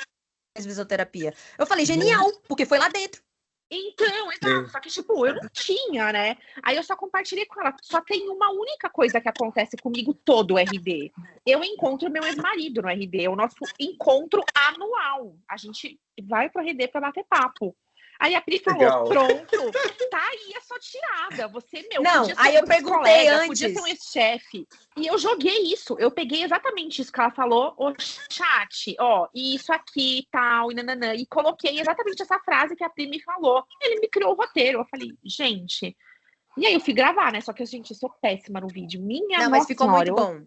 fez fisioterapia. Eu falei, genial, porque foi lá dentro. Então, exato. Só que, tipo, eu não tinha, né? Aí eu só compartilhei com ela. Só tem uma única coisa que acontece comigo todo o RD. Eu encontro meu ex-marido no RD. É o nosso encontro anual. A gente vai pro RD pra bater papo. Aí a Pri falou, Legal. pronto, tá aí a sua tirada. Você, Não, podia ser aí eu um perguntei ex-colega, antes. podia ser um ex-chefe. E eu joguei isso. Eu peguei exatamente isso que ela falou. Ô, chat, ó, isso aqui e tal, e nananã. E coloquei exatamente essa frase que a Pri me falou. Ele me criou o roteiro. Eu falei, gente... E aí eu fui gravar, né? Só que, gente, eu sou péssima no vídeo. Minha Não, mas nossa ficou senhora, muito bom.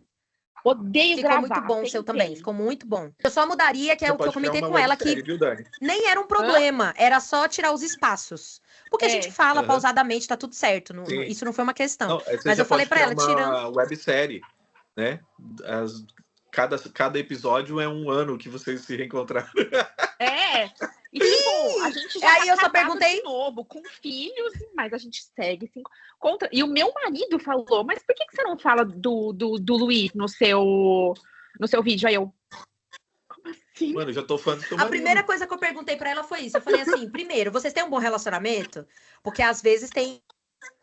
odeio Ficou gravar. muito bom o seu tentei. também, ficou muito bom. Eu só mudaria, que é Você o que eu pode criar comentei uma com ela, websérie, que viu, Dani? nem era um problema, era só tirar os espaços. Porque a gente fala Aham. pausadamente, tá tudo certo, Sim. isso não foi uma questão. Não, você Mas já eu falei pode pra criar ela, uma websérie, né? Cada episódio é um ano que vocês se reencontraram. É. E, tipo, a gente já Aí tá eu só casado perguntei- de novo, com filhos, mas a gente segue se encontra. E o meu marido falou, mas por que você não fala do Luiz no seu vídeo? Aí eu, como assim? Mano, eu já tô fã do seu A marido. primeira coisa que eu perguntei pra ela foi isso. Eu falei assim, primeiro, vocês têm um bom relacionamento? Porque às vezes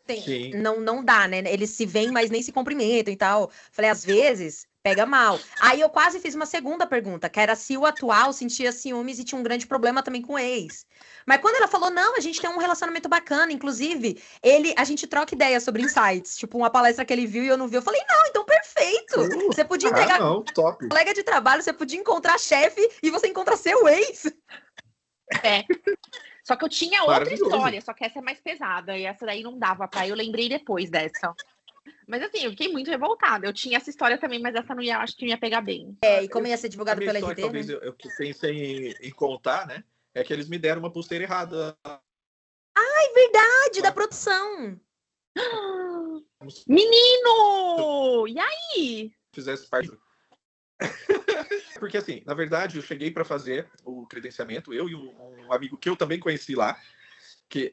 Sim. não dá, né? Eles se veem, mas nem se cumprimentam e tal. Falei, às vezes, pega mal. Aí eu quase fiz uma segunda pergunta, que era se o atual sentia ciúmes e tinha um grande problema também com o ex. Mas quando ela falou, não, a gente tem um relacionamento bacana, inclusive, a gente troca ideias sobre insights. Tipo, uma palestra que ele viu e eu não vi. Eu falei, não, então perfeito. Você podia entregar não, top. colega de trabalho, você podia encontrar chefe e você encontra seu ex. É. Só que eu tinha outra Maravilhoso. história, só que essa é mais pesada. E essa daí não dava pra. Eu lembrei depois dessa. Mas assim, eu fiquei muito revoltada. Eu tinha essa história também, mas essa não ia, acho que não ia pegar bem. E como ia ser A divulgado minha pela história, RD, talvez né? eu que pensei em contar, né? É que eles me deram uma pulseira errada. Verdade, da produção. Menino! E aí? Fizesse parte. Porque assim, na verdade, eu cheguei para fazer o credenciamento, eu e um amigo que eu também conheci lá.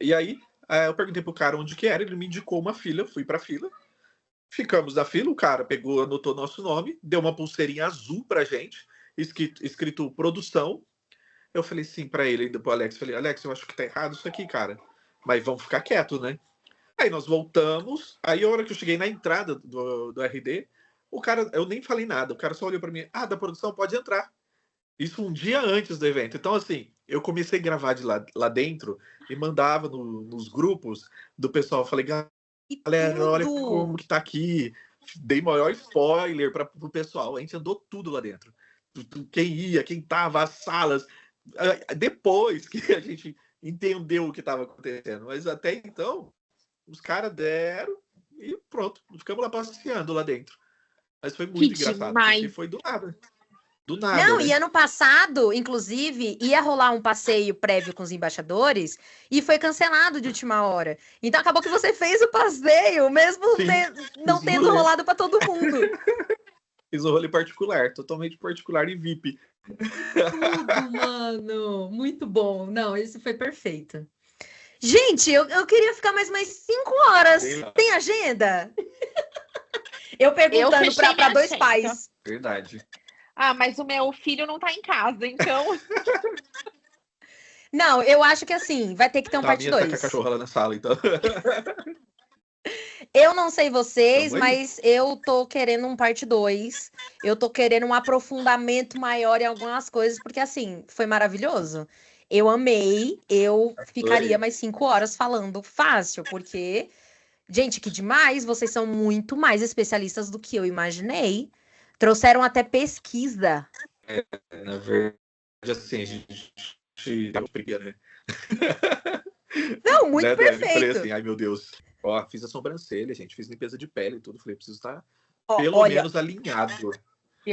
E aí, eu perguntei pro cara onde que era, ele me indicou uma fila, fui pra fila. Ficamos na fila, o cara pegou, anotou nosso nome, deu uma pulseirinha azul pra gente, escrito produção. Eu falei sim pra ele, pro Alex, falei, Alex, eu acho que tá errado isso aqui, cara. Mas vamos ficar quieto, né? Aí nós voltamos, aí a hora que eu cheguei na entrada do RD, o cara, eu nem falei nada, o cara só olhou pra mim, da produção, pode entrar. Isso um dia antes do evento. Então, assim, eu comecei a gravar de lá dentro e mandava nos grupos do pessoal. Falei, galera, olha como que tá aqui. Dei maior spoiler pro pessoal. A gente andou tudo lá dentro. Quem ia, quem tava, as salas. Depois que a gente entendeu o que estava acontecendo. Mas até então, os caras deram e pronto. Ficamos lá passeando lá dentro. Mas foi muito engraçado. Demais. Porque foi do nada. Do nada. Não, né? e ano passado, inclusive, ia rolar um passeio prévio com os embaixadores e foi cancelado de última hora. Então acabou que você fez o passeio, mesmo não tendo rolado para todo mundo. Fiz um rolê particular, totalmente particular e VIP. Tudo, mano. Muito bom. Não, isso foi perfeito. Gente, eu queria ficar mais 5 horas. Tem agenda? Eu perguntando para dois agenda. pais. Verdade. Mas o meu filho não tá em casa, então... Não, eu acho que assim, vai ter que ter um parte 2. Tá com a cachorra lá na sala, então. Eu não sei vocês, mas eu tô querendo um parte 2. Eu tô querendo um aprofundamento maior em algumas coisas, porque assim, foi maravilhoso. Eu amei, eu ficaria mais 5 horas falando fácil, porque, gente, que demais, vocês são muito mais especialistas do que eu imaginei. Trouxeram até pesquisa. Na verdade, assim, a gente né? Não, muito perfeito. Eu falei assim, ai meu Deus. Ó, fiz a sobrancelha, gente, fiz limpeza de pele e tudo. Falei, preciso estar pelo menos alinhado.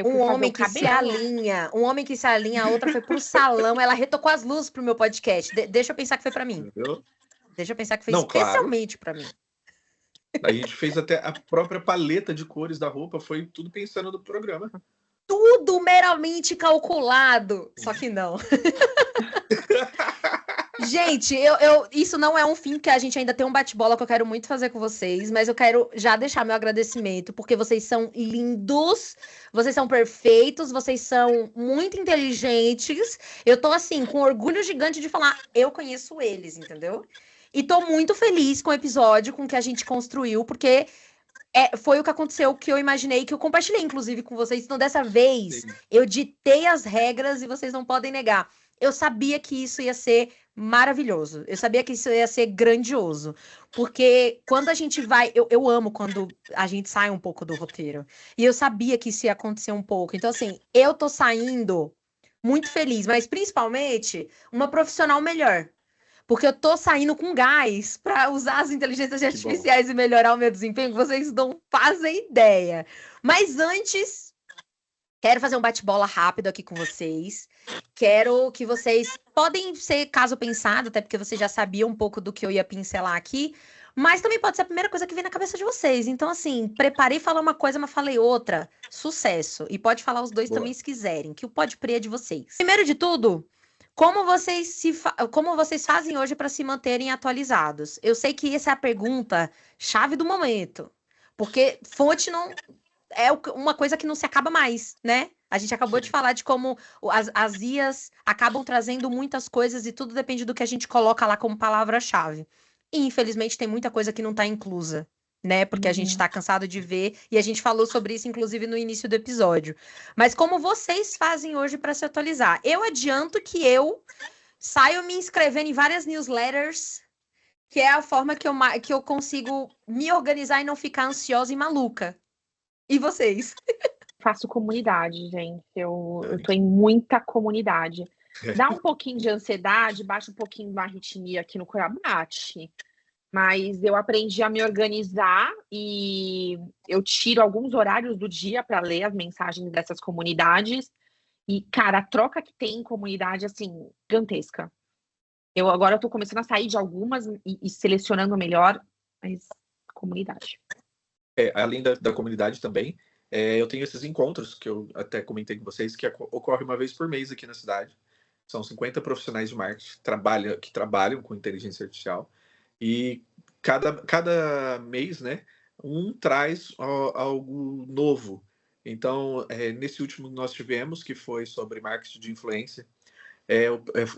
Um homem que se alinha, a outra foi pro salão, ela retocou as luzes pro meu podcast. Deixa eu pensar que foi pra mim. Entendeu? Deixa eu pensar que foi especialmente pra mim. A gente fez até a própria paleta de cores da roupa, foi tudo pensando no programa. Tudo meramente calculado. Só que não. Gente, isso não é um fim, porque a gente ainda tem um bate-bola que eu quero muito fazer com vocês, mas eu quero já deixar meu agradecimento, porque vocês são lindos, vocês são perfeitos, vocês são muito inteligentes. Eu tô, assim, com orgulho gigante de falar, eu conheço eles, entendeu? E tô muito feliz com o episódio, com o que a gente construiu, porque foi o que aconteceu, que eu imaginei, que eu compartilhei, inclusive, com vocês. Então, dessa vez, eu ditei as regras e vocês não podem negar. Eu sabia que isso ia ser maravilhoso. Eu sabia que isso ia ser grandioso. Porque quando a gente vai... Eu amo quando a gente sai um pouco do roteiro. E eu sabia que isso ia acontecer um pouco. Então, assim, eu tô saindo muito feliz. Mas, principalmente, uma profissional melhor. Porque eu tô saindo com gás para usar as inteligências artificiais e melhorar o meu desempenho. Vocês não fazem ideia. Mas antes... Quero fazer um bate-bola rápido aqui com vocês. Quero que vocês... Podem ser caso pensado, até porque vocês já sabiam um pouco do que eu ia pincelar aqui. Mas também pode ser a primeira coisa que vem na cabeça de vocês. Então, assim, preparei falar uma coisa, mas falei outra. Sucesso. E pode falar os dois também se quiserem, que o pode pre é de vocês. Primeiro de tudo, como vocês fazem hoje para se manterem atualizados? Eu sei que essa é a pergunta chave do momento. Porque fonte não... é uma coisa que não se acaba mais, né? A gente acabou de falar de como as IAs acabam trazendo muitas coisas e tudo depende do que a gente coloca lá como palavra-chave. E, infelizmente, tem muita coisa que não está inclusa, né? Porque a gente está cansado de ver e a gente falou sobre isso, inclusive, no início do episódio. Mas como vocês fazem hoje para se atualizar? Eu adianto que eu saio me inscrevendo em várias newsletters, que é a forma que eu consigo me organizar e não ficar ansiosa e maluca. E vocês? Faço comunidade, gente. Eu tô em muita comunidade. Dá um pouquinho de ansiedade, baixa um pouquinho da arritmia aqui no coração, bate. Mas eu aprendi a me organizar e eu tiro alguns horários do dia para ler as mensagens dessas comunidades. E, cara, a troca que tem em comunidade, assim, gigantesca. Agora eu tô começando a sair de algumas e selecionando melhor, mas comunidade. Além da comunidade também, eu tenho esses encontros que eu até comentei com vocês, que ocorre uma vez por mês aqui na cidade. São 50 profissionais de marketing que trabalham com inteligência artificial. E cada mês, né, um traz algo novo. Então, nesse último que nós tivemos, que foi sobre marketing de influência,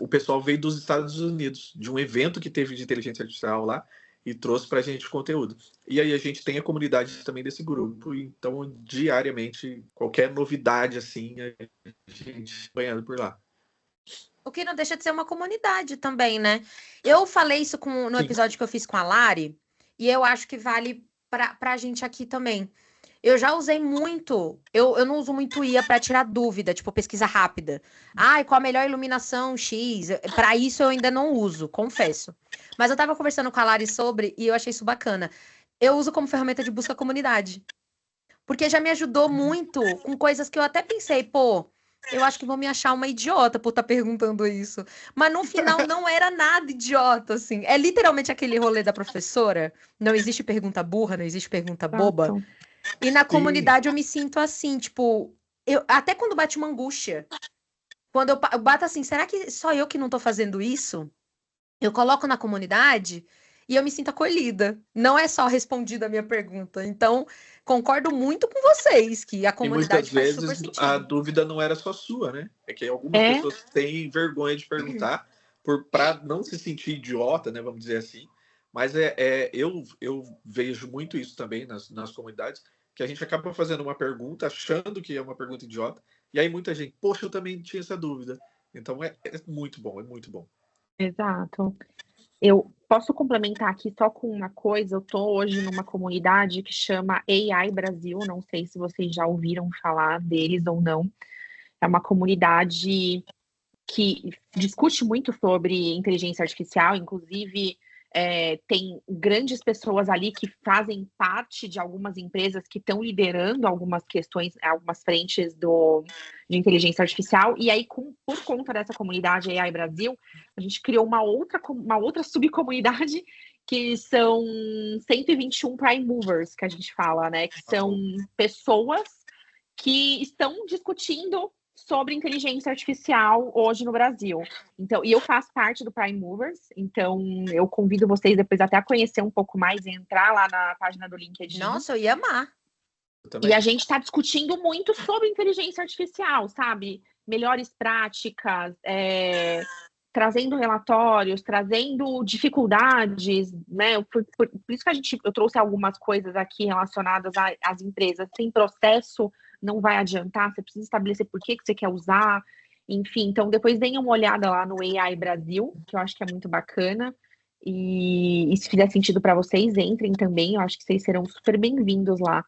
o pessoal veio dos Estados Unidos, de um evento que teve de inteligência artificial lá, e trouxe para a gente conteúdo. E aí a gente tem a comunidade também desse grupo, então diariamente, qualquer novidade assim, a gente banhando por lá. O que não deixa de ser uma comunidade também, né? Eu falei isso no episódio que eu fiz com a Lari, e eu acho que vale pra gente aqui também. Eu já usei muito, eu não uso muito IA para tirar dúvida, tipo pesquisa rápida. Qual a melhor iluminação X? Para isso eu ainda não uso, confesso. Mas eu tava conversando com a Lari sobre e eu achei isso bacana. Eu uso como ferramenta de busca comunidade. Porque já me ajudou muito com coisas que eu até pensei, eu acho que vão me achar uma idiota por estar perguntando isso. Mas no final não era nada idiota, assim. É literalmente aquele rolê da professora. Não existe pergunta burra, não existe pergunta boba. E na comunidade eu me sinto assim, tipo... até quando bate uma angústia. Quando eu bato assim, será que só eu que não tô fazendo isso? Eu coloco na comunidade e eu me sinto acolhida. Não é só respondida a minha pergunta. Então, concordo muito com vocês que a comunidade faz super sentido. E muitas vezes a dúvida não era só sua, né? É que algumas pessoas têm vergonha de perguntar para não se sentir idiota, né? Vamos dizer assim. Mas eu vejo muito isso também nas comunidades, que a gente acaba fazendo uma pergunta, achando que é uma pergunta idiota, e aí muita gente, poxa, eu também tinha essa dúvida. Então é muito bom, é muito bom. Exato. Eu posso complementar aqui só com uma coisa. Eu tô hoje numa comunidade que chama AI Brasil, não sei se vocês já ouviram falar deles ou não. É uma comunidade que discute muito sobre inteligência artificial, inclusive tem grandes pessoas ali que fazem parte de algumas empresas que estão liderando algumas questões, algumas frentes de inteligência artificial. E aí, por conta dessa comunidade AI Brasil, a gente criou uma outra subcomunidade que são 121 Prime Movers, que a gente fala, né? Que são pessoas que estão discutindo sobre inteligência artificial hoje no Brasil. Então, e eu faço parte do Prime Movers, então eu convido vocês depois até a conhecer um pouco mais e entrar lá na página do LinkedIn. Nossa, eu ia amar. E a gente está discutindo muito sobre inteligência artificial, sabe? Melhores práticas, trazendo relatórios, trazendo dificuldades, né? Por isso que eu trouxe algumas coisas aqui relacionadas às empresas. Sem processo, não vai adiantar, você precisa estabelecer por que você quer usar, enfim. Então, depois deem uma olhada lá no AI Brasil, que eu acho que é muito bacana. E se fizer sentido para vocês, entrem também. Eu acho que vocês serão super bem-vindos lá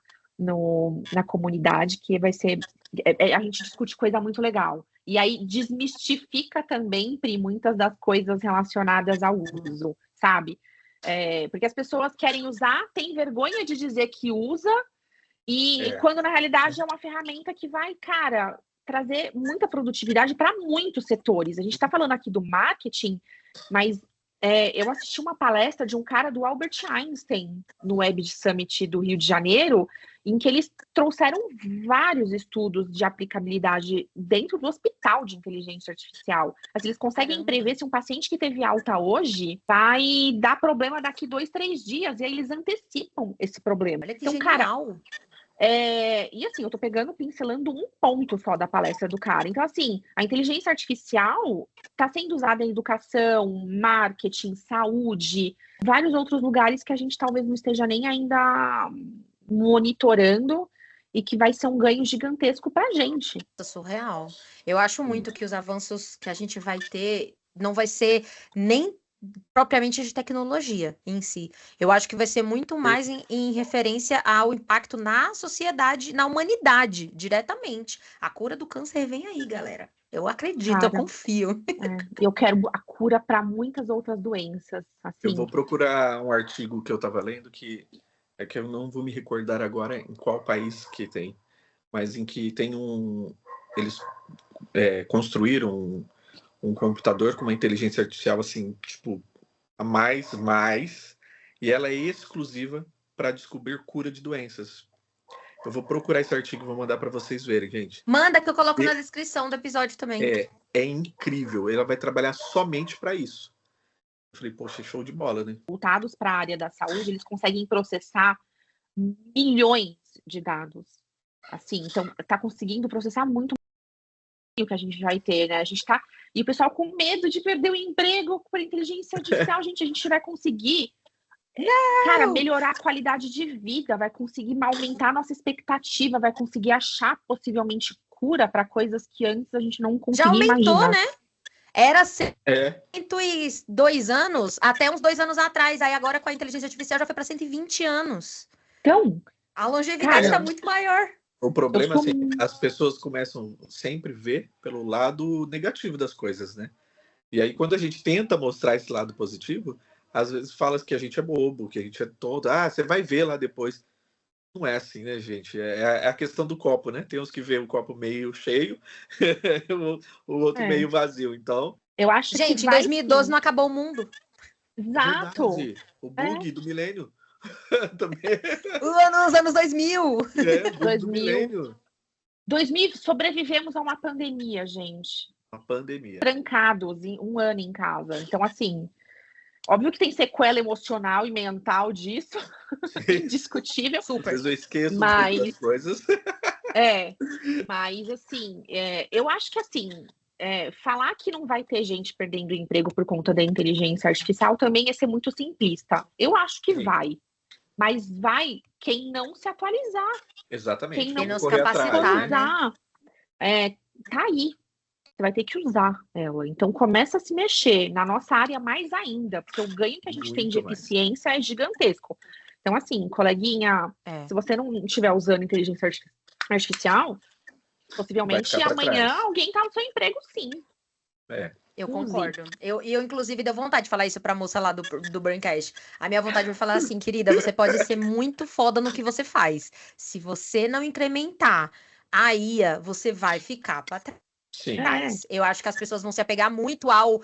na comunidade, que vai ser... a gente discute coisa muito legal. E aí desmistifica também, Pri, muitas das coisas relacionadas ao uso, sabe? Porque as pessoas querem usar, têm vergonha de dizer que usa, e quando na realidade é uma ferramenta que vai, cara, trazer muita produtividade para muitos setores. A gente está falando aqui do marketing, mas eu assisti uma palestra de um cara do Albert Einstein no Web Summit do Rio de Janeiro, em que eles trouxeram vários estudos de aplicabilidade dentro do hospital de inteligência artificial. Assim, eles conseguem prever se um paciente que teve alta hoje vai dar problema daqui 2, 3 dias, e aí eles antecipam esse problema. Olha que então, genial. Cara, e assim, eu tô pincelando um ponto só da palestra do cara. Então, assim, a inteligência artificial está sendo usada em educação, marketing, saúde, vários outros lugares que a gente talvez não esteja nem ainda monitorando, e que vai ser um ganho gigantesco pra gente. Surreal. Eu acho muito que os avanços que a gente vai ter não vai ser nem propriamente de tecnologia em si. Eu acho que vai ser muito mais em referência ao impacto na sociedade, na humanidade, diretamente. A cura do câncer vem aí, galera. Eu acredito, Cara, eu confio. Eu quero a cura para muitas outras doenças. Assim. Eu vou procurar um artigo que eu estava lendo, que eu não vou me recordar agora em qual país que tem, mas em que tem eles construíram um computador com uma inteligência artificial assim, tipo, a mais, e ela é exclusiva para descobrir cura de doenças. Eu vou procurar esse artigo e vou mandar para vocês verem, gente. Manda que eu coloco na descrição do episódio também. É incrível. Ela vai trabalhar somente para isso. Eu falei, poxa, show de bola, né? Voltados para a área da saúde, eles conseguem processar milhões de dados. Assim, então, tá conseguindo processar muito o que a gente vai ter, né? E o pessoal com medo de perder o emprego por inteligência artificial, gente, a gente vai conseguir, cara, melhorar a qualidade de vida, vai conseguir aumentar a nossa expectativa, vai conseguir achar possivelmente cura para coisas que antes a gente não conseguia imaginar. Já aumentou, né? Era 102 anos até uns 2 anos atrás. Aí agora com a inteligência artificial já foi para 120 anos. Então, a longevidade está muito maior. O problema é assim, as pessoas começam sempre a ver pelo lado negativo das coisas, né? E aí quando a gente tenta mostrar esse lado positivo, às vezes fala que a gente é bobo, que a gente é tonto. Ah, você vai ver lá depois. Não é assim, né, gente? É a questão do copo, né? Tem uns que vê o copo meio cheio, o outro meio vazio. Então, eu acho gente, que em 2012 não acabou o mundo. Exato. Verdade. O bug do milênio. Também. Nos anos 2000. Do milênio. 2000, sobrevivemos a uma pandemia, gente. Uma pandemia. Trancados, 1 ano em casa. Então, assim, óbvio que tem sequela emocional e mental disso. Indiscutível. Super. Às vezes eu esqueço das coisas. Mas, assim, eu acho que, assim, falar que não vai ter gente perdendo emprego por conta da inteligência artificial também é ser muito simplista. Eu acho que vai. Mas vai quem não se atualizar. Exatamente. Quem não se capacitar, né? Tá aí. Você vai ter que usar ela. Então, começa a se mexer. Na nossa área, mais ainda. Porque o ganho que a gente tem de eficiência é gigantesco. Então, assim, coleguinha, se você não estiver usando inteligência artificial, possivelmente amanhã alguém tá no seu emprego, sim. Eu concordo. Eu inclusive, deu vontade de falar isso pra moça lá do Braincast. A minha vontade foi falar assim, querida, você pode ser muito foda no que você faz. Se você não incrementar a IA, você vai ficar pra trás. Sim. Eu acho que as pessoas vão se apegar muito ao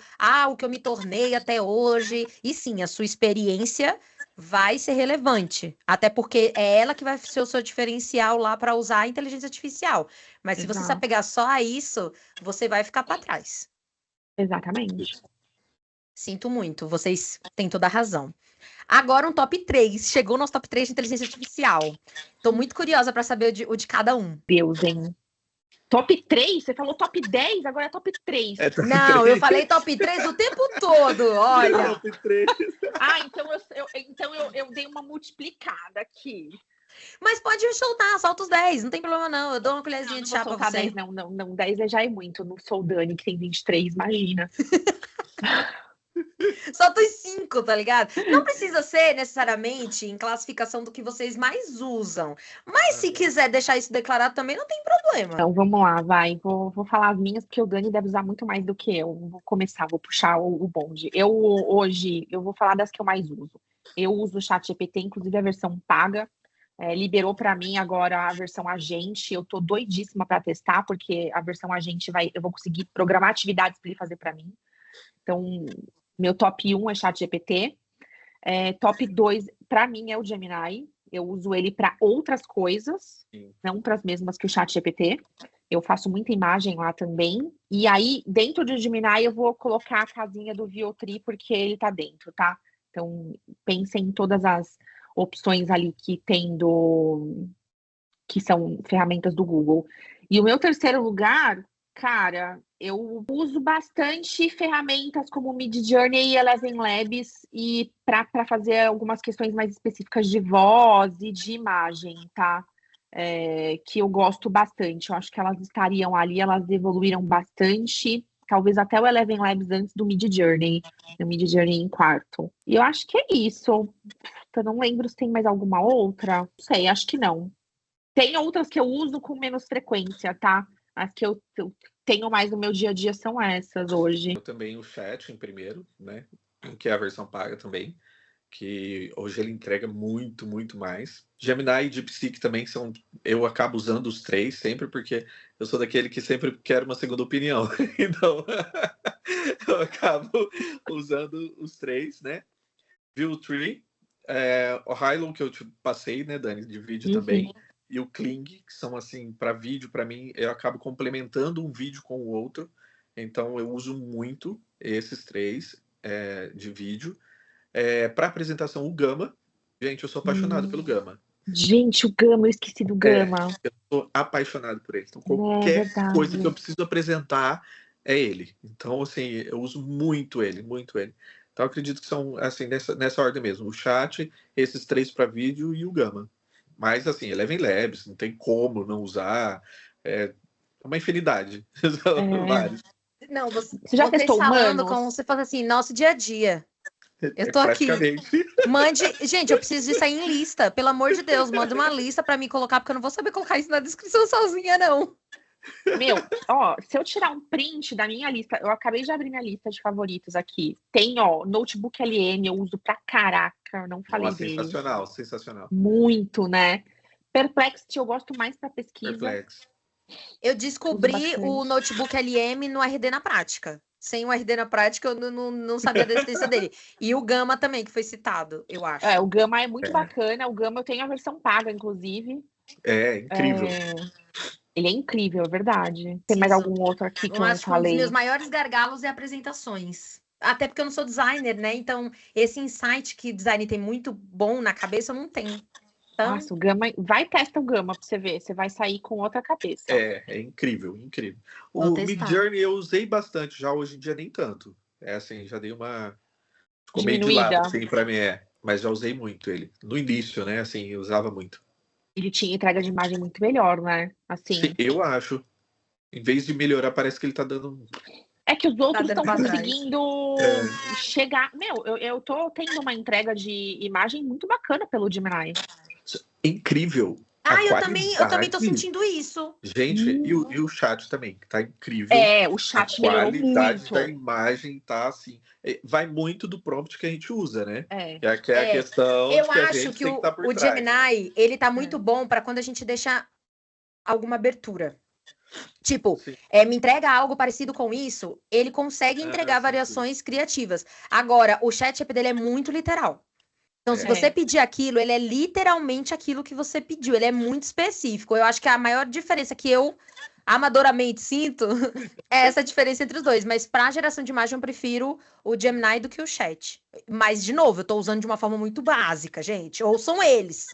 o que eu me tornei até hoje. E sim, a sua experiência vai ser relevante. Até porque é ela que vai ser o seu diferencial lá para usar a inteligência artificial. Mas se você se Exato. apegar só a isso, você vai ficar para trás. Exatamente. Sinto muito, vocês têm toda a razão. Agora um top 3. Chegou o nosso top 3 de inteligência artificial. Tô muito curiosa para saber o de cada um. Deus, hein? Top 3? Você falou top 10, agora é top 3. É top Não, 3. eu falei top 3 o tempo todo, olha. Top 3. Ah, então eu dei uma multiplicada aqui. Mas pode soltar, solta os 10, não tem problema não. Eu dou uma colherzinha Não de vou chá pra soltar você. 10, não. 10 já é muito. Não sou o Dani, que tem 23, imagina. Solta os 5, tá ligado? Não precisa ser necessariamente em classificação do que vocês mais usam. Mas se quiser deixar isso declarado também, não tem problema. Então, vamos lá, vai. Vou falar as minhas, porque o Dani deve usar muito mais do que eu. Vou começar, vou puxar o bonde. Hoje, eu vou falar das que eu mais uso. Eu uso o ChatGPT, inclusive a versão paga. Liberou para mim agora a versão agente. Eu tô doidíssima para testar, porque a versão agente eu vou conseguir programar atividades para ele fazer para mim. Então, meu top 1 é ChatGPT. Top 2, para mim, é o Gemini. Eu uso ele para outras coisas, não para as mesmas que o ChatGPT. Eu faço muita imagem lá também. E aí, dentro do Gemini, eu vou colocar a casinha do VO3, porque ele tá dentro, tá? Então, pensem em todas as opções ali que tem que são ferramentas do Google. E o meu terceiro lugar, cara, eu uso bastante ferramentas como Midjourney e Eleven Labs e para fazer algumas questões mais específicas de voz e de imagem, tá? Que eu gosto bastante. Eu acho que elas estariam ali, elas evoluíram bastante. Talvez até o Eleven Labs antes do Midjourney. O Midjourney em quarto. E eu acho que é isso. Eu não lembro se tem mais alguma outra. Não sei, acho que não. Tem outras que eu uso com menos frequência, tá? As que eu tenho mais no meu dia a dia são essas hoje. Eu também o chat em primeiro, né? Que é a versão paga também. Que hoje ele entrega muito, muito mais. Gemini e DeepSeek também são... Eu acabo usando os 3 sempre, porque eu sou daquele que sempre quer uma segunda opinião. Então, eu acabo usando os 3, né? View3, o Hilo que eu te passei, né, Dani, de vídeo também. E o Kling, que são assim, para vídeo, para mim, eu acabo complementando um vídeo com o outro. Então, eu uso muito esses 3 de vídeo. Para apresentação, o Gama. Gente, eu sou apaixonado pelo Gama. Gente, o Gama, eu esqueci do Gama. Eu sou apaixonado por ele. Então, qualquer coisa que eu preciso apresentar é ele. Então, assim, eu uso muito ele, muito ele. Então, eu acredito que são, assim, nessa ordem mesmo. O chat, esses 3 para vídeo e o Gama. Mas, assim, Eleven Labs, não tem como não usar. É uma infinidade. Vários. Não, você já testou falando como você fala assim, nosso dia a dia. Eu tô aqui. Mande. Gente, eu preciso disso aí em lista. Pelo amor de Deus, manda uma lista pra mim colocar, porque eu não vou saber colocar isso na descrição sozinha, não. Meu, se eu tirar um print da minha lista, eu acabei de abrir minha lista de favoritos aqui. Tem, Notebook LM, eu uso pra caraca, não falei dele. Sensacional, sensacional. Muito, né? Perplexity eu gosto mais pra pesquisa. Perplex. Eu descobri o Notebook LM no RD na prática. Sem o RD na prática, eu não sabia da existência dele. E o Gama também, que foi citado, eu acho. O Gama é muito bacana. O Gama eu tenho a versão paga, inclusive. É incrível. Ele é incrível, é verdade. Tem mais algum outro aqui que eu não falei? Um dos meus maiores gargalos é apresentações. Até porque eu não sou designer, né? Então, esse insight que design tem muito bom na cabeça, eu não tenho. Então... Nossa, o Gama... Vai testa o Gama pra você ver. Você vai sair com outra cabeça. É incrível, incrível. O Midjourney eu usei bastante, já hoje em dia nem tanto. Assim, já dei uma... Ficou meio de lado, assim, pra mim, Mas já usei muito ele. No início, né? Assim, eu usava muito. Ele tinha entrega de imagem muito melhor, né? Assim. Sim, eu acho. Em vez de melhorar, parece que ele tá dando... É que os outros estão conseguindo chegar... Meu, eu tô tendo uma entrega de imagem muito bacana pelo Gemini. Incrível. Eu também tô sentindo isso. Gente, e o chat também, que tá incrível. O chat melhorou muito. A qualidade da imagem tá assim... Vai muito do prompt que a gente usa, né? Que é a questão eu que a acho gente que tem que estar por o trás. Gemini, ele tá muito bom para quando a gente deixa alguma abertura. Tipo, me entrega algo parecido com isso, ele consegue entregar variações criativas. Agora, o ChatGPT dele é muito literal. Então, se você pedir aquilo, ele é literalmente aquilo que você pediu. Ele é muito específico. Eu acho que a maior diferença que eu amadoramente sinto é essa diferença entre os dois. Mas para geração de imagem, eu prefiro o Gemini do que o Chat. Mas, de novo, eu tô usando de uma forma muito básica, gente. Ouçam eles.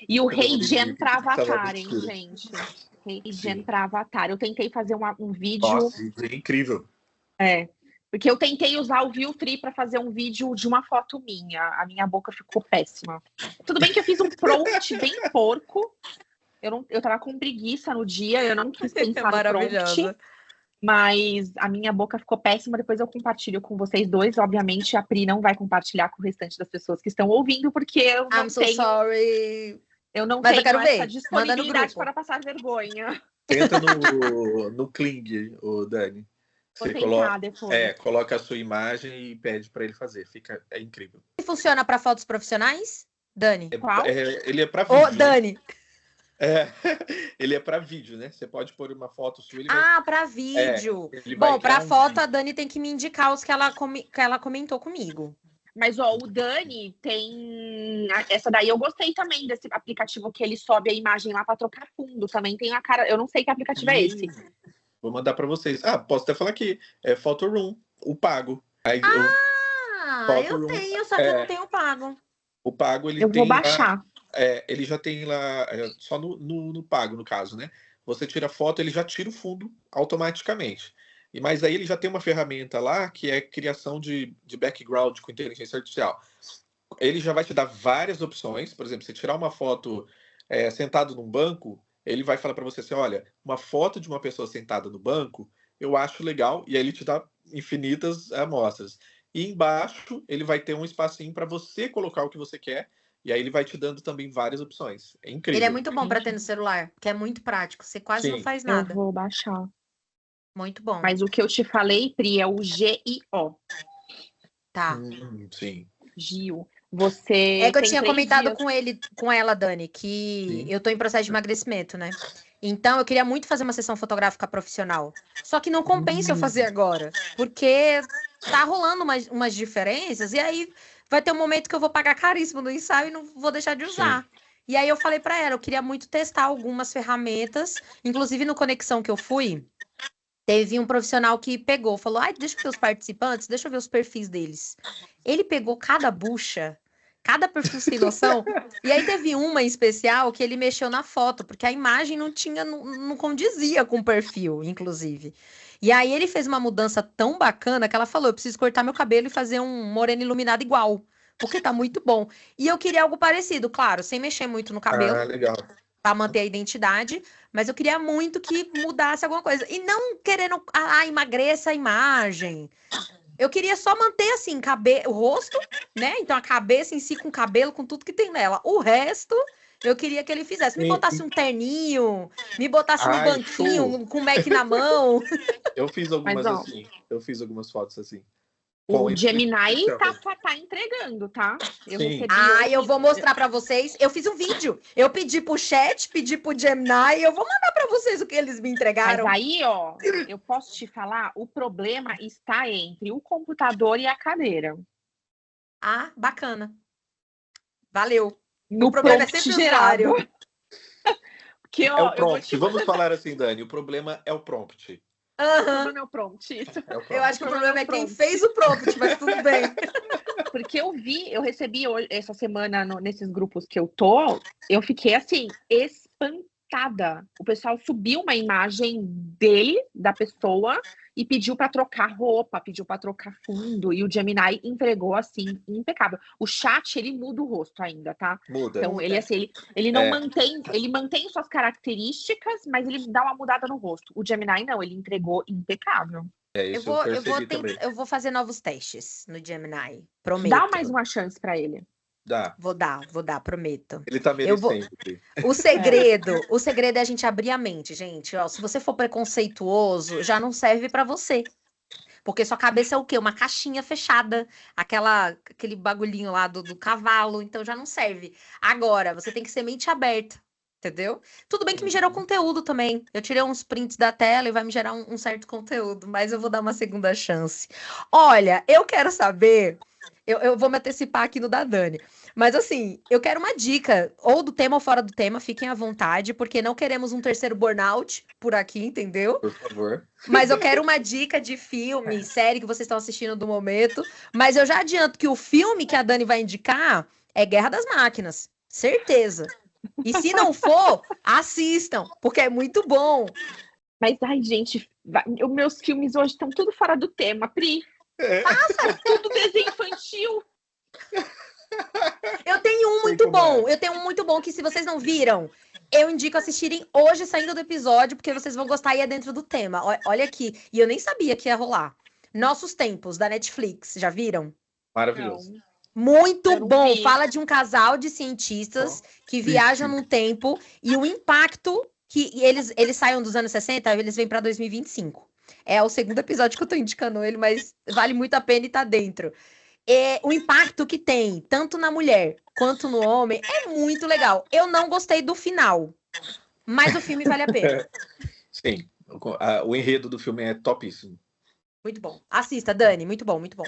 E o HeyGen para Avatar, hein, gente? HeyGen para Avatar. Eu tentei fazer um vídeo... Nossa, é incrível. Porque eu tentei usar o View3 para fazer um vídeo de uma foto minha. A minha boca ficou péssima. Tudo bem que eu fiz um prompt bem porco. Eu tava com preguiça no dia, eu não quis pensar no prompt. Mas a minha boca ficou péssima. Depois eu compartilho com vocês dois. Obviamente, a Pri não vai compartilhar com o restante das pessoas que estão ouvindo, porque eu não tenho... sorry. Eu não Mas tenho essa disponibilidade para passar vergonha. Tenta no Kling, o Dani. Você coloca a sua imagem e pede para ele fazer. É incrível. E funciona para fotos profissionais, Dani? Qual? Ele é para vídeo. Ô, Dani! Ele é para vídeo, né? Você pode pôr uma foto sua. Para vídeo. Bom, para foto, a Dani tem que me indicar os que ela comentou comigo. Mas, o Dani tem... Essa daí eu gostei também, desse aplicativo que ele sobe a imagem lá para trocar fundo. Também tem a cara... Eu não sei que aplicativo é esse. Vou mandar para vocês. Posso até falar aqui. É Photoroom, o pago. Aí, eu tenho, só que eu não tenho o pago. O pago, ele tem... Eu vou baixar. Ele já tem lá... só no pago, no caso, né? Você tira a foto, ele já tira o fundo automaticamente. Mas aí ele já tem uma ferramenta lá que é criação de background com inteligência artificial. Ele já vai te dar várias opções. Por exemplo, você tirar uma foto sentado num banco, ele vai falar para você assim, olha, uma foto de uma pessoa sentada no banco, eu acho legal, e aí ele te dá infinitas amostras. E embaixo ele vai ter um espacinho para você colocar o que você quer, e aí ele vai te dando também várias opções. É incrível. Ele é muito bom para ter no celular, porque é muito prático, você quase não faz nada. Eu vou baixar. Muito bom. Mas o que eu te falei, Pri, é o GIO. Tá. Sim. Gio. Você que eu tinha comentado com ela, Dani, que eu tô em processo de emagrecimento, né? Então, eu queria muito fazer uma sessão fotográfica profissional. Só que não compensa eu fazer agora, porque tá rolando umas diferenças, e aí vai ter um momento que eu vou pagar caríssimo no ensaio e não vou deixar de usar. Sim. E aí eu falei pra ela, eu queria muito testar algumas ferramentas, inclusive no Conexão que eu fui, teve um profissional que pegou, falou, deixa eu ver os participantes, deixa eu ver os perfis deles. Ele pegou cada bucha, cada perfil sem noção, e aí teve uma em especial que ele mexeu na foto, porque a imagem não condizia com o perfil, inclusive. E aí ele fez uma mudança tão bacana que ela falou, eu preciso cortar meu cabelo e fazer um moreno iluminado igual, porque tá muito bom. E eu queria algo parecido, claro, sem mexer muito no cabelo. Legal. Pra manter a identidade, mas eu queria muito que mudasse alguma coisa. E não querendo, emagreça a imagem. Eu queria só manter, assim, o rosto, né? Então, a cabeça em si com cabelo, com tudo que tem nela. O resto, eu queria que ele fizesse. Me botasse um terninho, me botasse no banquinho, com o Mac na mão. Eu fiz algumas assim. Eu fiz algumas fotos assim. O Gemini tá entregando, tá? Eu vou mostrar pra vocês. Eu fiz um vídeo. Eu pedi pro chat, pedi pro Gemini. Eu vou mandar pra vocês o que eles me entregaram. Mas aí, eu posso te falar, o problema está entre o computador e a cadeira. Bacana. Valeu. O problema é sempre gerado. O prompt. Vamos falar assim, Dani. O problema é o prompt. O problema é o prompt. Eu acho que o problema é quem fez o prompt, mas tudo bem. Porque eu recebi hoje, essa semana nesses grupos que eu tô, eu fiquei assim, espantada. O pessoal subiu uma imagem da pessoa, e pediu para trocar roupa, pediu para trocar fundo, e o Gemini entregou assim, impecável. O chat, ele muda o rosto ainda, tá? Muda. Então, ele não mantém, ele mantém suas características, mas ele dá uma mudada no rosto. O Gemini não, ele entregou impecável. Eu vou fazer novos testes no Gemini, prometo. Dá mais uma chance para ele. Dá. Vou dar, prometo. Ele tá merecendo. O segredo é a gente abrir a mente, gente. Se você for preconceituoso, já não serve pra você. Porque sua cabeça é o quê? Uma caixinha fechada. Aquele bagulhinho lá do cavalo. Então já não serve. Agora, você tem que ser mente aberta. Entendeu? Tudo bem que me gerou conteúdo também. Eu tirei uns prints da tela e vai me gerar um certo conteúdo. Mas eu vou dar uma segunda chance. Olha, eu quero saber Eu vou me antecipar aqui no da Dani. Mas assim, eu quero uma dica, ou do tema ou fora do tema, fiquem à vontade, porque não queremos um terceiro burnout por aqui, entendeu? Por favor. Mas eu quero uma dica de filme, série que vocês estão assistindo do momento. Mas eu já adianto que o filme que a Dani vai indicar é Guerra das Máquinas. Certeza. E se não for, assistam, porque é muito bom. Mas, ai, gente, os meus filmes hoje estão tudo fora do tema, Pri. É. Passa tudo desenho infantil. Eu tenho um Sei muito como bom. é. Eu tenho um muito bom que, se vocês não viram, eu indico assistirem hoje, saindo do episódio, porque vocês vão gostar e é dentro do tema. Olha aqui. E eu nem sabia que ia rolar. Nossos Tempos, da Netflix. Já viram? Maravilhoso. Não. Muito Eu não bom. vi. Fala de um casal de cientistas que viajam Vixe. no tempo e o impacto que eles saem dos anos 60, eles vêm para 2025. É o segundo episódio que eu tô indicando ele, mas vale muito a pena e tá dentro. O impacto que tem, tanto na mulher quanto no homem, é muito legal. Eu não gostei do final, mas o filme vale a pena. Sim, o enredo do filme é topíssimo. Muito bom. Assista, Dani. Muito bom, muito bom.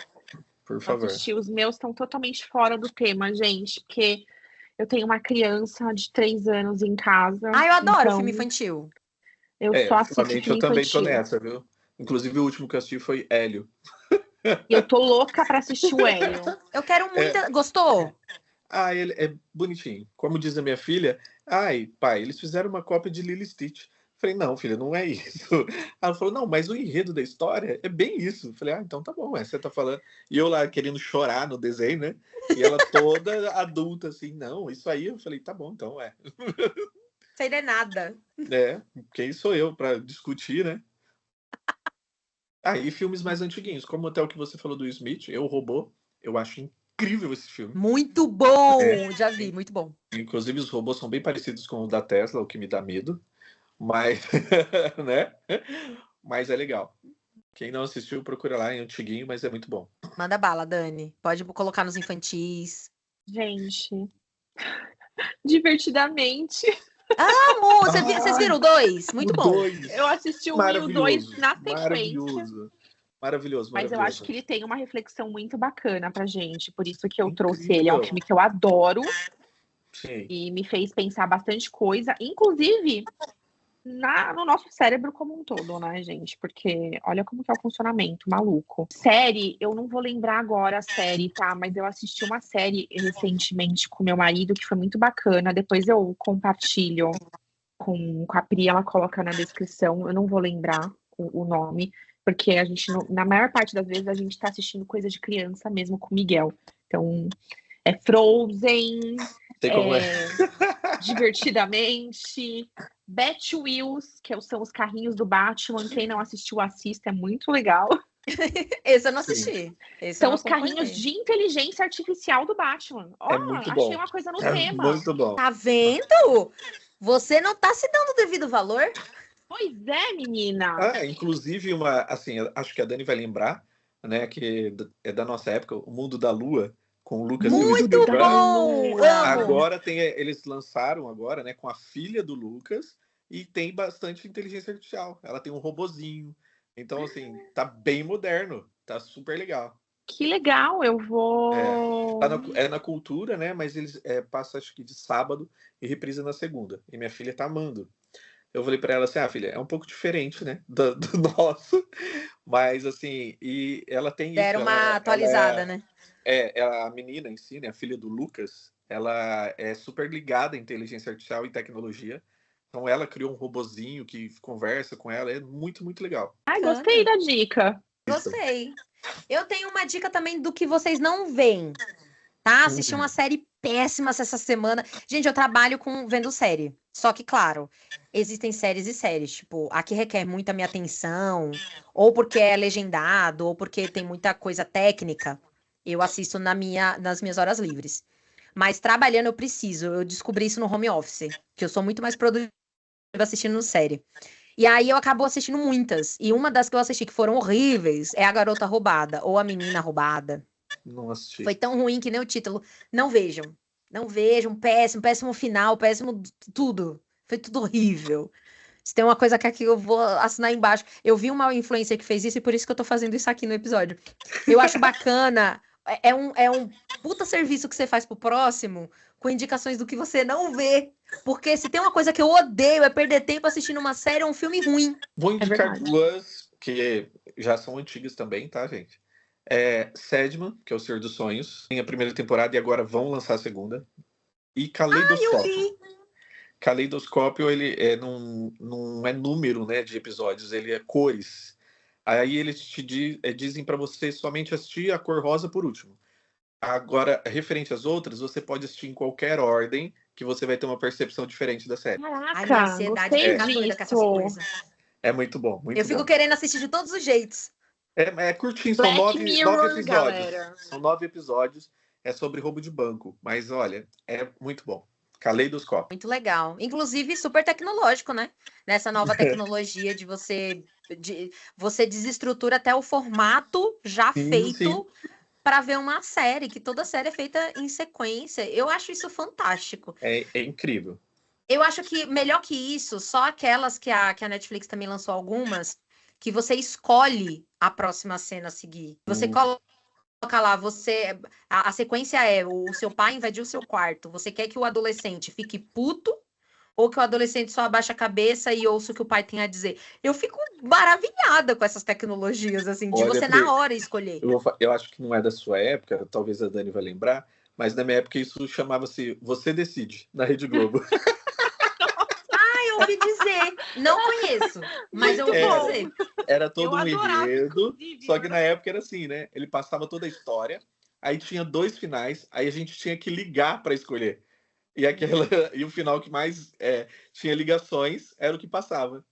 Por favor. Assistir. Os meus estão totalmente fora do tema, gente, porque eu tenho uma criança de 3 anos em casa. Ah, eu adoro então filme infantil. Eu só assisto ultimamente filme eu também tô infantil. nessa, viu? Inclusive o último que eu assisti foi Hélio. E eu tô louca pra assistir o Hélio. Eu quero muita... Gostou? Ah, ele é bonitinho. Como diz a minha filha, ai, pai, eles fizeram uma cópia de Lilo e Stitch. Falei, não, filha, não é isso. Ela falou, não, mas o enredo da história é bem isso. Falei, ah, então tá bom, você tá falando. E eu lá querendo chorar no desenho, né? E ela toda adulta, assim, não, isso aí. Eu falei, tá bom, então é. Sei não é nada. É, quem sou eu pra discutir, né? E filmes mais antiguinhos, como até o que você falou do Smith, Eu, Robô, eu acho incrível esse filme. Muito bom! Já vi, muito bom. Inclusive, os robôs são bem parecidos com o da Tesla, o que me dá medo. Mas, né? Mas é legal. Quem não assistiu, procura lá, é antiguinho, mas é muito bom. Manda bala, Dani. Pode colocar nos infantis. Gente, Divertidamente. Amor, vocês viram o 2? Muito bom. Eu assisti o 1 e o 2 na sequência. Maravilhoso. Mas eu acho que ele tem uma reflexão muito bacana pra gente. Por isso que eu trouxe ele. É um filme que eu adoro. Sim. E me fez pensar bastante coisa. Inclusive, no nosso cérebro como um todo, né, gente? Porque olha como que é o funcionamento, maluco. Série, eu não vou lembrar agora a série, tá? Mas eu assisti uma série recentemente com meu marido, que foi muito bacana. Depois eu compartilho com a Pri, ela coloca na descrição. Eu não vou lembrar o nome, porque a gente, na maior parte das vezes, a gente tá assistindo coisa de criança mesmo com o Miguel. Então, é Frozen, Divertidamente, Batwheels, que são os carrinhos do Batman. Quem não assistiu, assista, é muito legal. Esse eu não assisti. São os carrinhos de inteligência artificial do Batman. É muito achei bom. uma coisa no tema. Muito bom. Tá vendo? Você não tá se dando o devido valor? Pois é, menina. Inclusive, acho que a Dani vai lembrar, né, que é da nossa época, O Mundo da Lua, com o Lucas Silva. Muito bom! Amo. Agora eles lançaram agora, né, com a filha do Lucas, e tem bastante inteligência artificial. Ela tem um robozinho. Então, assim, tá bem moderno. Tá super legal. Que legal, eu vou... É na Cultura, né, mas eles passam, acho que de sábado e reprisa na segunda. E minha filha tá amando. Eu falei pra ela assim, filha, é um pouco diferente, né, do nosso, mas assim, e ela tem isso. Deram uma atualizada, né? A menina em si, né, a filha do Lucas, ela é super ligada à inteligência artificial e tecnologia, então ela criou um robozinho que conversa com ela, é muito, muito legal. Ai, gostei da dica. Gostei. Eu tenho uma dica também do que vocês não veem, tá? Assisti uma série péssima essa semana. Gente, eu trabalho vendo série. Só que, claro, existem séries e séries. Tipo, a que requer muita minha atenção, ou porque é legendado, ou porque tem muita coisa técnica, eu assisto nas minhas horas livres. Mas trabalhando eu preciso. Eu descobri isso no home office, que eu sou muito mais produtiva assistindo série. E aí eu acabo assistindo muitas. E uma das que eu assisti que foram horríveis é A Garota Roubada, ou A Menina Roubada. Não assisti. Foi tão ruim que nem o título. Não vejam. Não vejam. Péssimo final, péssimo tudo. Foi tudo horrível. Se tem uma coisa que aqui eu vou assinar embaixo. Eu vi uma influencer que fez isso e por isso que eu tô fazendo isso aqui no episódio. Eu acho bacana é um puta serviço que você faz pro próximo com indicações do que você não vê. Porque se tem uma coisa que eu odeio é perder tempo assistindo uma série ou um filme ruim. Vou indicar verdade. duas que já são antigas também, tá, gente? Sandman, que é o Senhor dos Sonhos. Tem a primeira temporada e agora vão lançar a segunda. E Eu Caleidoscópio. vi. Caleidoscópio, ele não é número, né, de episódios, ele é cores. Aí eles dizem para você somente assistir a cor rosa por último. Agora, referente às outras, você pode assistir em qualquer ordem, que você vai ter uma percepção diferente da série. Ai, minha Caraca, ansiedade gostei fica doida com essas disso. coisas. É muito bom, muito Eu fico bom. querendo assistir de todos os jeitos. É curtinho, são Black 9 Mirror, episódios. galera. São 9 episódios, é sobre roubo de banco. Mas olha, é muito bom. Caleidoscópio. Muito legal. Inclusive, super tecnológico, né? Nessa nova tecnologia de você desestrutura até o formato já Sim, feito sim. para ver uma série, que toda série é feita em sequência. Eu acho isso fantástico. É incrível. Eu acho que melhor que isso, só aquelas que a Netflix também lançou algumas, que você escolhe a próxima cena a seguir. Você coloca lá, a sequência é o seu pai invadiu o seu quarto. Você quer que o adolescente fique puto ou que o adolescente só abaixe a cabeça e ouça o que o pai tem a dizer? Eu fico maravilhada com essas tecnologias, assim, de Olha, você na hora escolher. Eu acho que não é da sua época, talvez a Dani vai lembrar, mas na minha época isso chamava-se Você Decide, na Rede Globo. Eu ouvi dizer, não conheço, mas eu ouvi bom. dizer. Era todo Eu um adorava, enredo, inclusive. só que na época era assim, né? Ele passava toda a história, aí tinha 2 finais, aí a gente tinha que ligar para escolher. E o final que mais tinha ligações era o que passava.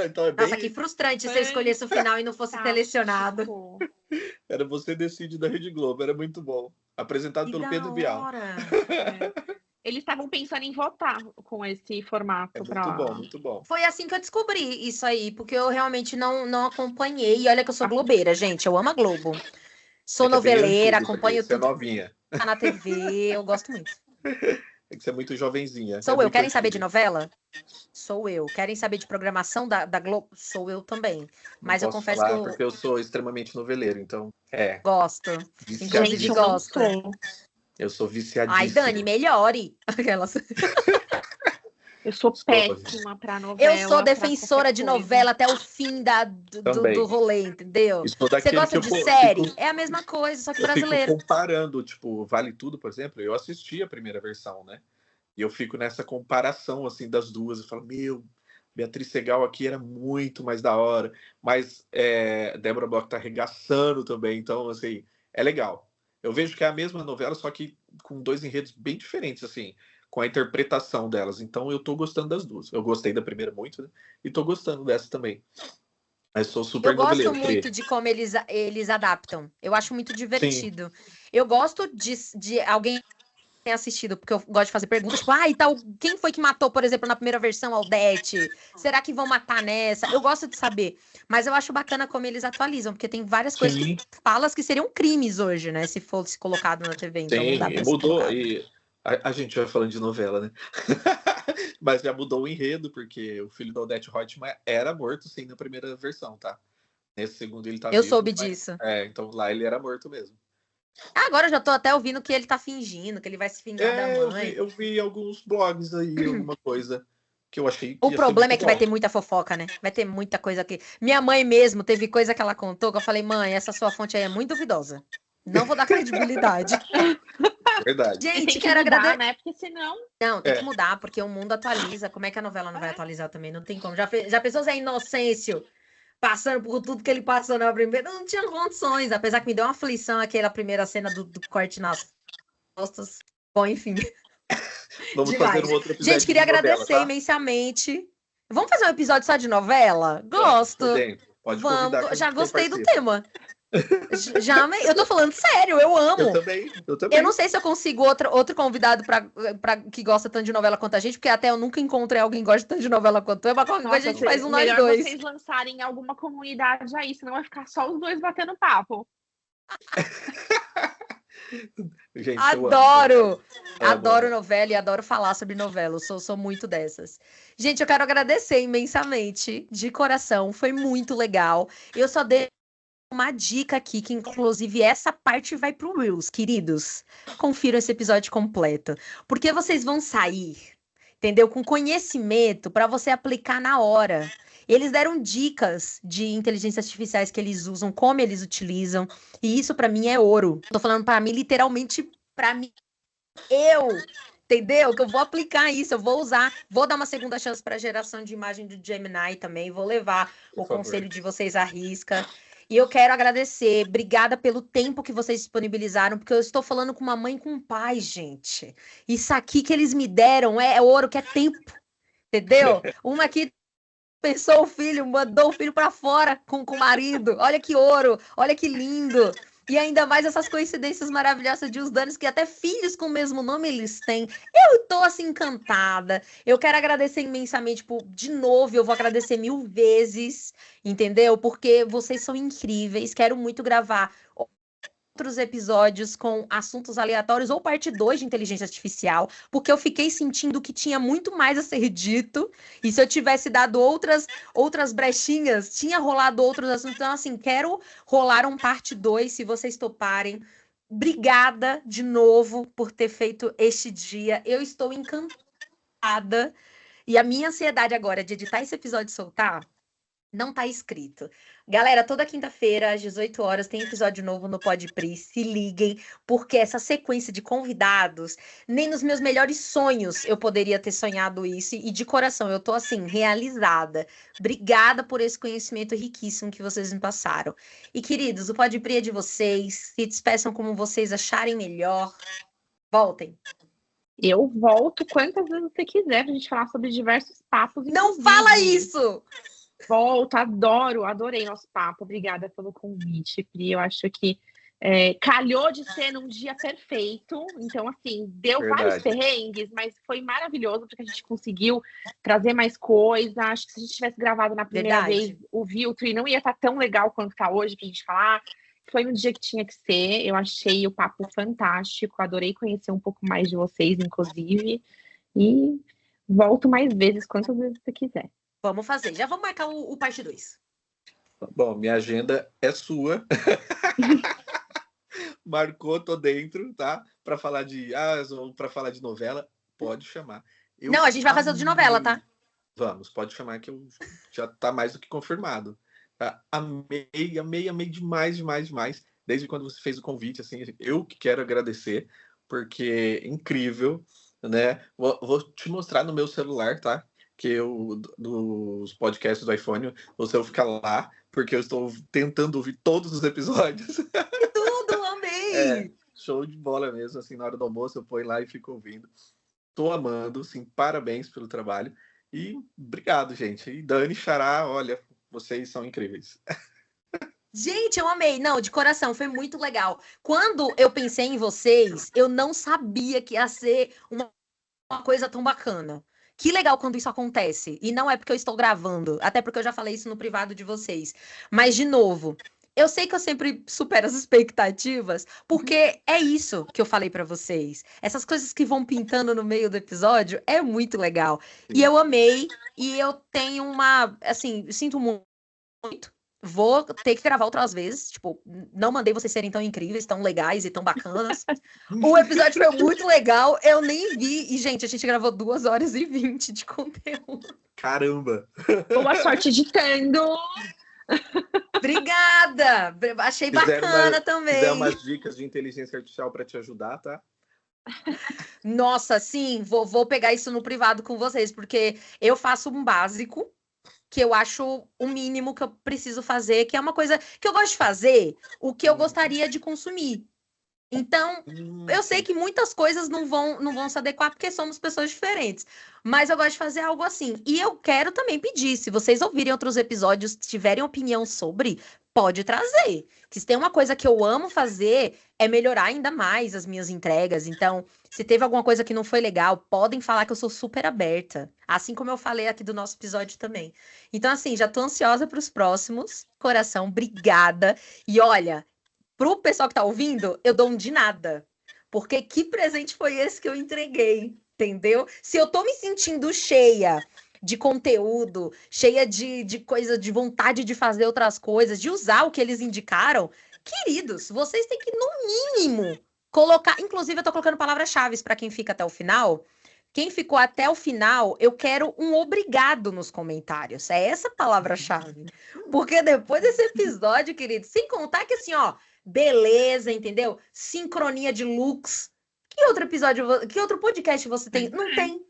Então é Nossa, bem. que frustrante se eu escolhesse o final e não fosse selecionado. Era Você Decide da Rede Globo, era muito bom. Apresentado Que pelo da Pedro Bial. hora. Eles estavam pensando em votar com esse formato. É muito bom, muito bom. Foi assim que eu descobri isso aí, porque eu realmente não acompanhei. E olha que eu sou globeira, gente. Eu amo a Globo. Sou É que é bem noveleira, antigo, acompanho você é tudo novinha. que tá na TV. Eu gosto muito. É que você é muito jovenzinha. Sou é eu. muito Querem saber de antigo. novela? Sou eu. Querem saber de programação da Globo? Sou eu também. Mas Não eu posso confesso falar que eu porque eu sou extremamente noveleiro, então gosto. viciadíssimo. Inclusive, Gente, eu gosto. não sou. Eu sou viciadíssimo. Ai, Dani, melhore. Aquelas. Eu sou Sou. péssima pra novela. Eu sou pra defensora qualquer de coisa. novela até o fim Também. do rolê, entendeu? Estou Você daquele gosta que de eu série? fico- É a mesma coisa, só que Eu fico brasileiro. comparando, tipo, Vale Tudo, por exemplo, eu assisti a primeira versão, né? E eu fico nessa comparação, assim, das duas. Eu falo, meu, Beatriz Segal aqui era muito mais da hora. Mas Débora Bloch tá arregaçando também, então, assim, é legal. Eu vejo que é a mesma novela, só que com 2 enredos bem diferentes, assim, com a interpretação delas. Então, eu tô gostando das duas. Eu gostei da primeira muito, né? E tô gostando dessa também. Mas sou super Eu gosto noveleiro. muito de como eles adaptam. Eu acho muito Sim, divertido. Eu gosto de alguém ter assistido, porque eu gosto de fazer perguntas, tipo, e tal, quem foi que matou, por exemplo, na primeira versão, Aldete? Será que vão matar nessa? Eu gosto de saber. Mas eu acho bacana como eles atualizam, porque tem várias coisas sim, falas que seriam crimes hoje, né? Se fosse colocado na TV, então não sim. dá E pra ser mudou. colocado. E a gente vai falando de novela, né? Mas já mudou o enredo, porque o filho da Odete Roitman era morto, sim, na primeira versão, tá? Nesse segundo ele tá Eu vivo. soube mas- disso. Então lá ele era morto mesmo. Agora eu já tô até ouvindo que ele tá fingindo, que ele vai se vingar da mãe. Eu vi alguns blogs aí, alguma coisa que eu achei que O ia problema ser é que muito vai bom. ter muita fofoca, né? Vai ter muita coisa aqui. Minha mãe mesmo teve coisa que ela contou que eu falei, mãe, essa sua fonte aí é muito duvidosa. Não vou dar credibilidade. Verdade. E tem Gente, que quero mudar, agradecer. né? Porque senão... Não, tem É. que mudar, porque o mundo atualiza. Como é que a novela não vai atualizar também? Não tem como. Já pensou Zé Inocêncio passando por tudo que ele passou na primeira? Não tinha condições, apesar que me deu uma aflição aquela primeira cena do corte nas costas. Bom, enfim. Vamos Demais. fazer um outro episódio. Gente, queria de novela, agradecer tá? imensamente. Vamos fazer um episódio só de novela? Gosto. Tô dentro. Pode convidar. Vamos. Já quem gostei do participa. tema. Já amei. Eu tô falando sério, eu amo. Eu também. Eu não sei se eu consigo outro convidado pra que gosta tanto de novela quanto a gente, porque até eu nunca encontrei alguém que gosta tanto de novela quanto eu, mas qualquer coisa a gente faz nós melhor dois. vocês lançarem alguma comunidade aí, senão vai ficar só os dois batendo papo. Gente, eu amo. Adoro! Amo. Adoro novela e adoro falar sobre novela. Eu sou muito dessas. Gente, eu quero agradecer imensamente, de coração. Foi muito legal. Eu só deixo uma dica aqui, que inclusive essa parte vai pro Reels, queridos. Confiram esse episódio completo. Porque vocês vão sair, entendeu? Com conhecimento para você aplicar na hora. Eles deram dicas de inteligências artificiais que eles usam, como eles utilizam. E isso para mim é ouro. Tô falando para mim, literalmente, para mim, entendeu? Que eu vou aplicar isso, eu vou usar, vou dar uma segunda chance para a geração de imagem do Gemini também, vou levar o conselho de vocês à risca. E eu quero agradecer, obrigada pelo tempo que vocês disponibilizaram, porque eu estou falando com uma mãe e com um pai, gente. Isso aqui que eles me deram é ouro, que é tempo, entendeu? Uma aqui pensou o filho, mandou o filho para fora com o marido. Olha que ouro, olha que lindo. E ainda mais essas coincidências maravilhosas de os danos que até filhos com o mesmo nome eles têm. Eu tô assim encantada. Eu quero agradecer imensamente de novo, eu vou agradecer 1000 vezes, entendeu? Porque vocês são incríveis. Quero muito gravar outros episódios com assuntos aleatórios ou parte 2 de inteligência artificial, porque eu fiquei sentindo que tinha muito mais a ser dito, e se eu tivesse dado outras brechinhas, tinha rolado outros assuntos. Então, assim, quero rolar um parte 2, se vocês toparem. Obrigada de novo por ter feito este dia. Eu estou encantada, e a minha ansiedade agora de editar esse episódio e soltar não tá escrito. Galera, toda quinta-feira, às 18 horas, tem episódio novo no Podpri. Se liguem, porque essa sequência de convidados, nem nos meus melhores sonhos eu poderia ter sonhado isso. E de coração, eu tô assim, realizada. Obrigada por esse conhecimento riquíssimo que vocês me passaram. E, queridos, o Podpri é de vocês. Se despeçam como vocês acharem melhor. Voltem. Eu volto quantas vezes você quiser pra gente falar sobre diversos papos. Não fala isso! Volto, adorei nosso papo. Obrigada pelo convite, Pri. Eu acho que calhou de ser num dia perfeito. Então, assim, deu vários perrengues, mas foi maravilhoso, porque a gente conseguiu trazer mais coisa. Acho que se a gente tivesse gravado na primeira vez, o Viltri não ia estar tão legal quanto está hoje pra gente falar. Foi no dia que tinha que ser. Eu achei o papo fantástico. Adorei conhecer um pouco mais de vocês, inclusive. E volto mais vezes, quantas vezes você quiser. Vamos fazer. Já vamos marcar o parte 2. Bom, minha agenda é sua. Marcou, tô dentro, tá? Para falar de para falar de novela, pode chamar. Não, a gente vai fazer o de novela, tá? Vamos, pode chamar que já tá mais do que confirmado. Tá? Amei demais. Desde quando você fez o convite, assim, eu que quero agradecer, porque é incrível, né? Vou te mostrar no meu celular, tá? Que dos podcasts do iPhone, você vai ficar lá, porque eu estou tentando ouvir todos os episódios. Tudo, amei! Show de bola mesmo, assim, na hora do almoço eu ponho lá e fico ouvindo. Tô amando, assim, parabéns pelo trabalho. E obrigado, gente. E Dani, Xará, olha, vocês são incríveis. Gente, eu amei. Não, de coração, foi muito legal. Quando eu pensei em vocês, eu não sabia que ia ser uma coisa tão bacana. Que legal quando isso acontece. E não é porque eu estou gravando, até porque eu já falei isso no privado de vocês. Mas, de novo, eu sei que eu sempre supero as expectativas, porque é isso que eu falei pra vocês. Essas coisas que vão pintando no meio do episódio é muito legal. Sim. E eu amei, e eu tenho assim, sinto muito. Vou ter que gravar outras vezes. Tipo, não mandei vocês serem tão incríveis, tão legais e tão bacanas. O episódio foi muito legal, eu nem vi. E, gente, a gente gravou 2h20 de conteúdo. Caramba! Boa sorte editando! Obrigada! Achei bacana também. Quiser umas dicas de inteligência artificial para te ajudar, tá? Nossa, sim, vou pegar isso no privado com vocês, porque eu faço um básico, que eu acho o mínimo que eu preciso fazer, que é uma coisa que eu gosto de fazer, o que eu gostaria de consumir. Então, eu sei que muitas coisas não vão se adequar, porque somos pessoas diferentes. Mas eu gosto de fazer algo assim. E eu quero também pedir, se vocês ouvirem outros episódios, tiverem opinião sobre, pode trazer. Que se tem uma coisa que eu amo fazer, é melhorar ainda mais as minhas entregas. Então, se teve alguma coisa que não foi legal, podem falar que eu sou super aberta. Assim como eu falei aqui do nosso episódio também. Então, assim, já tô ansiosa para os próximos. Coração, obrigada. E olha, pro pessoal que tá ouvindo, eu dou um de nada. Porque que presente foi esse que eu entreguei, entendeu? Se eu tô me sentindo cheia de conteúdo, cheia de coisa, de vontade de fazer outras coisas, de usar o que eles indicaram, queridos, vocês têm que, no mínimo, colocar. Inclusive, eu tô colocando palavras-chave para quem fica até o final. Quem ficou até o final, eu quero um obrigado nos comentários. É essa palavra-chave. Porque depois desse episódio, querido, sem contar que assim, ó, beleza, entendeu? Sincronia de looks. Que outro episódio, que outro podcast você tem? Não tem.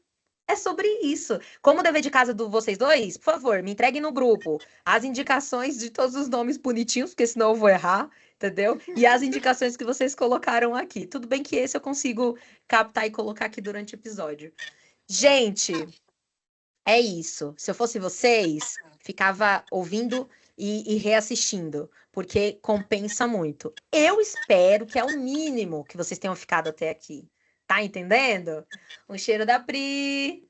É sobre isso. Como dever de casa de vocês dois, por favor, me entreguem no grupo as indicações de todos os nomes bonitinhos, porque senão eu vou errar, entendeu? E as indicações que vocês colocaram aqui. Tudo bem que esse eu consigo captar e colocar aqui durante o episódio. Gente, é isso. Se eu fosse vocês, ficava ouvindo e reassistindo, porque compensa muito. Eu espero que é o mínimo que vocês tenham ficado até aqui. Tá entendendo? Um cheiro da Pri.